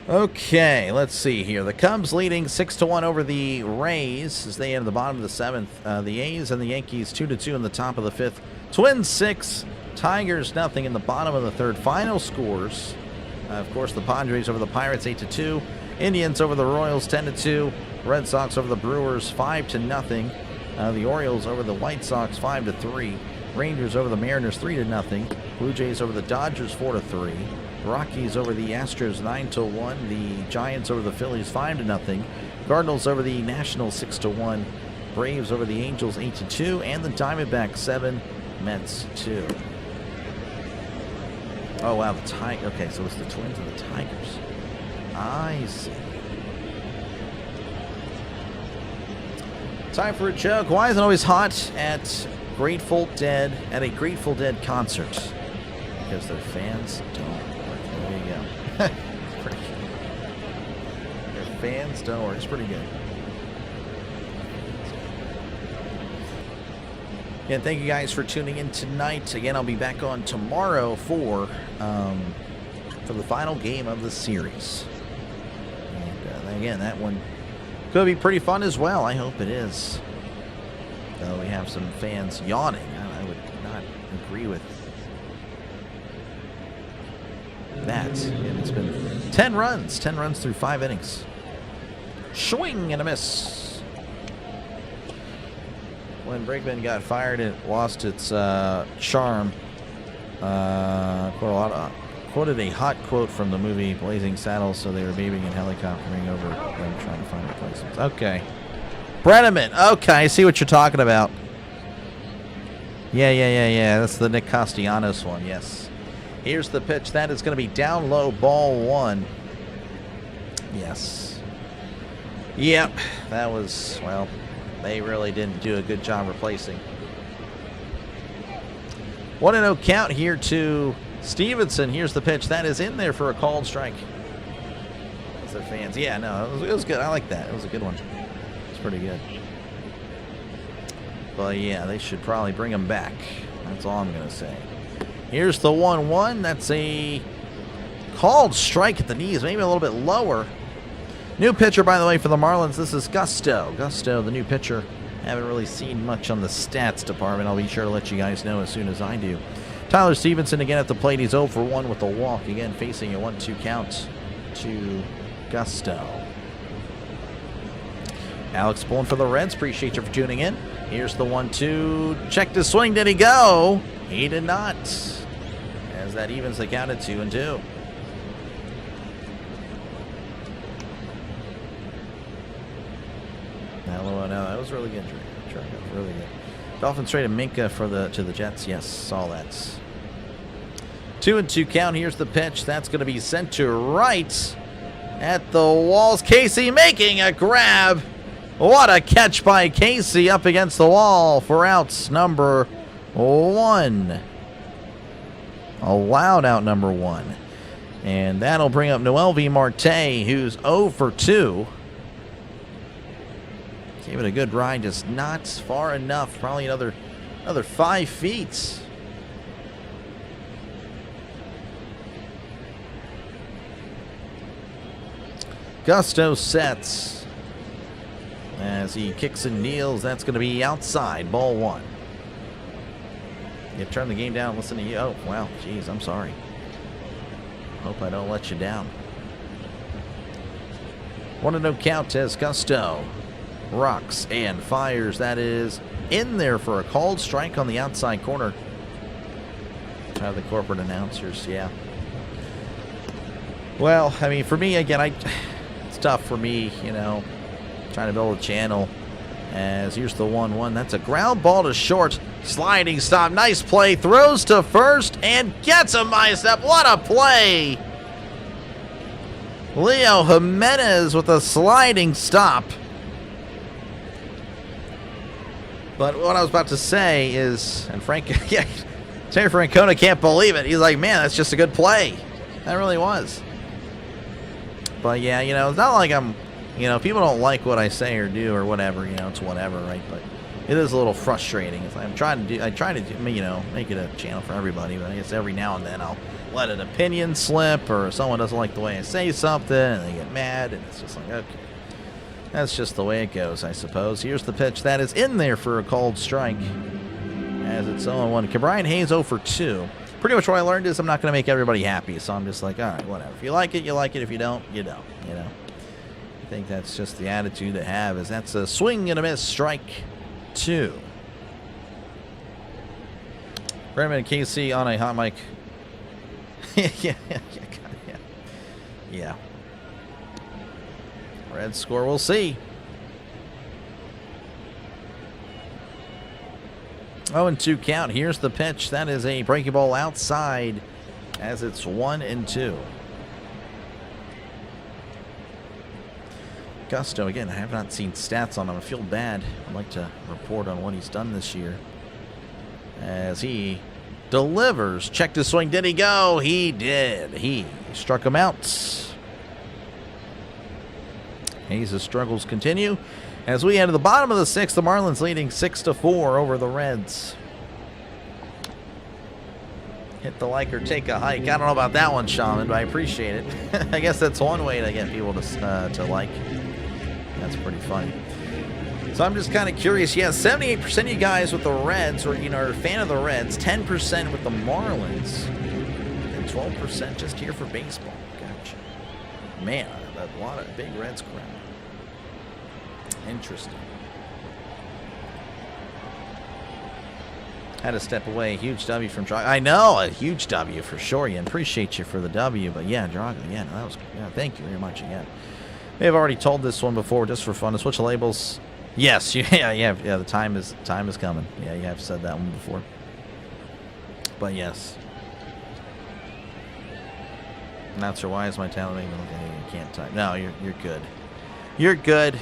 while. Okay, let's see here. The Cubs leading 6-1 over the Rays as they enter the bottom of the 7th. The A's and the Yankees 2-2 in the top of the 5th. Twins 6, Tigers nothing in the bottom of the 3rd. Final scores, of course, the Padres over the Pirates 8-2. Indians over the Royals 10-2. Red Sox over the Brewers 5-0. The Orioles over the White Sox 5-3. Rangers over the Mariners 3-0. Blue Jays over the Dodgers 4-3. Rockies over the Astros 9-1. The Giants over the Phillies 5-0. Cardinals over the Nationals 6-1. Braves over the Angels 8-2. And the Diamondbacks 7, Mets 2. Oh wow, the Tigers. Okay, so it's the Twins and the Tigers. I see. Time for a joke. Why is it always hot at a Grateful Dead concert? Because their fans don't work. There you go. It's pretty good. Their fans don't work. It's pretty good. Again, thank you guys for tuning in tonight. Again, I'll be back on tomorrow for the final game of the series. And again, that one could be pretty fun as well. I hope it is. Though we have some fans yawning. I would not agree with that. And it's been 10 runs through 5 innings. Swing and a miss. When Brinkman got fired, it lost its charm. Quoted a hot quote from the movie Blazing Saddles, so they were beaming and helicoptering over them trying to find replacements. Okay. Brenneman. Okay, I see what you're talking about. Yeah. That's the Nick Castellanos one, yes. Here's the pitch. That is going to be down low, ball 1. Yes. Yep. That was, well, they really didn't do a good job replacing. 1-0 count here to Stevenson. Here's the pitch. That is in there for a called strike. That's their fans. Yeah, no, it was good. I like that. It was a good one. It's pretty good. But yeah, they should probably bring him back. That's all I'm going to say. Here's the 1-1. That's a called strike at the knees, maybe a little bit lower. New pitcher, by the way, for the Marlins. This is Gusto. Gusto, the new pitcher. Haven't really seen much on the stats department. I'll be sure to let you guys know as soon as I do. Tyler Stevenson again at the plate. He's 0 for 1 with a walk. Again, facing a 1-2 count to Gusto. Alex Bourne for the Reds. Appreciate you for tuning in. Here's the 1-2. Checked his swing. Did he go? He did not. As that evens the count at 2-2. No, that was really good. Really good. Dolphins traded Minka to the Jets. Yes, saw that. 2-2 count. Here's the pitch. That's going to be sent to right at the walls. Casey making a grab. What a catch by Casey up against the wall for outs number 1. Allowed out number 1. And that'll bring up Noel V. Marte, who's 0 for 2. Gave it a good ride, just not far enough. Probably another 5 feet. Gusto sets as he kicks and kneels. That's going to be outside, ball 1. You turn the game down, listen to you. Oh, wow, jeez, I'm sorry. Hope I don't let you down. 1-0 count as Gusto rocks and fires. That is in there for a called strike on the outside corner. The corporate announcers, yeah. Well, I mean, for me, again, it's tough for me, you know, trying to build a channel. As here's the 1-1. That's a ground ball to short. Sliding stop. Nice play. Throws to first and gets a bicep. What a play. Leo Jimenez with a sliding stop. But what I was about to say is, and Frank, yeah, Terry Francona can't believe it. He's like, man, that's just a good play. That really was. But yeah, you know, it's not like I'm, you know, people don't like what I say or do or whatever, you know, it's whatever, right? But it is a little frustrating. It's like I try to do, you know, make it a channel for everybody, but I guess every now and then I'll let an opinion slip, or someone doesn't like the way I say something and they get mad, and it's just like, okay, that's just the way it goes, I suppose. Here's the pitch that is in there for a called strike as it's 0-1. Brian Hayes 0 for 2. Pretty much what I learned is I'm not going to make everybody happy, so I'm just like, all right, whatever. If you like it, you like it. If you don't, you don't, you know. I think that's just the attitude to have, is that's a swing and a miss, strike 2. Brandon Casey on a hot mic. Yeah. Red score, we'll see. 0-2 count. Here's the pitch. That is a breaking ball outside as it's 1-2. Gusto, again, I have not seen stats on him. I feel bad. I'd like to report on what he's done this year. As he delivers. Check the swing. Did he go? He did. He struck him out. Hayes' struggles continue. As we head to the bottom of the 6th, the Marlins leading 6-4 over the Reds. Hit the like or take a hike. I don't know about that one, Shaman, but I appreciate it. I guess that's one way to get people to like. That's pretty funny. So I'm just kind of curious. Yeah, 78% of you guys with the Reds, or you know, are a fan of the Reds. 10% with the Marlins, and 12% just here for baseball. Gotcha. Man, a lot of big Reds crowd. Interesting. Had to step away. Huge W from Drago. I know, a huge W for sure. Yeah, appreciate you for the W. But yeah, Drago, yeah, that was, yeah, thank you very much again. May have already told this one before, just for fun. To switch the labels. Yes, yeah. The time is coming. Yeah, you have said that one before. But yes. Not sure why is my talent making me look at you can't type. No, you're good. You're good.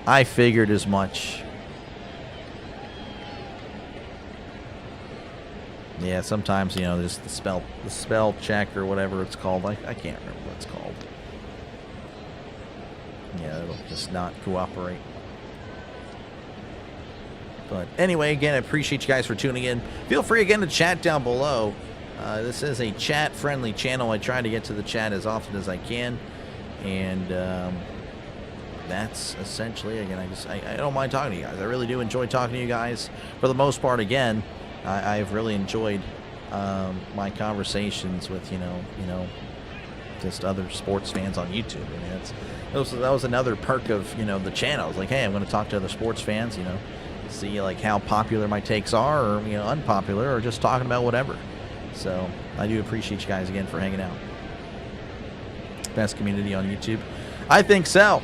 I figured as much. Yeah, sometimes, you know, just the spell check or whatever it's called. I can't remember what it's called. Yeah, it'll just not cooperate. But anyway, again, I appreciate you guys for tuning in. Feel free again to chat down below. This is a chat-friendly channel. I try to get to the chat as often as I can. And that's essentially, again, I don't mind talking to you guys. I really do enjoy talking to you guys. For the most part, again, I've really enjoyed my conversations with, you know, just other sports fans on YouTube. I mean, that was another perk of, you know, the channel. I was like, hey, I'm going to talk to other sports fans, you know, see like how popular my takes are, or, you know, unpopular, or just talking about whatever. So I do appreciate you guys again for hanging out. Best community on YouTube? I think so.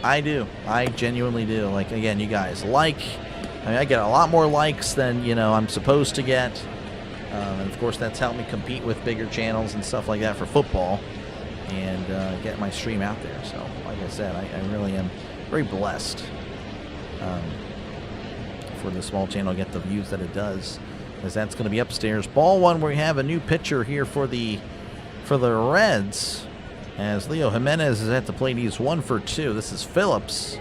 I do. I genuinely do. Like, again, you guys like. I mean, I get a lot more likes than, you know, I'm supposed to get. And of course, that's helped me compete with bigger channels and stuff like that for football, and get my stream out there. So, like I said, I really am very blessed for the small channel to get the views that it does, as that's going to be upstairs. Ball 1, where we have a new pitcher here for the Reds, as Leo Jimenez is at the plate. He's 1 for 2. This is Phillips.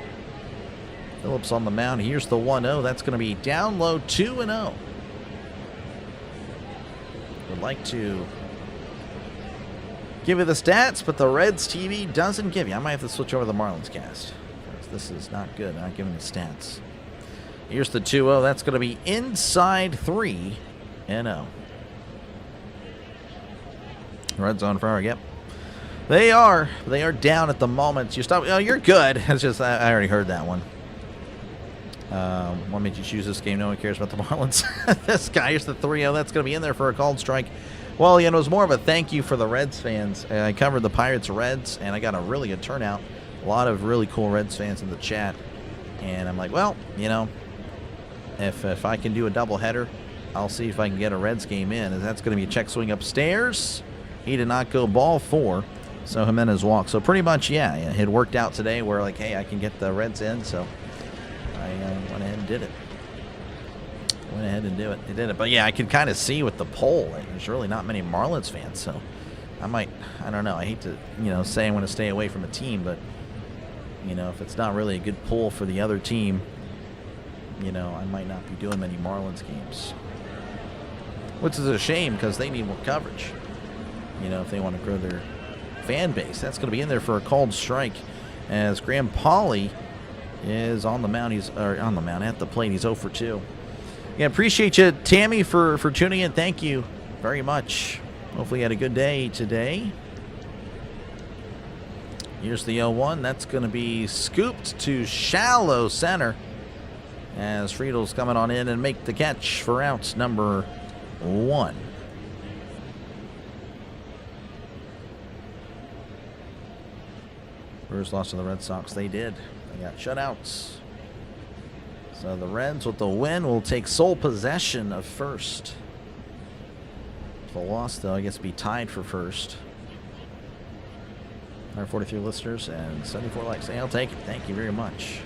Phillips on the mound. Here's the 1-0. That's going to be down low, 2-0. Would like to give you the stats, but the Reds TV doesn't give you. I might have to switch over to the Marlins cast. This is not good. Not giving the stats. Here's the 2-0. That's going to be inside 3-0. Reds on fire. Yep. They are down at the moment. You stop. Oh, you're good. It's just I already heard that one. What made you choose this game? No one cares about the Marlins. This guy, here's the 3-0. That's going to be in there for a called strike. Well, you know, it was more of a thank you for the Reds fans. I covered the Pirates-Reds, and I got a really good turnout. A lot of really cool Reds fans in the chat. And I'm like, well, you know, if I can do a doubleheader, I'll see if I can get a Reds game in. And that's going to be a check swing upstairs. He did not go ball 4. So Jimenez walked. So pretty much, yeah, it had worked out today where, like, hey, I can get the Reds in. So I went ahead and did it. Went ahead and did it. But yeah, I could kind of see with the poll, there's really not many Marlins fans. So I don't know. I hate to, you know, say I'm going to stay away from a team, but, you know, if it's not really a good poll for the other team, you know, I might not be doing many Marlins games. Which is a shame because they need more coverage. You know, if they want to grow their fan base. That's going to be in there for a called strike as Graham Pauley is on the mound. He's on the mound at the plate. He's 0 for 2. Yeah, appreciate you, Tammy, for tuning in. Thank you very much. Hopefully you had a good day today. Here's the 0-1. That's going to be scooped to shallow center as Friedel's coming on in and make the catch for out number 1. Brewers lost to the Red Sox. They did. They got shutouts. So the Reds, with the win, will take sole possession of first. The loss, though, I guess, be tied for first. 143 listeners and 74 likes. Hey, I'll take it. Thank you very much.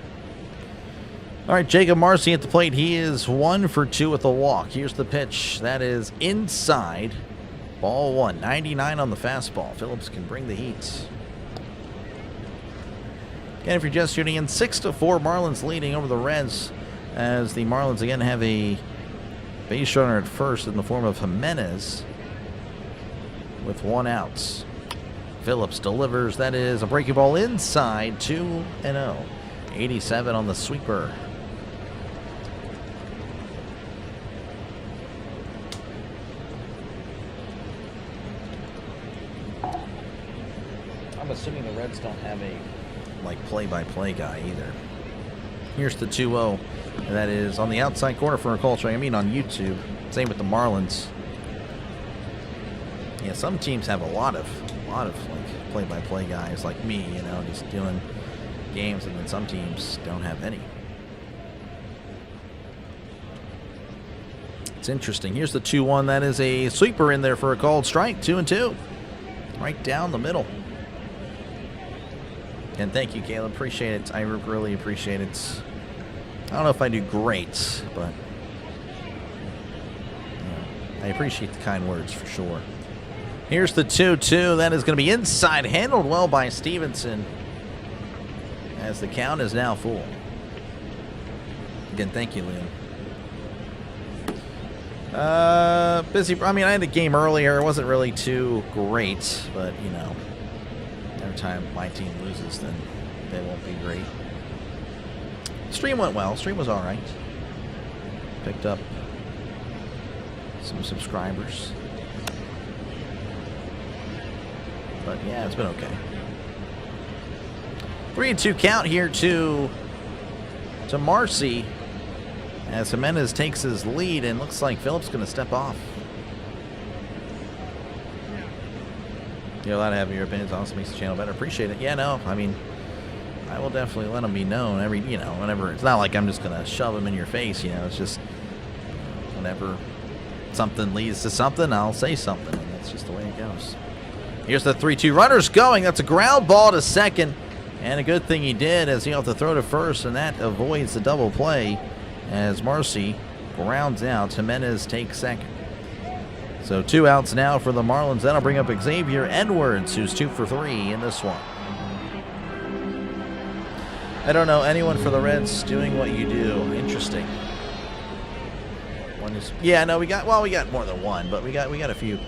All right, Jacob Marcy at the plate. He is 1 for 2 with a walk. Here's the pitch. That is inside. Ball 1. 99 on the fastball. Phillips can bring the heat. Again, if you're just tuning in, 6-4 Marlins leading over the Reds as the Marlins again have a base runner at first in the form of Jimenez with 1 out. Phillips delivers. That is a breaking ball inside 2-0. 87 on the sweeper. I'm assuming the Reds don't have a play-by-play guy either. Here's the 2-0. That is on the outside corner for a call strike. I mean on YouTube. Same with the Marlins. Yeah, some teams have a lot of like play-by-play guys like me, you know, just doing games, and then some teams don't have any. It's interesting. Here's the 2-1. That is a sweeper in there for a called strike. 2-2. Right down the middle. And thank you, Caleb. Appreciate it. I really appreciate it. I don't know if I do great, but yeah, I appreciate the kind words for sure. Here's the 2-2. That is going to be inside. Handled well by Stevenson as the count is now full. Again, thank you, Liam. Busy. I mean, I had a game earlier. It wasn't really too great, but, you know, every time my team loses, then they won't be great. Stream went well. Stream was all right. Picked up some subscribers. But, yeah, it's been okay. 3-2 count here to Marcy as Jimenez takes his lead, and looks like Phillips going to step off. You're allowed to have your opinions. Honestly, makes the channel better. Appreciate it. Yeah, no, I mean, I will definitely let them be known whenever. It's not like I'm just going to shove them in your face, you know. It's just whenever something leads to something, I'll say something, and that's just the way it goes. Here's the 3-2. Runners going. That's a ground ball to second. And a good thing he did, as he'll have to throw to first, and that avoids the double play as Marcy grounds out. Jimenez takes second. So 2 outs now for the Marlins. That'll bring up Xavier Edwards, who's 2 for 3 in this one. I don't know anyone for the Reds doing what you do. Interesting. One is, yeah, no, we got more than one, but we got a few.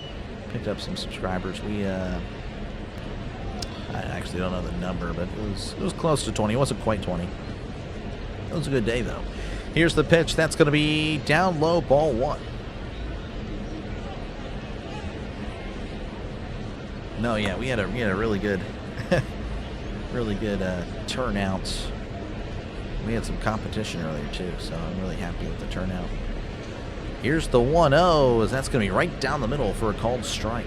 Picked up some subscribers. I actually don't know the number, but it was close to 20. It wasn't quite 20. It was a good day, though. Here's the pitch. That's going to be down low, ball 1. No, yeah, we had a really good, really good turnout. We had some competition earlier too, so I'm really happy with the turnout. Here's the 1-0, as that's going to be right down the middle for a called strike.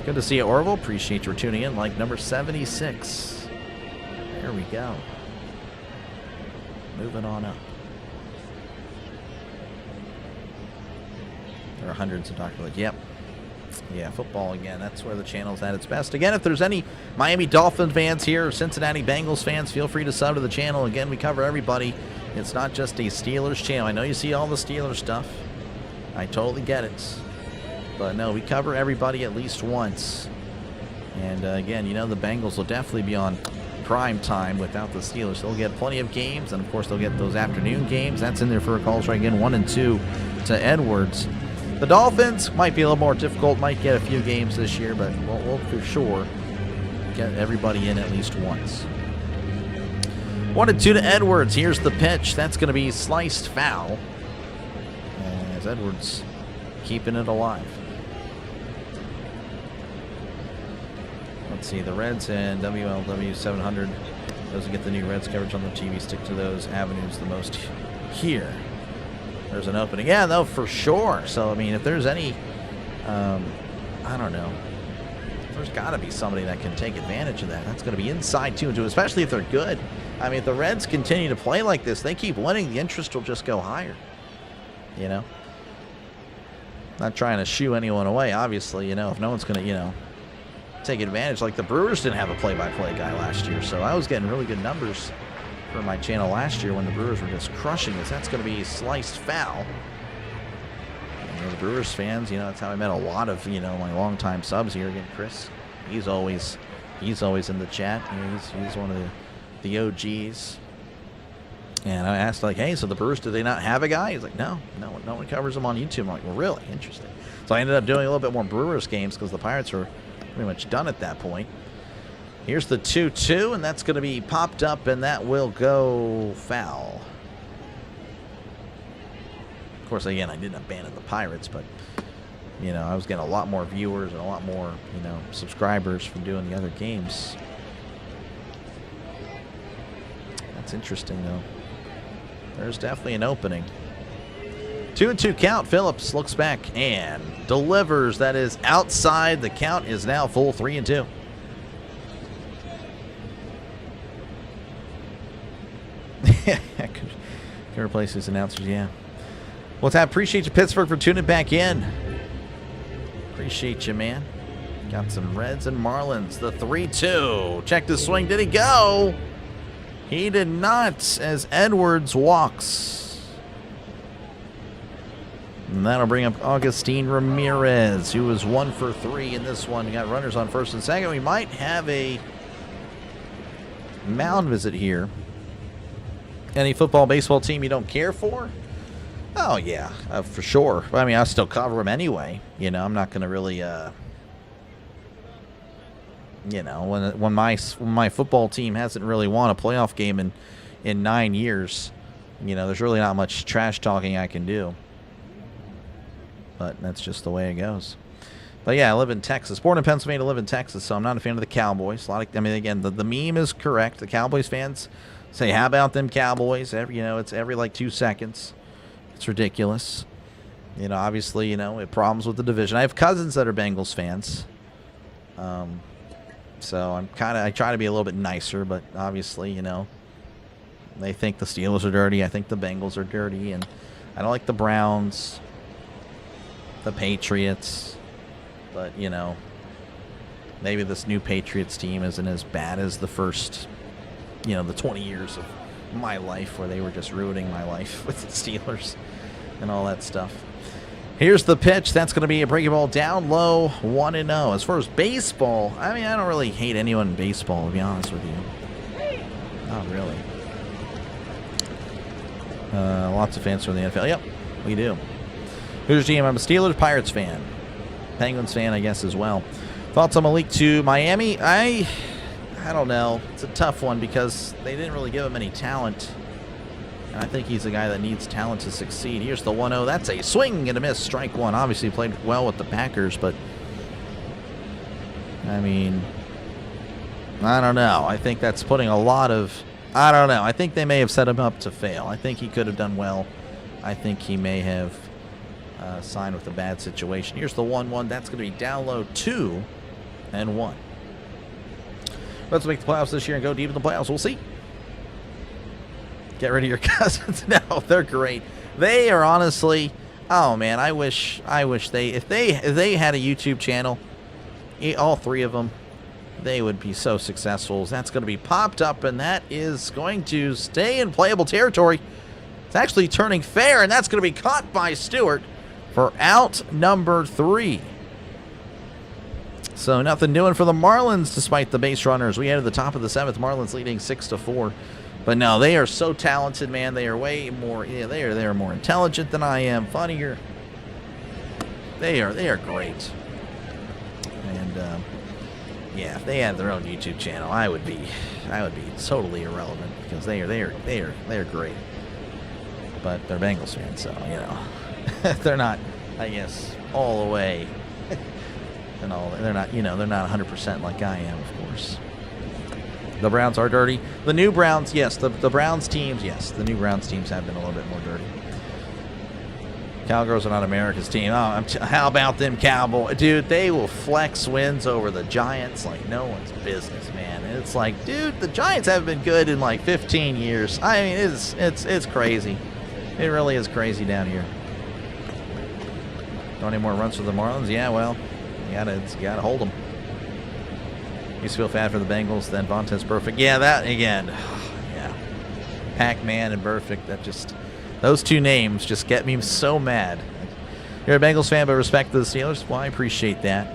Good to see you, Orville. Appreciate you for tuning in. Like number 76. There we go. Moving on up. There are hundreds of Dr. Like, yep. Yeah, football again. That's where the channel's at its best. Again, if there's any Miami Dolphins fans here or Cincinnati Bengals fans, feel free to sub to the channel. Again, we cover everybody. It's not just a Steelers channel. I know you see all the Steelers stuff. I totally get it. But no, we cover everybody at least once. And again, you know, the Bengals will definitely be on prime time without the Steelers. They'll get plenty of games, and of course they'll get those afternoon games. That's in there for a call strike again, 1 and 2 to Edwards. The Dolphins might be a little more difficult, might get a few games this year, but we'll for sure get everybody in at least once. 1 and 2 to Edwards. Here's the pitch. That's going to be sliced foul, as Edwards keeping it alive. Let's see, the Reds and WLW 700. Those who get the new Reds coverage on the TV stick to those avenues the most here. There's an opening. Yeah, no, for sure. So, I mean, if there's any, I don't know. There's got to be somebody that can take advantage of that. That's going to be inside 2 and 2, especially if they're good. I mean, if the Reds continue to play like this, they keep winning, the interest will just go higher. You know? Not trying to shoo anyone away, obviously, you know, if no one's going to, you know, take advantage. Like the Brewers didn't have a play-by-play guy last year, so I was getting really good numbers for my channel last year when the Brewers were just crushing us. That's going to be sliced foul. And the Brewers fans, you know, that's how I met a lot of, you know, my longtime subs here. Again, Chris, he's always in the chat. You know, he's one of the OGs. And I asked, like, hey, so the Brewers, do they not have a guy? He's like, no one covers them on YouTube. I'm like, well, really? Interesting. So I ended up doing a little bit more Brewers games because the Pirates were pretty much done at that point. Here's the 2-2, and that's going to be popped up, and that will go foul. Of course, again, I didn't abandon the Pirates, but, you know, I was getting a lot more viewers and a lot more, you know, subscribers from doing the other games. That's interesting, though. There's definitely an opening. 2-2 count. Phillips looks back and delivers. That is outside. The count is now full 3-2. I could replace these announcers, yeah. What's that? Appreciate you, Pittsburgh, for tuning back in. Appreciate you, man. Got some Reds and Marlins. The 3-2. Check the swing. Did he go? He did not, as Edwards walks. And that'll bring up Augustine Ramirez, who was 1 for 3 in this one. We got runners on first and second. We might have a mound visit here. Any football, baseball team you don't care for? Oh, yeah, for sure. I mean, I still cover them anyway. You know, I'm not going to really, you know, when my football team hasn't really won a playoff game in 9 years, you know, there's really not much trash talking I can do. But that's just the way it goes. But yeah, I live in Texas. Born in Pennsylvania, live in Texas, so I'm not a fan of the Cowboys. I mean, again, the meme is correct. The Cowboys fans say, how about them Cowboys? You know, it's every like 2 seconds. It's ridiculous. You know, obviously, you know, we have problems with the division. I have cousins that are Bengals fans. So I try to be a little bit nicer, but obviously, you know, they think the Steelers are dirty. I think the Bengals are dirty, and I don't like the Browns, the Patriots, but, you know, maybe this new Patriots team isn't as bad as the first, you know, the 20 years of my life where they were just ruining my life with the Steelers and all that stuff. Here's the pitch. That's going to be a breaking ball down low, 1-0. As far as baseball, I mean, I don't really hate anyone in baseball, to be honest with you. Not really. Lots of fans from the NFL. Yep, we do. Who's GM? I'm a Steelers, Pirates fan. Penguins fan, I guess, as well. Thoughts on Malik to Miami? I I don't know. It's a tough one because they didn't really give him any talent. And I think he's a guy that needs talent to succeed. Here's the 1-0. That's a swing and a miss. Strike one. Obviously played well with the Packers, but I mean, I don't know. I think that's putting a lot of, I don't know. I think they may have set him up to fail. I think he could have done well. I think he may have signed with a bad situation. Here's the 1-1. That's going to be down low 2-1. Let's make the playoffs this year and go deep in the playoffs. We'll see. Get rid of your cousins. No, they're great. They are honestly, oh man, I wish they, if they had a YouTube channel, all three of them, they would be so successful. That's going to be popped up, and that is going to stay in playable territory. It's actually turning fair, and that's going to be caught by Stewart for out number 3. So nothing doing for the Marlins despite the base runners. We head to the top of the 7th. Marlins leading 6-4. But no, they are so talented, man. They are way more, yeah, they are more intelligent than I am, funnier. They are great. And yeah, if they had their own YouTube channel, I would be totally irrelevant because they are great. But they're Bengals fans, so you know they're not, I guess, all the way. And all they're not 100% like I am, of course. The Browns are dirty. The new Browns, yes. The Browns teams, yes. The new Browns teams have been a little bit more dirty. Cowgirls are not America's team. Oh, how about them Cowboys? Dude, they will flex wins over the Giants like no one's business, man. And it's like, dude, the Giants haven't been good in like 15 years. I mean, it's crazy. It really is crazy down here. Don't any more runs for the Marlins? Yeah, well, you gotta hold them. Used to feel bad for the Bengals, then Vontaze Perfect. Yeah, that again. Yeah. Pac-Man and Perfect, that just, those two names just get me so mad. You're a Bengals fan, but respect to the Steelers. Well, I appreciate that.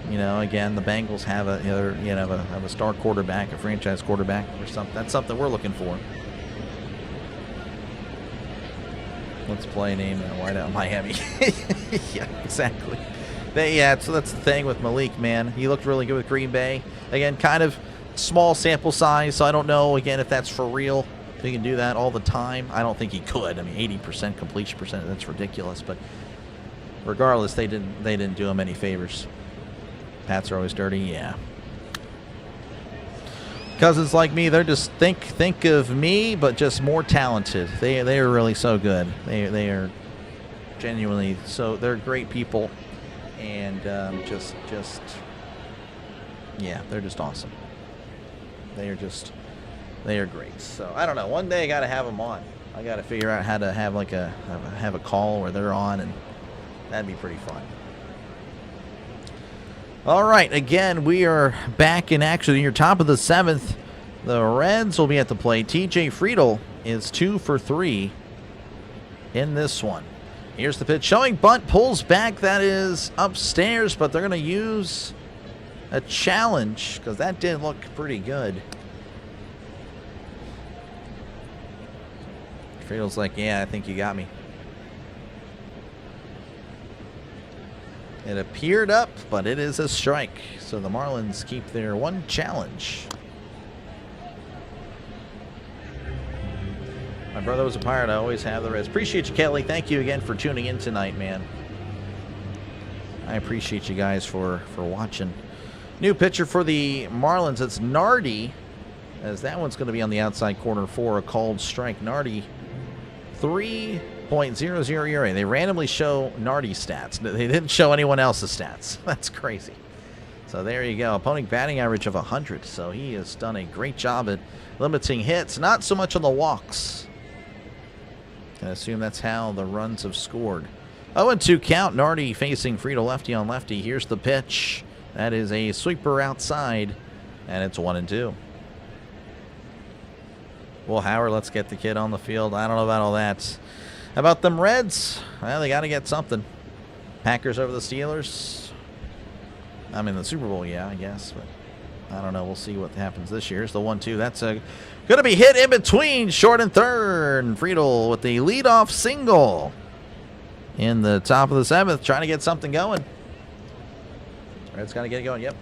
You know, again, the Bengals have a star quarterback, a franchise quarterback, or something. That's something we're looking for. Let's play name and wideout Miami. Yeah, exactly. So that's the thing with Malik, man. He looked really good with Green Bay. Again, kind of small sample size, so I don't know, again, if that's for real. If he can do that all the time. I don't think he could. I mean, 80% completion percent, that's ridiculous. But regardless, they didn't do him any favors. Pats are always dirty, yeah. Cousins like me, they're just think of me, but just more talented. They are really so good. They are genuinely so. They're great people. And just yeah, they're just awesome. They are great. So I don't know. One day I got to have them on. I got to figure out how to have like have a call where they're on, and that'd be pretty fun. All right, again, we are back in action. You're top of the 7th. The Reds will be at the plate. TJ Friedl is 2 for 3 in this one. Here's the pitch. Showing bunt, pulls back. That is upstairs, but they're going to use a challenge because that did look pretty good. Friedel's like, yeah, I think you got me. It appeared up, but it is a strike. So the Marlins keep their one challenge. My brother was a Pirate. I always have the Reds. Appreciate you, Kelly. Thank you again for tuning in tonight, man. I appreciate you guys for watching. New pitcher for the Marlins. It's Nardi, as that one's going to be on the outside corner for a called strike. Nardi, 3.00 ERA. They randomly show Nardi's stats. They didn't show anyone else's stats. That's crazy. So there you go. Opponent batting average of 100. So he has done a great job at limiting hits. Not so much on the walks. I assume that's how the runs have scored. 0-2 count. Nardi facing Friedl, lefty on lefty. Here's the pitch. That is a sweeper outside, and it's 1-2. Well, Howard, let's get the kid on the field. I don't know about all that. How about them Reds? Well, they got to get something. Packers over the Steelers. I mean, the Super Bowl, yeah, I guess, but I don't know. We'll see what happens this year. It's the 1-2. That's going to be hit in between short and third. Friedl with the leadoff single in the top of the 7th, trying to get something going. Reds got to get it going. Yep.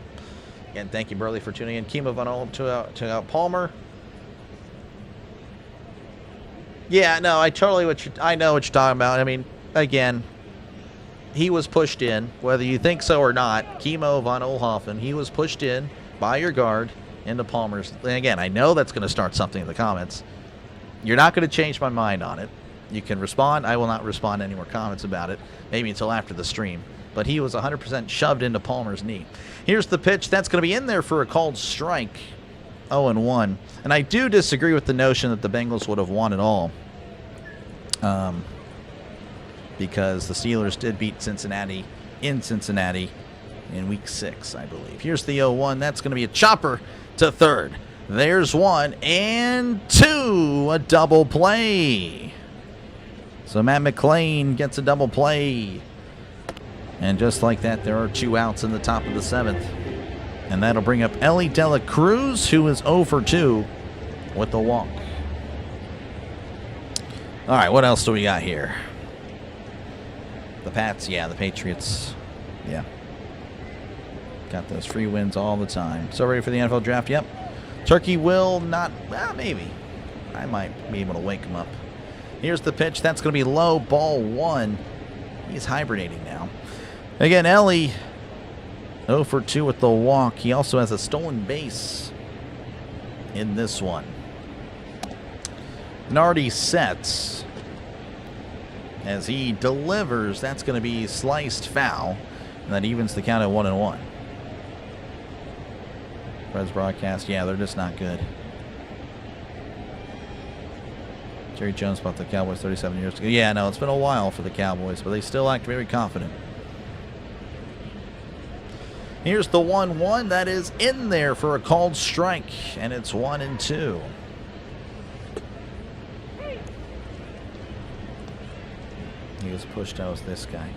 Again, thank you, Burley, for tuning in. Kimo Von to Palmer. Yeah, no, I know what you're talking about. I mean, again, he was pushed in, whether you think so or not. Kimo von Oelhoffen, he was pushed in by your guard into Palmer's. And again, I know that's going to start something in the comments. You're not going to change my mind on it. You can respond. I will not respond to any more comments about it, maybe until after the stream. But he was 100% shoved into Palmer's knee. Here's the pitch. That's going to be in there for a called strike. 0-1. And I do disagree with the notion that the Bengals would have won it all. Because the Steelers did beat Cincinnati in Cincinnati in Week 6, I believe. Here's the 0-1. That's going to be a chopper to third. There's 1 and 2. A double play. So Matt McClain gets a double play. And just like that, there are 2 outs in the top of the 7th. And that'll bring up Ellie Dela Cruz, who is 0 for 2 with the walk. All right, what else do we got here? The Pats, yeah, the Patriots, yeah. Got those free wins all the time. So ready for the NFL draft? Yep. Turkey will not, well, maybe. I might be able to wake him up. Here's the pitch. That's going to be low, ball 1. He's hibernating now. Again, Ellie, 0 for 2 with the walk. He also has a stolen base in this one. Nardi sets as he delivers. That's going to be sliced foul, and that evens the count at 1-1. Fred's broadcast, yeah, they're just not good. Jerry Jones bought the Cowboys 37 years ago. Yeah, no, it's been a while for the Cowboys, but they still act very confident. Here's the 1-1. That is in there for a called strike, and it's 1-2. He was pushed out with this guy.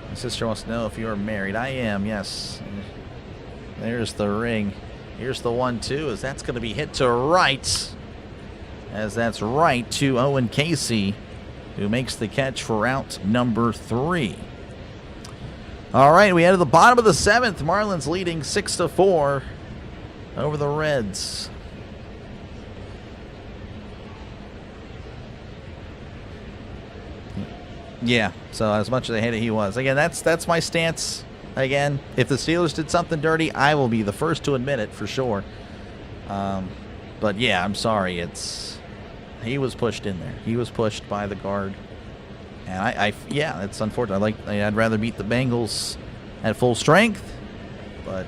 My sister wants to know if you are married. I am, yes. There's the ring. Here's the 1-2, as that's going to be hit to right. As that's right to Owen Casey, who makes the catch for out number 3. All right, we head to the bottom of the 7th. Marlins leading 6-4 over the Reds. Yeah, so as much as I hate it, he was. Again, that's my stance. Again, if the Steelers did something dirty, I will be the first to admit it for sure. But yeah, I'm sorry. He was pushed in there. He was pushed by the guard. And yeah, it's unfortunate. I'd rather beat the Bengals at full strength. But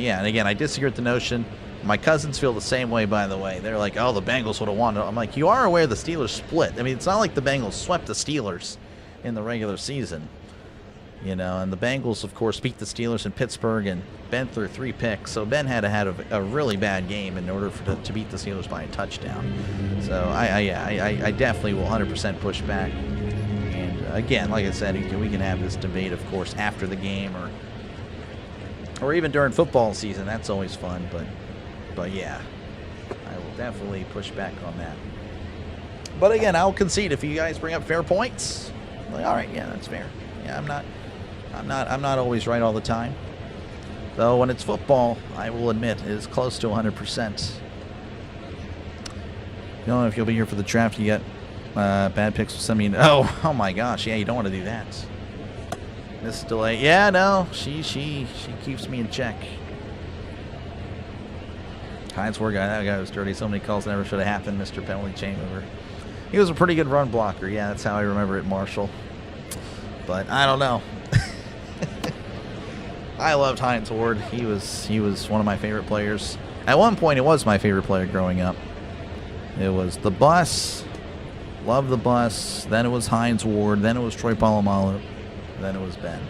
yeah, and again, I disagree with the notion. My cousins feel the same way, by the way. They're like, oh, the Bengals would have won. I'm like, you are aware the Steelers split. I mean, it's not like the Bengals swept the Steelers in the regular season. You know, and the Bengals, of course, beat the Steelers in Pittsburgh, and Ben threw 3 picks. So Ben had to have a really bad game in order to beat the Steelers by a touchdown. So I definitely will 100% push back. And again, like I said, we can have this debate, of course, after the game or even during football season. That's always fun. But yeah, I will definitely push back on that. But again, I'll concede if you guys bring up fair points. Like, all right, yeah, that's fair. Yeah, I'm not always right all the time. Though when it's football, I will admit it is close to 100%. You know, if you'll be here for the draft, you get bad picks with some. Oh my gosh, yeah, you don't want to do that. This delay, yeah, no, she keeps me in check. Hines Ward guy, that guy was dirty. So many calls never should have happened. Mr. Penalty Chainmover. He was a pretty good run blocker. Yeah, that's how I remember it, Marshall. But I don't know. I loved Hines Ward. He was one of my favorite players. At one point, it was my favorite player growing up. It was the Bus. Loved the Bus. Then it was Hines Ward. Then it was Troy Polamalu. Then it was Ben.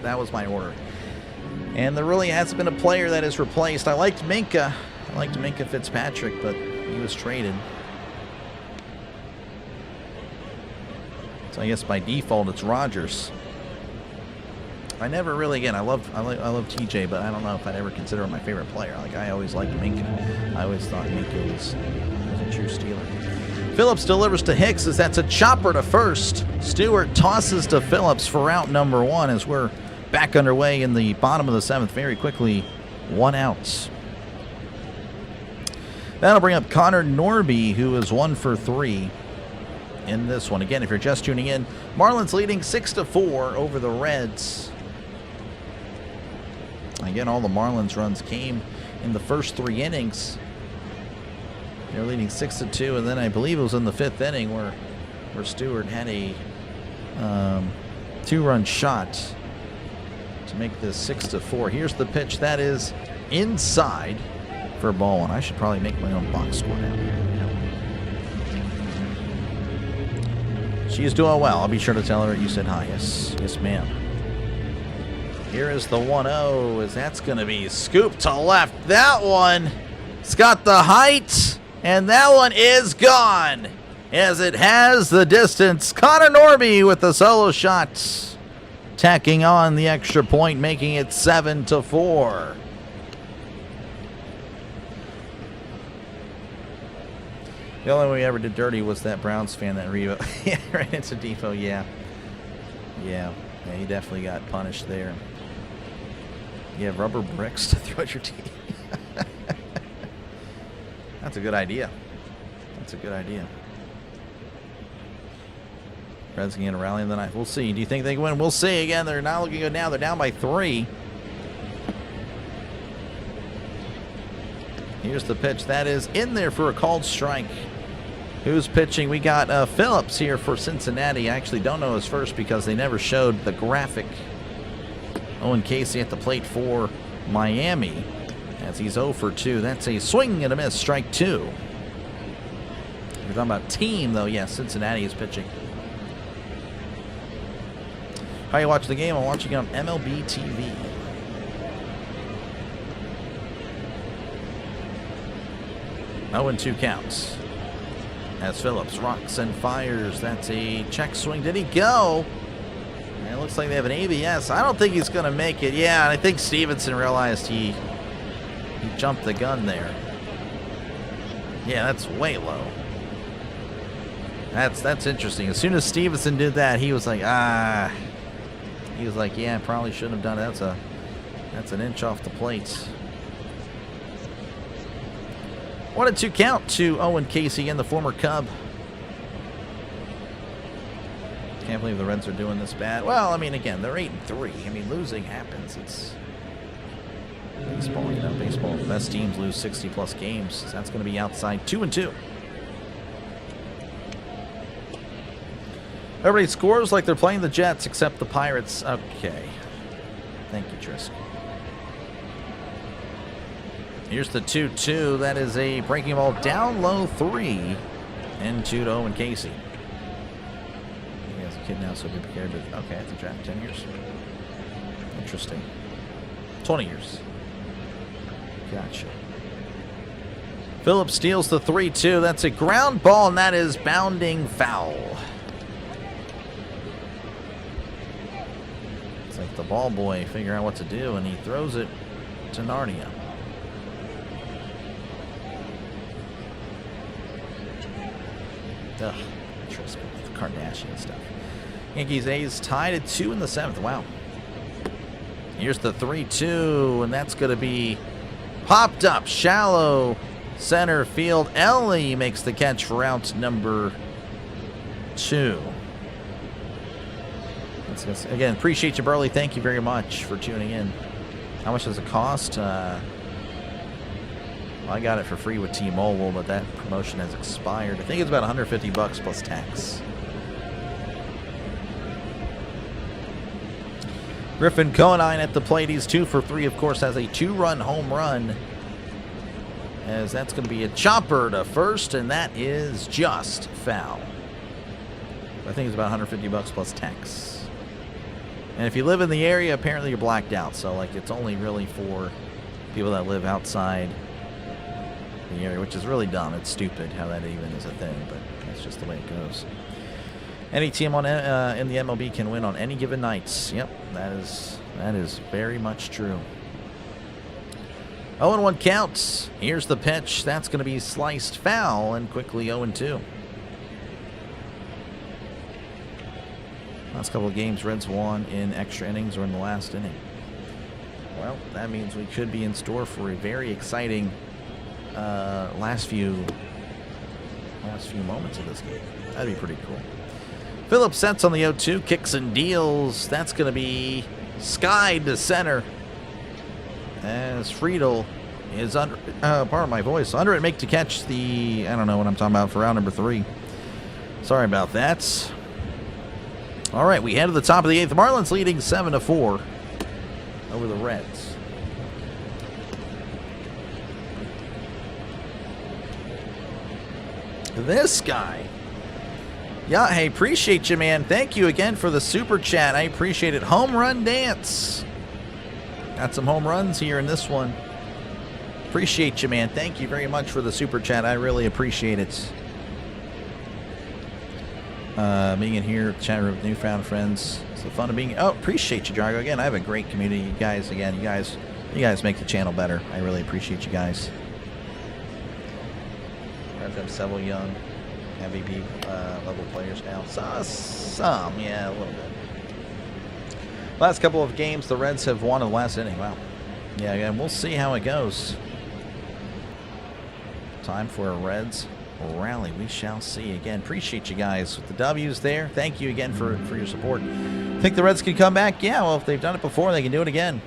That was my order. And there really hasn't been a player that has replaced. I liked Minka. I liked Minka Fitzpatrick, but he was traded. So I guess by default it's Rodgers. I never really, again, I love TJ, but I don't know if I'd ever consider him my favorite player. Like, I always liked Minka. I always thought Minka was a true Steeler. Phillips delivers to Hicks as that's a chopper to first. Stewart tosses to Phillips for out number 1 as we're back underway in the bottom of the 7th very quickly. 1 out. That'll bring up Connor Norby, who is 1 for 3 in this one. Again, if you're just tuning in, Marlins leading 6-4 over the Reds. Again, all the Marlins runs came in the first 3 innings. They're leading 6-2, and then I believe it was in the 5th inning where Stewart had a 2-run shot to make this 6-4. Here's the pitch that is inside for ball 1. I should probably make my own box score now. She's doing well. I'll be sure to tell her you said hi. Yes, yes, ma'am. Here is the 1-0, as that's going to be scooped to left. That one, it's got the height, and that one is gone, as it has the distance. Connor Norby with the solo shot, tacking on the extra point, making it 7-4. The only one we ever did dirty was that Browns fan that Revo. Yeah, right into Defoe. Yeah, he definitely got punished there. You have rubber bricks to throw at your team. That's a good idea. That's a good idea. Reds can get a rally in the ninth. We'll see. Do you think they can win? We'll see. Again, they're not looking good now. They're down by 3. Here's the pitch. That is in there for a called strike. Who's pitching? We got Phillips here for Cincinnati. I actually don't know his first because they never showed the graphic. Owen Casey at the plate for Miami as he's 0 for 2. That's a swing and a miss, strike 2. We're talking about team, though. Yes, Cincinnati is pitching. How you watch the game? I'm watching on MLB TV. Oh, and 2 counts. As Phillips rocks and fires. That's a check swing. Did he go? And it looks like they have an ABS. I don't think he's going to make it. Yeah, and I think Stevenson realized he jumped the gun there. Yeah, that's way low. That's interesting. As soon as Stevenson did that, he was like, He was like, yeah, I probably shouldn't have done it. That's an inch off the plate. 1-2 count to Owen Casey and the former Cub. Can't believe the Reds are doing this bad. Well, I mean, again, they're 8-3. I mean, losing happens. It's baseball, you know. Baseball, the best teams lose 60-plus games. So that's going to be outside 2-2. Everybody scores like they're playing the Jets, except the Pirates. Okay. Thank you, Trisk. Here's the 2-2. That is a breaking ball down low 3. And 2 to Owen Casey. He has a kid now, so be prepared. But okay, that's a draft 10 years. Interesting. 20 years. Gotcha. Phillips steals the 3-2. That's a ground ball, and that is bounding foul. It's like the ball boy figuring out what to do, and he throws it to Narnia. Ugh, interesting. The Kardashian stuff. Yankees A's tied at 2 in the 7th. Wow. Here's the 3-2, and that's going to be popped up. Shallow center field. Ellie makes the catch for out number 2. Again, appreciate you, Burley. Thank you very much for tuning in. How much does it cost? I got it for free with T-Mobile, but that promotion has expired. I think it's about $150 plus tax. Griffin Conine at the plate. He's 2 for 3, of course, has a 2-run home run. As that's going to be a chopper to first, and that is just foul. I think it's about $150 plus tax. And if you live in the area, apparently you're blacked out. So, like, it's only really for people that live outside the area, which is really dumb. It's stupid how that even is a thing, but that's just the way it goes. Any team on in the MLB can win on any given nights. Yep, that is very much true. 0-1 counts. Here's the pitch. That's going to be sliced foul, and quickly 0-2. Last couple of games, Reds won in extra innings or in the last inning. Well, that means we could be in store for a very exciting last few moments of this game. That'd be pretty cool. Phillips sets on the 0-2, kicks and deals. That's going to be skied to center as Friedel is under, pardon my voice, under it, make to catch the, I don't know what I'm talking about for round number 3. Sorry about that. All right, we head to the top of the 8th. The Marlins leading 7-4 over the Reds. This guy. Yeah, hey, appreciate you, man. Thank you again for the super chat. I appreciate it. Home run dance. Got some home runs here in this one. Appreciate you, man. Thank you very much for the super chat. I really appreciate it. Being in here, chat room with newfound friends. It's the fun of being. Oh, appreciate you, Drago. Again, I have a great community. You guys, again, you guys make the channel better. I really appreciate you guys. I've got several young MVP level players now. Some, yeah, a little bit. Last couple of games, the Reds have won in the last inning. Wow. Yeah, again, we'll see how it goes. Time for a Reds rally. We shall see. Again, appreciate you guys with the W's there. Thank you again for your support. Think the Reds can come back? Yeah, well, if they've done it before, they can do it again.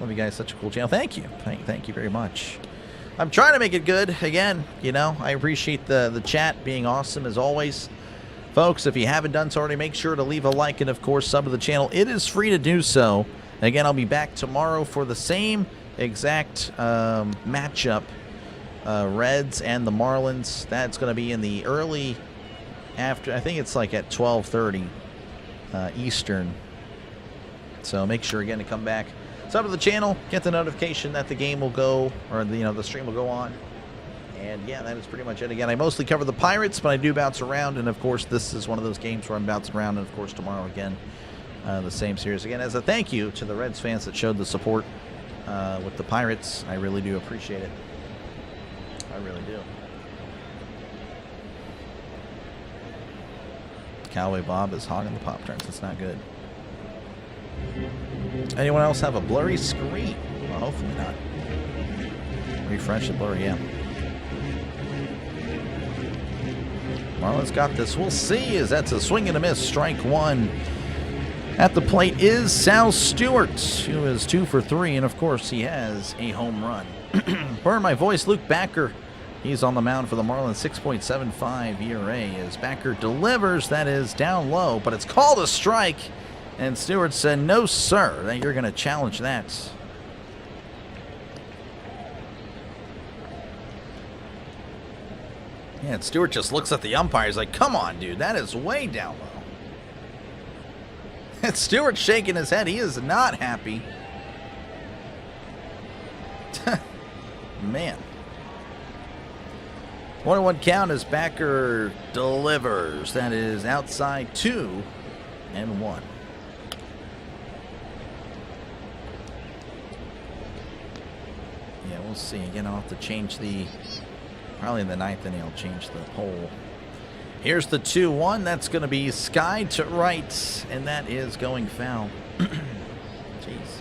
Love you guys. Such a cool channel. Thank you. Thank you very much. I'm trying to make it good. Again, you know, I appreciate the chat being awesome as always. Folks, if you haven't done so already, make sure to leave a like and, of course, sub to the channel. It is free to do so. Again, I'll be back tomorrow for the same exact matchup. Reds and the Marlins. That's going to be in the early after. I think it's like at 12:30 Eastern. So make sure again to come back, sub to the channel, get the notification that the game will go, or the stream will go on. And yeah, that is pretty much it. Again, I mostly cover the Pirates, but I do bounce around. And of course, this is one of those games where I'm bouncing around. And of course, tomorrow again, the same series again. As a thank you to the Reds fans that showed the support with the Pirates, I really do appreciate it. I really do. Cowboy Bob is hogging the Pop-Tarts. It's not good. Anyone else have a blurry screen? Well, hopefully not. Refresh the blurry, yeah. Marlins got this. We'll see, as that's a swing and a miss. Strike one. At the plate is Sal Stewart, who is 2 for 3, and of course he has a home run. Burn my voice, Luke Backer. He's on the mound for the Marlins, 6.75 ERA as Backer delivers. That is down low, but it's called a strike. And Stewart said, no, sir, that you're going to challenge that. Yeah, and Stewart just looks at the umpire. He's like, come on, dude, that is way down low. And Stewart's shaking his head. He is not happy. Man. 1-1 count as Backer delivers. That is outside 2-1. Yeah, we'll see. Again, I'll have to change the... Probably in the 9th inning, I'll change the poll. Here's the 2-1. That's going to be skied to right, and that is going foul. Jeez.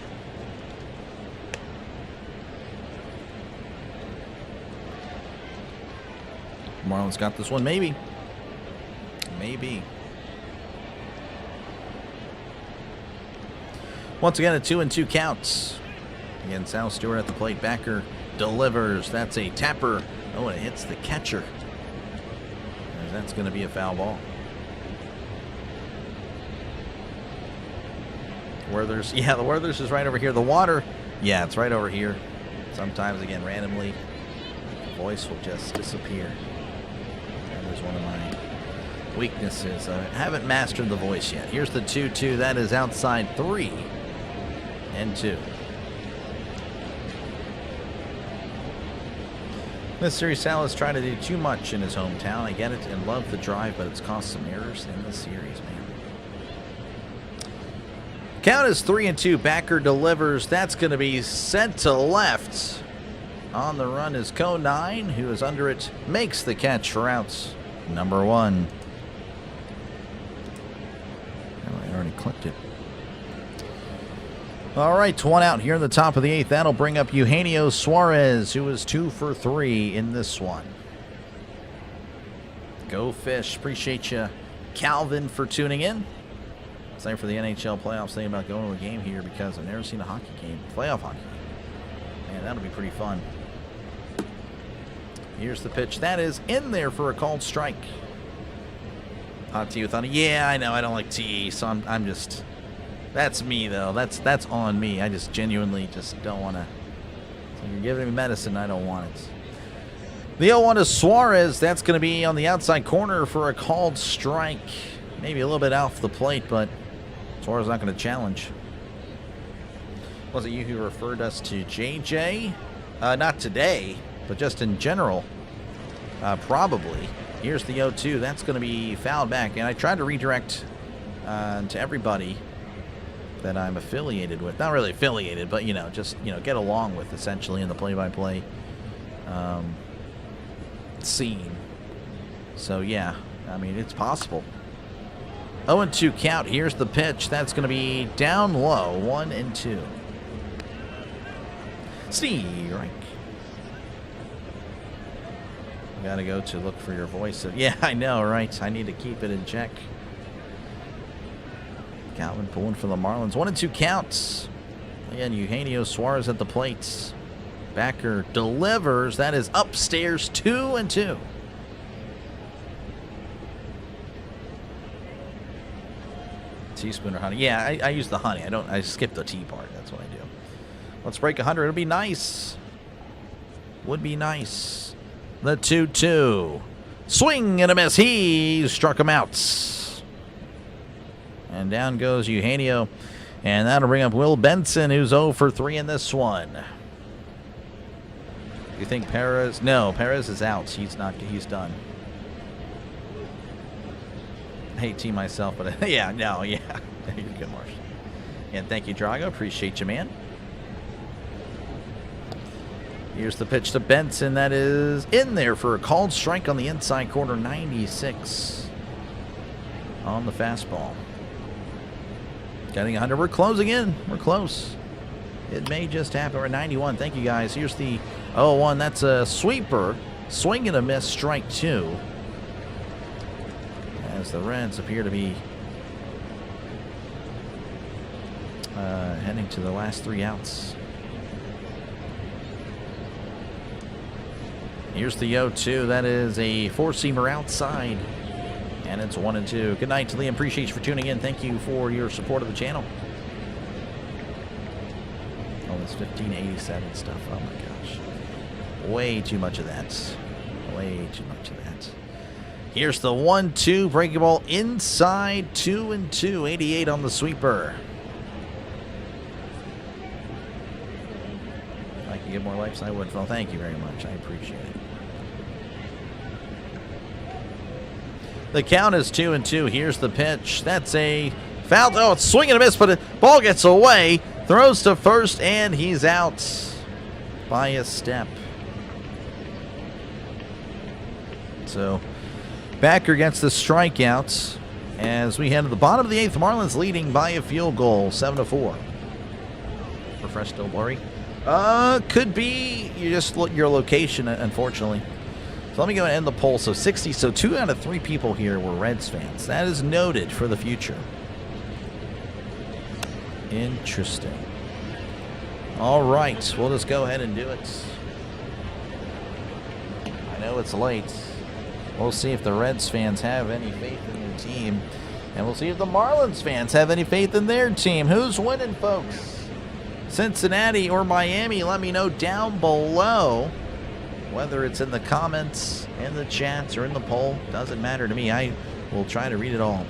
Marlins got this one, maybe. Maybe. Once again, a 2-2 counts. Again, Sal Stewart at the plate. Backer delivers. That's a tapper. Oh, and it hits the catcher. That's going to be a foul ball. Werther's, yeah, the Werther's is right over here. The water, yeah, it's right over here. Sometimes, again, randomly, the voice will just disappear. That is one of my weaknesses. I haven't mastered the voice yet. Here's the 2-2. That is outside 3-2. This series, Sal is trying to do too much in his hometown. I get it and love the drive, but it's caused some errors in this series, man. Count is 3-2. Backer delivers. That's going to be sent to left. On the run is Co9, who is under it, makes the catch for outs number 1. clicked it. All right, one out here in the top of the 8th. That'll bring up Eugenio Suarez, who is 2 for 3 in this one. Go Fish. Appreciate you, Calvin, for tuning in. Same for the NHL playoffs. Thinking about going to a game here because I've never seen a hockey game, playoff hockey game. Man, that'll be pretty fun. Here's the pitch. That is in there for a called strike. Hot tea with honey. Yeah, I know. I don't like tea, so I'm just... That's me, though. That's on me. I just genuinely just don't want to. So you're giving me medicine, I don't want it. The 0-1 is Suarez. That's going to be on the outside corner for a called strike. Maybe a little bit off the plate, but Suarez not going to challenge. Was it you who referred us to JJ? Not today, but just in general. Probably. Here's the 0-2. That's going to be fouled back. And I tried to redirect to everybody that I'm affiliated with. Not really affiliated, but, you know, just, you know, get along with, essentially, in the play-by-play scene. So, yeah, I mean, it's possible. 0-2 count. Here's the pitch. That's going to be down low. 1-2. Strike. Got to go to look for your voice. Yeah, I know, right? I need to keep it in check. Calvin pulling for the Marlins. 1-2 counts. Again, Eugenio Suarez at the plates. Backer delivers. That is upstairs. 2-2. Teaspoon or honey? Yeah, I use the honey. I skip the tea part. That's what I do. Let's break 100. It'll be nice. Would be nice. The 2-2. Swing and a miss. He struck him out. And down goes Eugenio. And that'll bring up Will Benson, who's 0 for 3 in this one. You think Perez? No, Perez is out. He's not. He's done. I hate tea myself, but yeah, no, yeah. You're good, Marsh. And thank you, Drago. Appreciate you, man. Here's the pitch to Benson. That is in there for a called strike on the inside corner. 96 on the fastball. Getting 100. We're closing in. We're close. It may just happen. We're at 91. Thank you, guys. Here's the 0-1. That's a sweeper. Swing and a miss. Strike 2. As the Reds appear to be heading to the last 3 outs. Here's the 0-2. That is a 4-seamer outside. And it's 1-2. Good night to Liam. Appreciate you for tuning in. Thank you for your support of the channel. Oh, this 1587 stuff. Oh, my gosh. Way too much of that. Way too much of that. Here's the 1-2. Breaking ball inside. 2-2. 88 on the sweeper. If I could get more likes, I would. Well, thank you very much. I appreciate it. The count is 2-2. Here's the pitch. That's a foul. Oh, it's swing and a miss, but the ball gets away. Throws to first, and he's out by a step. So, Backer gets the strikeouts as we head to the bottom of the 8th. Marlins leading by a field goal, 7-4. Refresh still blurry. Could be your location, unfortunately. So let me go and end the poll. So 60. So 2 out of 3 people here were Reds fans. That is noted for the future. Interesting. All right, we'll just go ahead and do it. I know it's late. We'll see if the Reds fans have any faith in their team. And we'll see if the Marlins fans have any faith in their team. Who's winning, folks? Cincinnati or Miami? Let me know down below. Whether it's in the comments, in the chats, or in the poll, doesn't matter to me. I will try to read it all.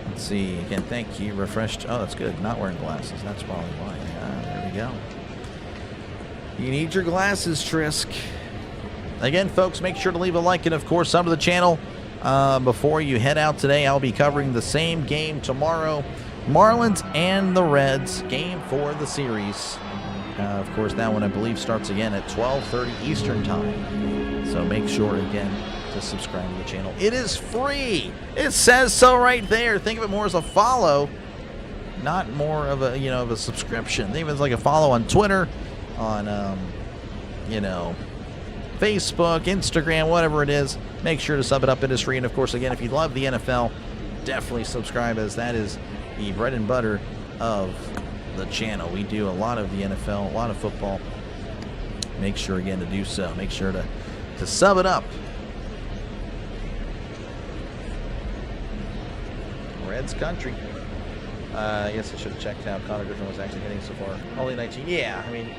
Let's see. Again, thank you. Refreshed. Oh, that's good. Not wearing glasses. That's probably why. There we go. You need your glasses, Trisk. Again, folks, make sure to leave a like and, of course, sub to the channel. Before you head out today, I'll be covering the same game tomorrow. Marlins and the Reds. Game 4 of the series. Of course, that one, I believe, starts again at 12:30 Eastern Time. So make sure, again, to subscribe to the channel. It is free. It says so right there. Think of it more as a follow, not more of a, you know, of a subscription. Think of it as like a follow on Twitter, on, you know, Facebook, Instagram, whatever it is. Make sure to sub it up. It is free. And of course, again, if you love the NFL, definitely subscribe, as that is the bread and butter of the channel. We do a lot of the NFL, a lot of football. Make sure again to do so. Make sure to sub it up. Reds country. I guess I should have checked how Connor Griffin was actually hitting so far. Only 19. Yeah, I mean,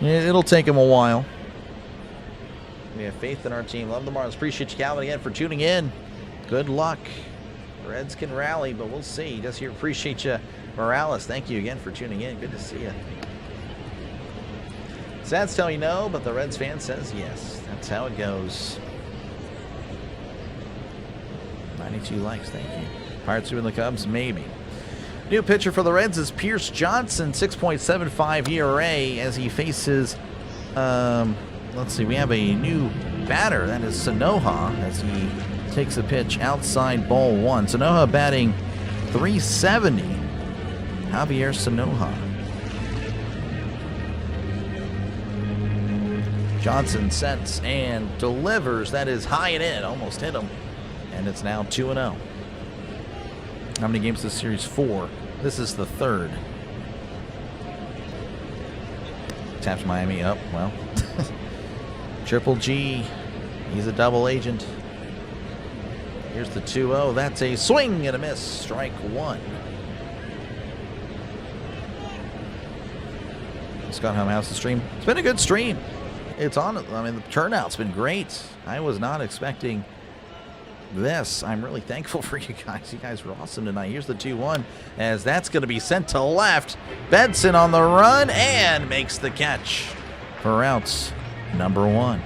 it'll take him a while. We have faith in our team. Love the Marlins. Appreciate you, Calvin, again for tuning in. Good luck. Reds can rally, but we'll see. Just here, appreciate you, Morales. Thank you again for tuning in. Good to see you. Stats tell you no, but the Reds fan says yes. That's how it goes. 92 likes, thank you. Pirates doing the Cubs, maybe. New pitcher for the Reds is Pierce Johnson, 6.75 ERA as he faces, let's see, we have a new batter. That is Sanoha as he takes a pitch outside ball one. Sanoha batting .370. Javier Sanoha. Johnson sets and delivers. That is high and in. Almost hit him. And it's now 2-0. How many games this series? 4. This is the 3rd. Taps Miami up. Well, Triple G. He's a double agent. Here's the 2-0. That's a swing and a miss. Strike 1. Scott Home House, the stream. It's been a good stream. It's on. I mean, the turnout's been great. I was not expecting this. I'm really thankful for you guys. You guys were awesome tonight. Here's the 2-1 as that's going to be sent to left. Benson on the run and makes the catch for outs number 1.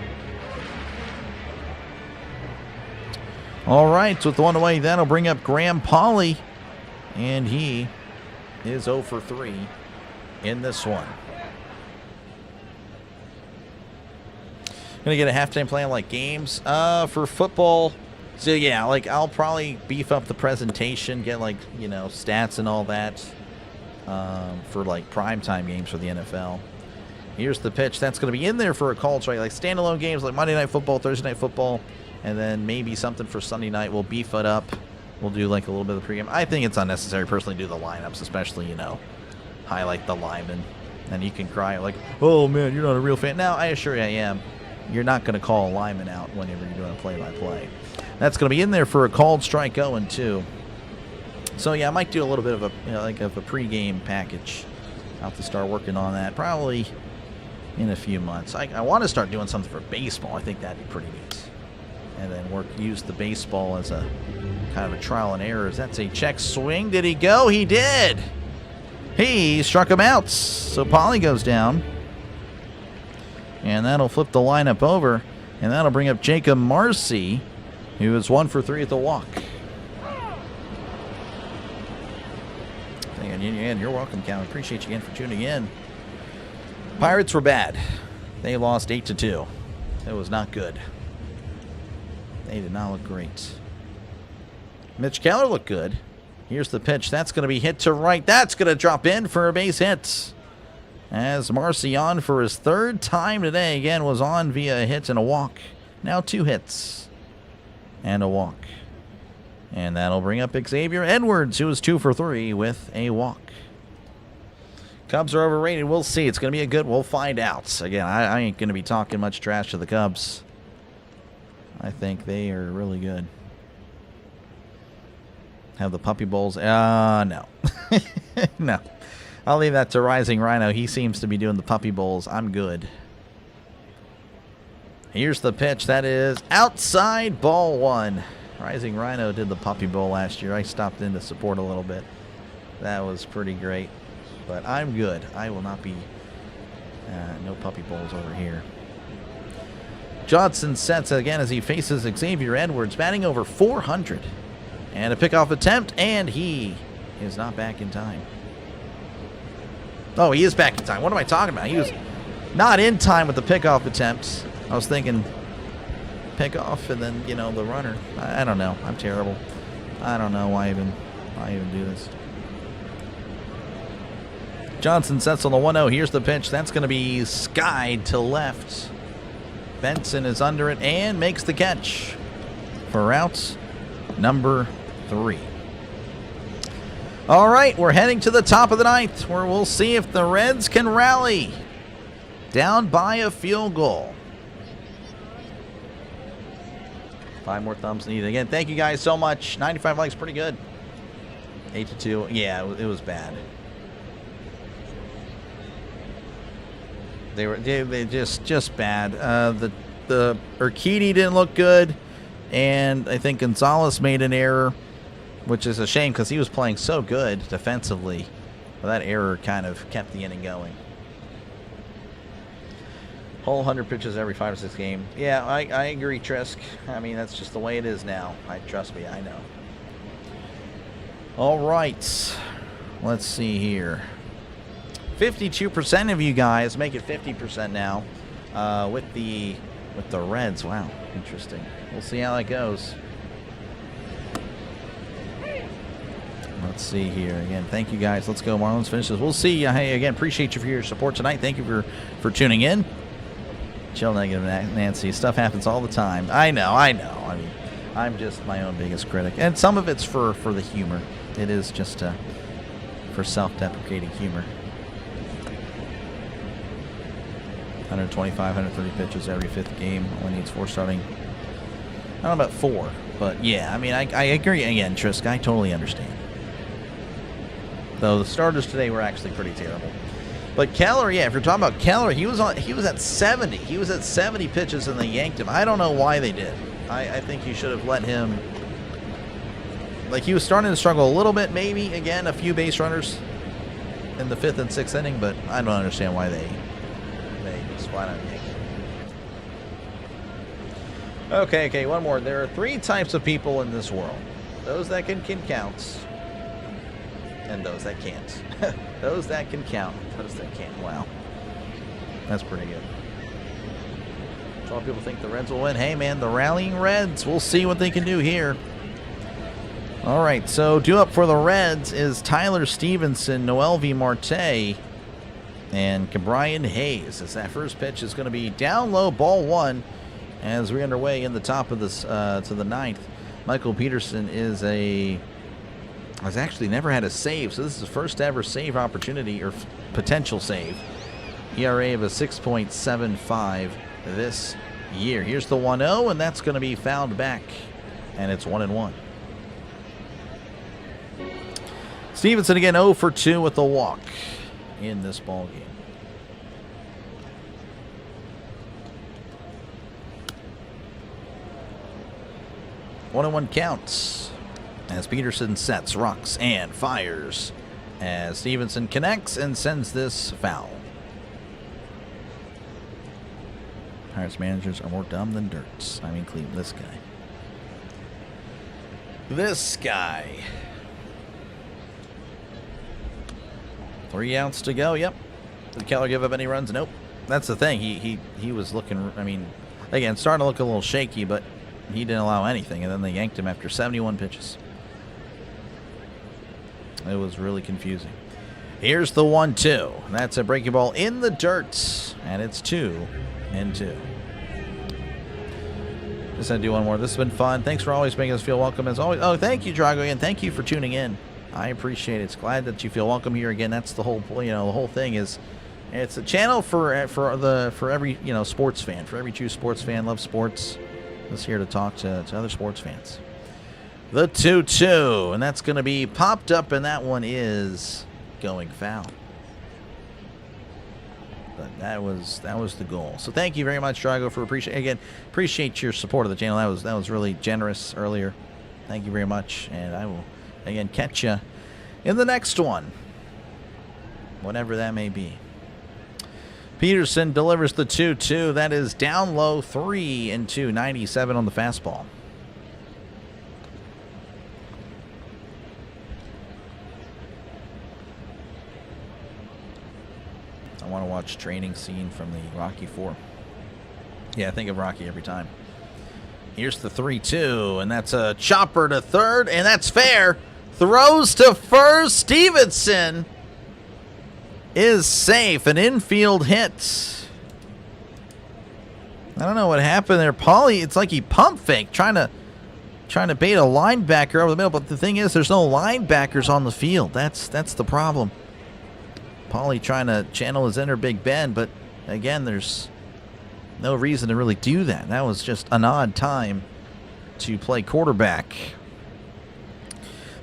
All right, with 1 away, that'll bring up Graham Pauley, and he is 0 for 3 in this one. Gonna get a halftime plan like games for football. So yeah, like I'll probably beef up the presentation, get like, you know, stats and all that for like primetime games for the NFL. Here's the pitch. That's going to be in there for a call strike, like standalone games like Monday Night Football, Thursday Night Football, and then maybe something for Sunday night. We'll beef it up. We'll do like a little bit of pregame. I think it's unnecessary personally to do the lineups, especially, you know, highlight the linemen. And you can cry like, oh man, you're not a real fan. Now, I assure you I am. You're not going to call a lineman out whenever you're doing a play-by-play. That's going to be in there for a called strike going too. So yeah, I might do a little bit of a, you know, like of a pregame package. I'll have to start working on that probably in a few months. I want to start doing something for baseball. I think that'd be pretty neat. And then use the baseball as a kind of a trial and error. That's a check swing. Did he go? He did. He struck him out. So Pauley goes down. And that'll flip the lineup over. And that'll bring up Jacob Marcy, who is 1 for 3 at the walk. And you're welcome, Cal. Appreciate you again for tuning in. Pirates were bad. They lost 8-2. It was not good. They did not look great. Mitch Keller looked good. Here's the pitch. That's going to be hit to right. That's going to drop in for a base hit. As Marcy on for his 3rd time today. Again, was on via a hit and a walk. Now 2 hits and a walk. And that'll bring up Xavier Edwards, who was 2 for 3 with a walk. Cubs are overrated. We'll see. It's going to be a good. We'll find out. Again, I ain't going to be talking much trash to the Cubs. I think they are really good. Have the puppy bowls? No. No. I'll leave that to Rising Rhino. He seems to be doing the puppy bowls. I'm good. Here's the pitch. That is outside ball 1. Rising Rhino did the puppy bowl last year. I stopped in to support a little bit. That was pretty great. But I'm good. I will not be... no puppy bowls over here. Johnson sets again as he faces Xavier Edwards, batting over 400. And a pickoff attempt, and he is not back in time. Oh, he is back in time. What am I talking about? He was not in time with the pickoff attempts. I was thinking pick off, and then, you know, the runner. I don't know. I'm terrible. I don't know why I even do this. Johnson sets on the 1-0. Here's the pitch. That's going to be skied to left. Benson is under it and makes the catch for out number 3. All right, we're heading to the top of the 9th, where we'll see if the Reds can rally. Down by a field goal. 5 more thumbs needed. Again, thank you guys so much. 95 likes, pretty good. 8-2. Yeah, it was bad. They just bad. The Urquidy didn't look good, and I think Gonzalez made an error, which is a shame because he was playing so good defensively. But that error kind of kept the inning going. Whole 100 pitches every 5 or 6 games. Yeah, I agree, Trisk. I mean, that's just the way it is now. Trust me, I know. All right, let's see here. 52% of you guys make it 50% now with the Reds. Wow, interesting. We'll see how that goes. Let's see here. Again, thank you guys. Let's go Marlins finishes. We'll see. Hey, again, appreciate you for your support tonight. Thank you for tuning in. Chill, Negative Nancy. Stuff happens all the time. I know. I mean, I'm just my own biggest critic. And some of it's for the humor. It is just for self-deprecating humor. 125, 130 pitches every 5th game. Only needs 4 starting. I don't know about 4, but yeah, I mean, I agree again, Trisk. I totally understand. Though the starters today were actually pretty terrible. But Keller, yeah, if you're talking about Keller, he was at 70. He was at 70 pitches and they yanked him. I don't know why they did. I think you should have let him. Like, he was starting to struggle a little bit, maybe. Again, a few base runners in the 5th and 6th inning, but I don't understand why they just flat out yanked him. Okay, one more. There are 3 types of people in this world. Those that can count, and those that can't. Those that can count, those that can't. Wow. That's pretty good. A lot of people think the Reds will win. Hey, man, the rallying Reds. We'll see what they can do here. All right, so due up for the Reds is Tyler Stevenson, Noelvi Marte, and Cabrian Hayes. As that first pitch is going to be down low, ball 1, as we're underway in the top of this to the 9th. Michael Peterson has actually never had a save, so this is the first ever save opportunity or potential save. ERA of a 6.75 this year. Here's the 1-0, and that's going to be fouled back, and it's 1-1. Stevenson again 0 for 2 with a walk in this ball game. One and 1 counts as Peterson sets, rocks, and fires as Stevenson connects and sends this foul. Pirates managers are more dumb than dirt. I mean, Cleveland, this guy. This guy. 3 outs to go. Yep. Did Keller give up any runs? Nope. That's the thing. He was looking, I mean, again, starting to look a little shaky, but he didn't allow anything, and then they yanked him after 71 pitches. It was really confusing. Here's the 1-2. That's a breaking ball in the dirt, and it's 2-2. Just gonna do one more. This has been fun. Thanks for always making us feel welcome as always. Oh, thank you, Drago, and thank you for tuning in. I appreciate it. It's glad that you feel welcome here again. That's the whole, the whole thing is, it's a channel for every sports fan, for every true sports fan, loves sports. Is here to talk to other sports fans. The 2-2, and that's going to be popped up, and that one is going foul. But that was the goal. So thank you very much, Drago, for appreciate your support of the channel. That was really generous earlier. Thank you very much, and I will again catch you in the next one, whatever that may be. Peterson delivers the 2-2. That is down low, 3-2, 97 on the fastball. I want to watch training scene from the Rocky IV. Yeah, I think of Rocky every time. Here's the 3-2, and that's a chopper to third, and that's fair. Throws to first. Stevenson is safe. An infield hit. I don't know what happened there. Paulie, it's like he pump faked, trying to bait a linebacker over the middle. But the thing is, there's no linebackers on the field. That's the problem. Paulie trying to channel his inner Big Ben, but again, there's no reason to really do that. That was just an odd time to play quarterback.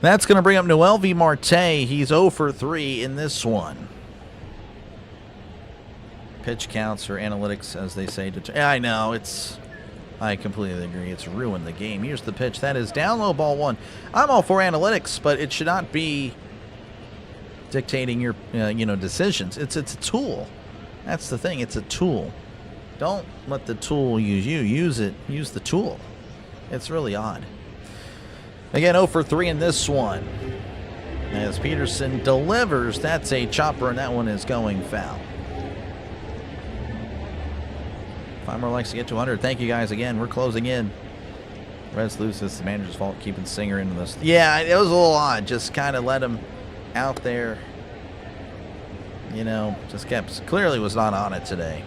That's going to bring up Noel V. Marte. He's 0 for 3 in this one. Pitch counts or analytics, as they say. I know, I completely agree. It's ruined the game. Here's the pitch. That is down low, ball 1. I'm all for analytics, but it should not be dictating your decisions. It's a tool. That's the thing. It's a tool. Don't let the tool use you. Use the tool. It's really odd. Again, 0 for 3 in this one. As Peterson delivers, that's a chopper, and that one is going foul. 5 more likes to get to 100. Thank you guys again. We're closing in. Reds lose. It's the manager's fault keeping Singer into this. Yeah, it was a little odd. Just kind of let him out there. Just clearly was not on it today.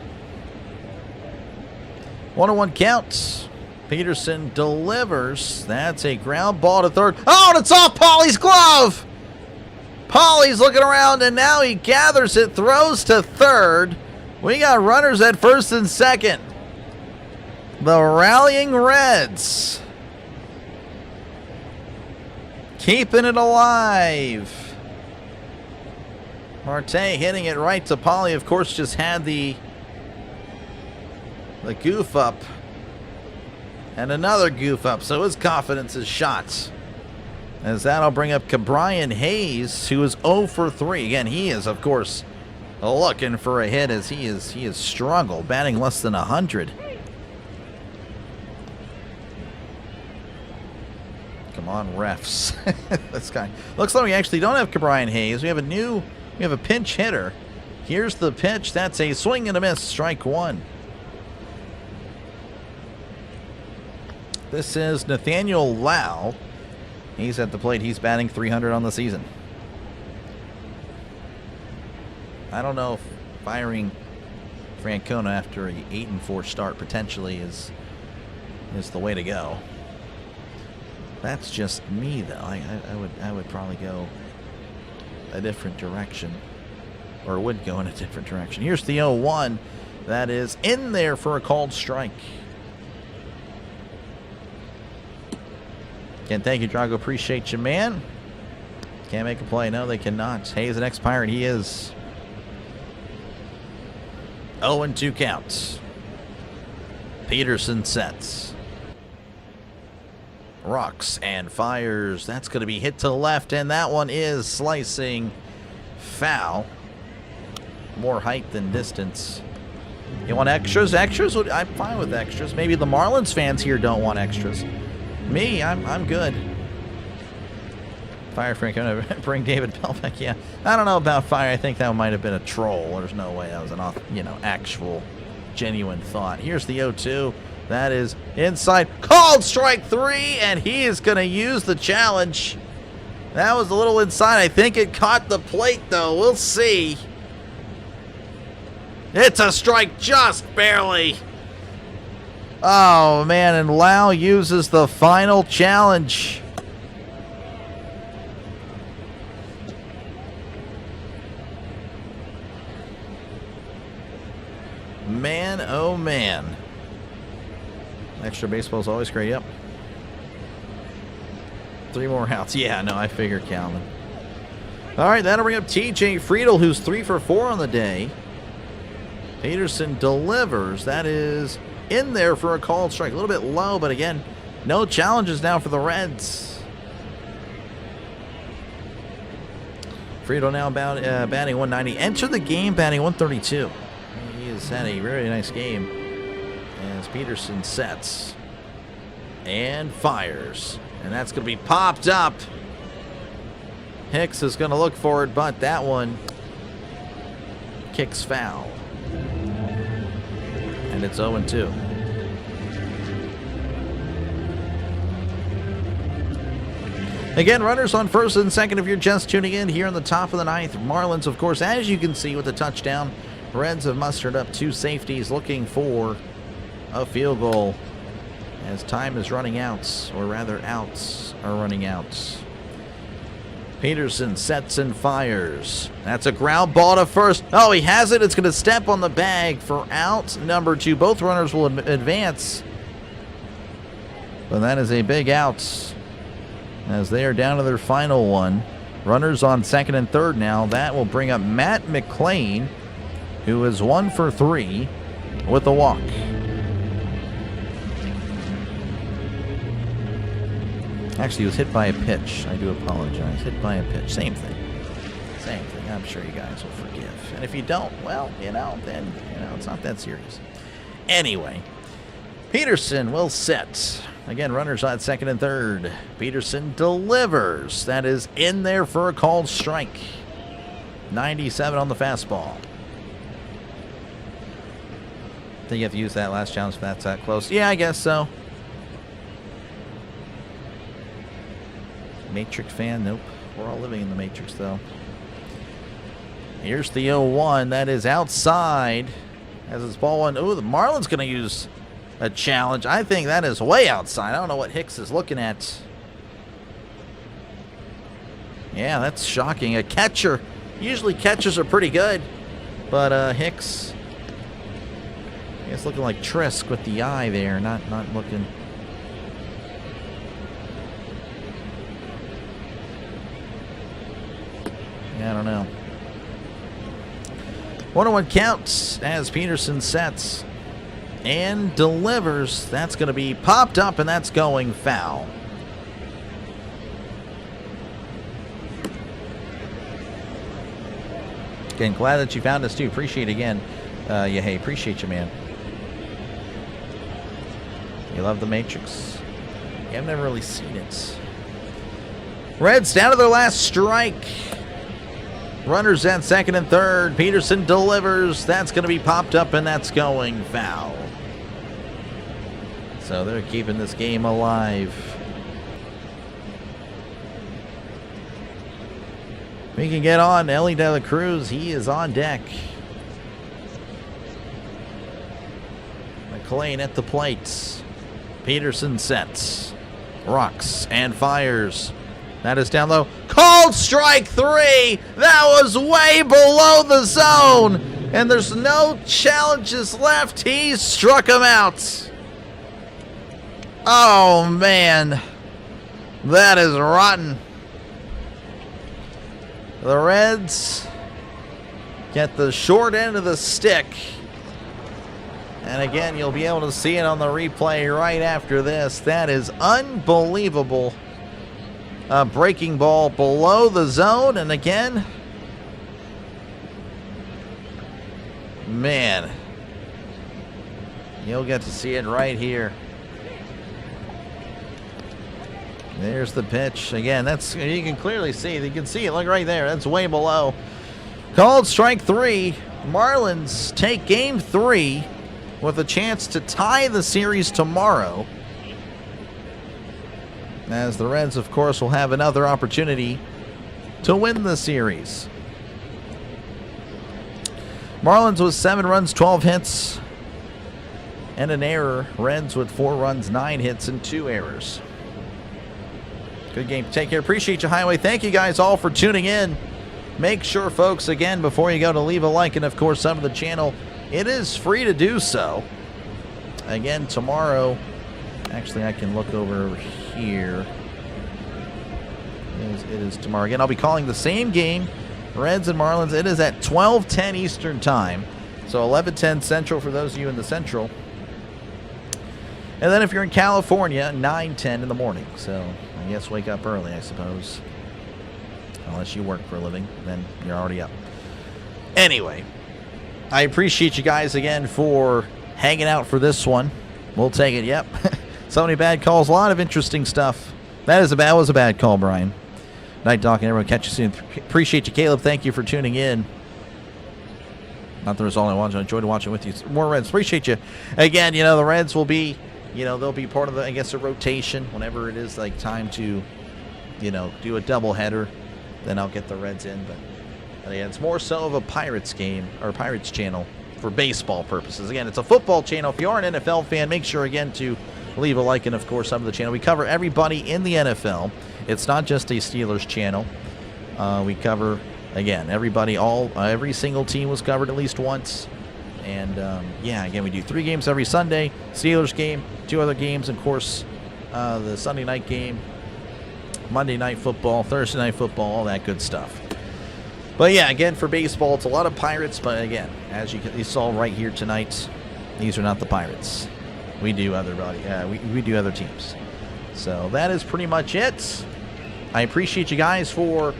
1-1 count. Peterson delivers. That's a ground ball to third. Oh, and it's off Paulie's glove. Paulie's looking around, and now he gathers it, throws to third. We got runners at first and second. The rallying Reds keeping it alive. Marte hitting it right to Paulie. Of course, just had the goof up. And another goof up, so his confidence is shot. As that'll bring up Cabrian Hayes, who is 0 for 3. Again, he is, of course, looking for a hit as he has struggled, batting less than 100. Come on, refs. This guy. Looks like we actually don't have Cabrian Hayes. We have a pinch hitter. Here's the pitch. That's a swing and a miss. Strike 1. This is Nathaniel Lau. He's at the plate. He's batting 300 on the season. I don't know if firing Francona after a 8-4 start potentially is the way to go. That's just me, though. I would probably go a different direction, or would go in a different direction. Here's the 0-1. That is in there for a called strike. Again, thank you, Drago. Appreciate you, man. Can't make a play. No, they cannot. Hayes an expired. He is 0-2 counts. Peterson sets. Rocks and fires. That's going to be hit to the left, and that one is slicing foul. More height than distance. You want extras? Extras? I'm fine with extras. Maybe the Marlins fans here don't want extras. Me, I'm good. Fire Francona, bring David Bell back. Yeah, I don't know about fire. I think that might have been a troll. There's no way that was an actual, genuine thought. Here's the 0-2. That is inside. Called strike 3, and he is going to use the challenge. That was a little inside. I think it caught the plate, though. We'll see. It's a strike just barely. Oh, man, and Lau uses the final challenge. Man, oh, man. Extra baseball is always great, yep. 3 more outs. Yeah, no, I figured Calvin. All right, that'll bring up TJ Friedel, who's 3 for 4 on the day. Peterson delivers. That is in there for a called strike. A little bit low, but again, no challenges now for the Reds. Friedel now batting 190. Enter the game batting 132. He has had a very nice game as Peterson sets and fires. And that's going to be popped up. Hicks is going to look for it, but that one kicks foul. And it's 0-2. Again, runners on first and second if you're just tuning in here in the top of the ninth. Marlins, of course, as you can see with the touchdown. Reds have mustered up 2 safeties looking for a field goal as time is running out, or rather outs are running out. Peterson sets and fires. That's a ground ball to first. Oh, he has it. It's going to step on the bag for out number 2. Both runners will advance. But that is a big out as they are down to their final one. Runners on second and third now. That will bring up Matt McClain, who is 1 for 3 with a walk. Actually, he was hit by a pitch. I do apologize. Hit by a pitch. Same thing. Same thing. I'm sure you guys will forgive. And if you don't, well, then, it's not that serious. Anyway, Peterson will set. Again, runners on second and third. Peterson delivers. That is in there for a called strike. 97 on the fastball. Think you have to use that last challenge if that's that close? Yeah, I guess so. Matrix fan? Nope. We're all living in the Matrix, though. Here's the 0-1. That is outside. As it's ball 1. Ooh, the Marlins going to use a challenge. I think that is way outside. I don't know what Hicks is looking at. Yeah, that's shocking. A catcher. Usually catchers are pretty good. But Hicks, I guess looking like Trisk with the eye there. Not looking... I don't know. 1-1 counts as Peterson sets and delivers. That's going to be popped up, and that's going foul. Again, glad that you found us too. Appreciate it again. Hey, appreciate you, man. You love the Matrix. Yeah, I've never really seen it. Reds down to their last strike. Runners at second and third. Peterson delivers. That's going to be popped up, and that's going foul. So they're keeping this game alive. We can get on. Ellie De La Cruz, he is on deck. McClain at the plate. Peterson sets. Rocks and fires. That is down low. Called strike 3. That was way below the zone. And there's no challenges left. He struck him out. Oh, man. That is rotten. The Reds get the short end of the stick. And again, you'll be able to see it on the replay right after this. That is unbelievable. A breaking ball below the zone, and again, man, you'll get to see it right here. There's the pitch. Again, that's, you can clearly see. You can see it, look right there. That's way below. Called strike 3. Marlins take game 3 with a chance to tie the series tomorrow. As the Reds, of course, will have another opportunity to win the series. Marlins with 7 runs, 12 hits, and an error. Reds with 4 runs, 9 hits, and 2 errors. Good game. Take care. Appreciate you, Highway. Thank you guys all for tuning in. Make sure, folks, again, before you go, to leave a like and, of course, sub to the channel. It is free to do so. Again, tomorrow... Actually, I can look over here. It is tomorrow. Again, I'll be calling the same game, Reds and Marlins. It is at 12:10 Eastern Time. So 11:10 Central for those of you in the Central. And then if you're in California, 9:10 in the morning. So I guess wake up early, I suppose. Unless you work for a living, then you're already up. Anyway, I appreciate you guys again for hanging out for this one. We'll take it. Yep. So many bad calls. A lot of interesting stuff. That was a bad call, Brian. Night talking. Everyone, catch you soon. Appreciate you, Caleb. Thank you for tuning in. Not the result I wanted. I enjoyed watching with you. More Reds. Appreciate you. Again, the Reds will be, they'll be part of the, I guess, a rotation whenever it is like time to do a doubleheader, then I'll get the Reds in. But yeah, it's more so of a Pirates game, or Pirates channel, for baseball purposes. Again, it's a football channel. If you are an NFL fan, make sure, again, to leave a like and, of course, sub to the channel. We cover everybody in the NFL. It's not just a Steelers channel. We cover, again, everybody, every single team was covered at least once. And, yeah, again, we do 3 games every Sunday. Steelers game, 2 other games, of course, the Sunday night game, Monday night football, Thursday night football, all that good stuff. But, yeah, again, for baseball, it's a lot of Pirates. But, again, as you saw right here tonight, these are not the Pirates. We do we do other teams. So that is pretty much it. I appreciate you guys for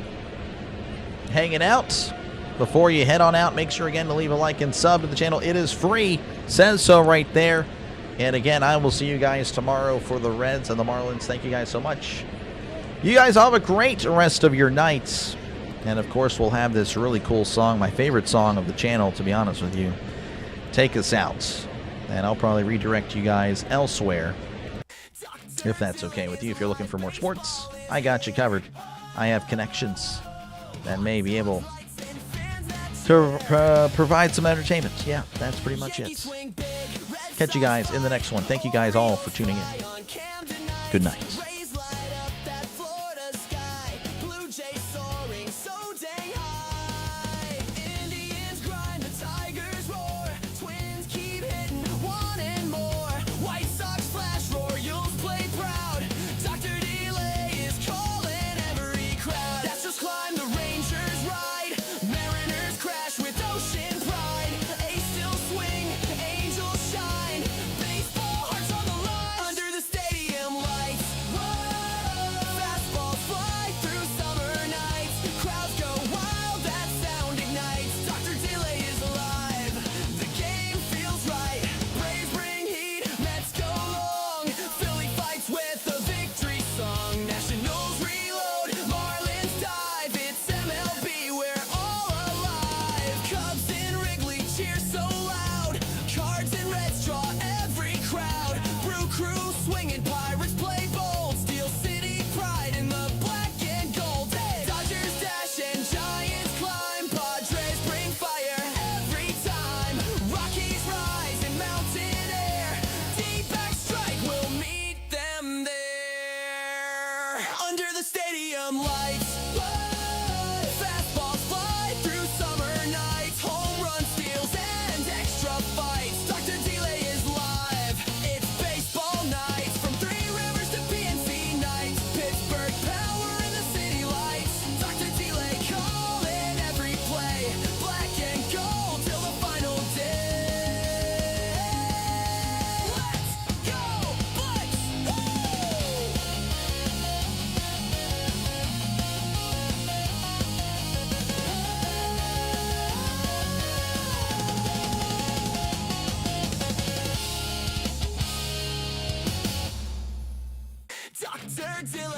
hanging out. Before you head on out, make sure again to leave a like and sub to the channel. It is free. Says so right there. And again, I will see you guys tomorrow for the Reds and the Marlins. Thank you guys so much. You guys all have a great rest of your nights. And of course, we'll have this really cool song, my favorite song of the channel, to be honest with you, take us out. And I'll probably redirect you guys elsewhere, if that's okay with you. If you're looking for more sports, I got you covered. I have connections that may be able to provide some entertainment. Yeah, that's pretty much it. Catch you guys in the next one. Thank you guys all for tuning in. Good night. Dr.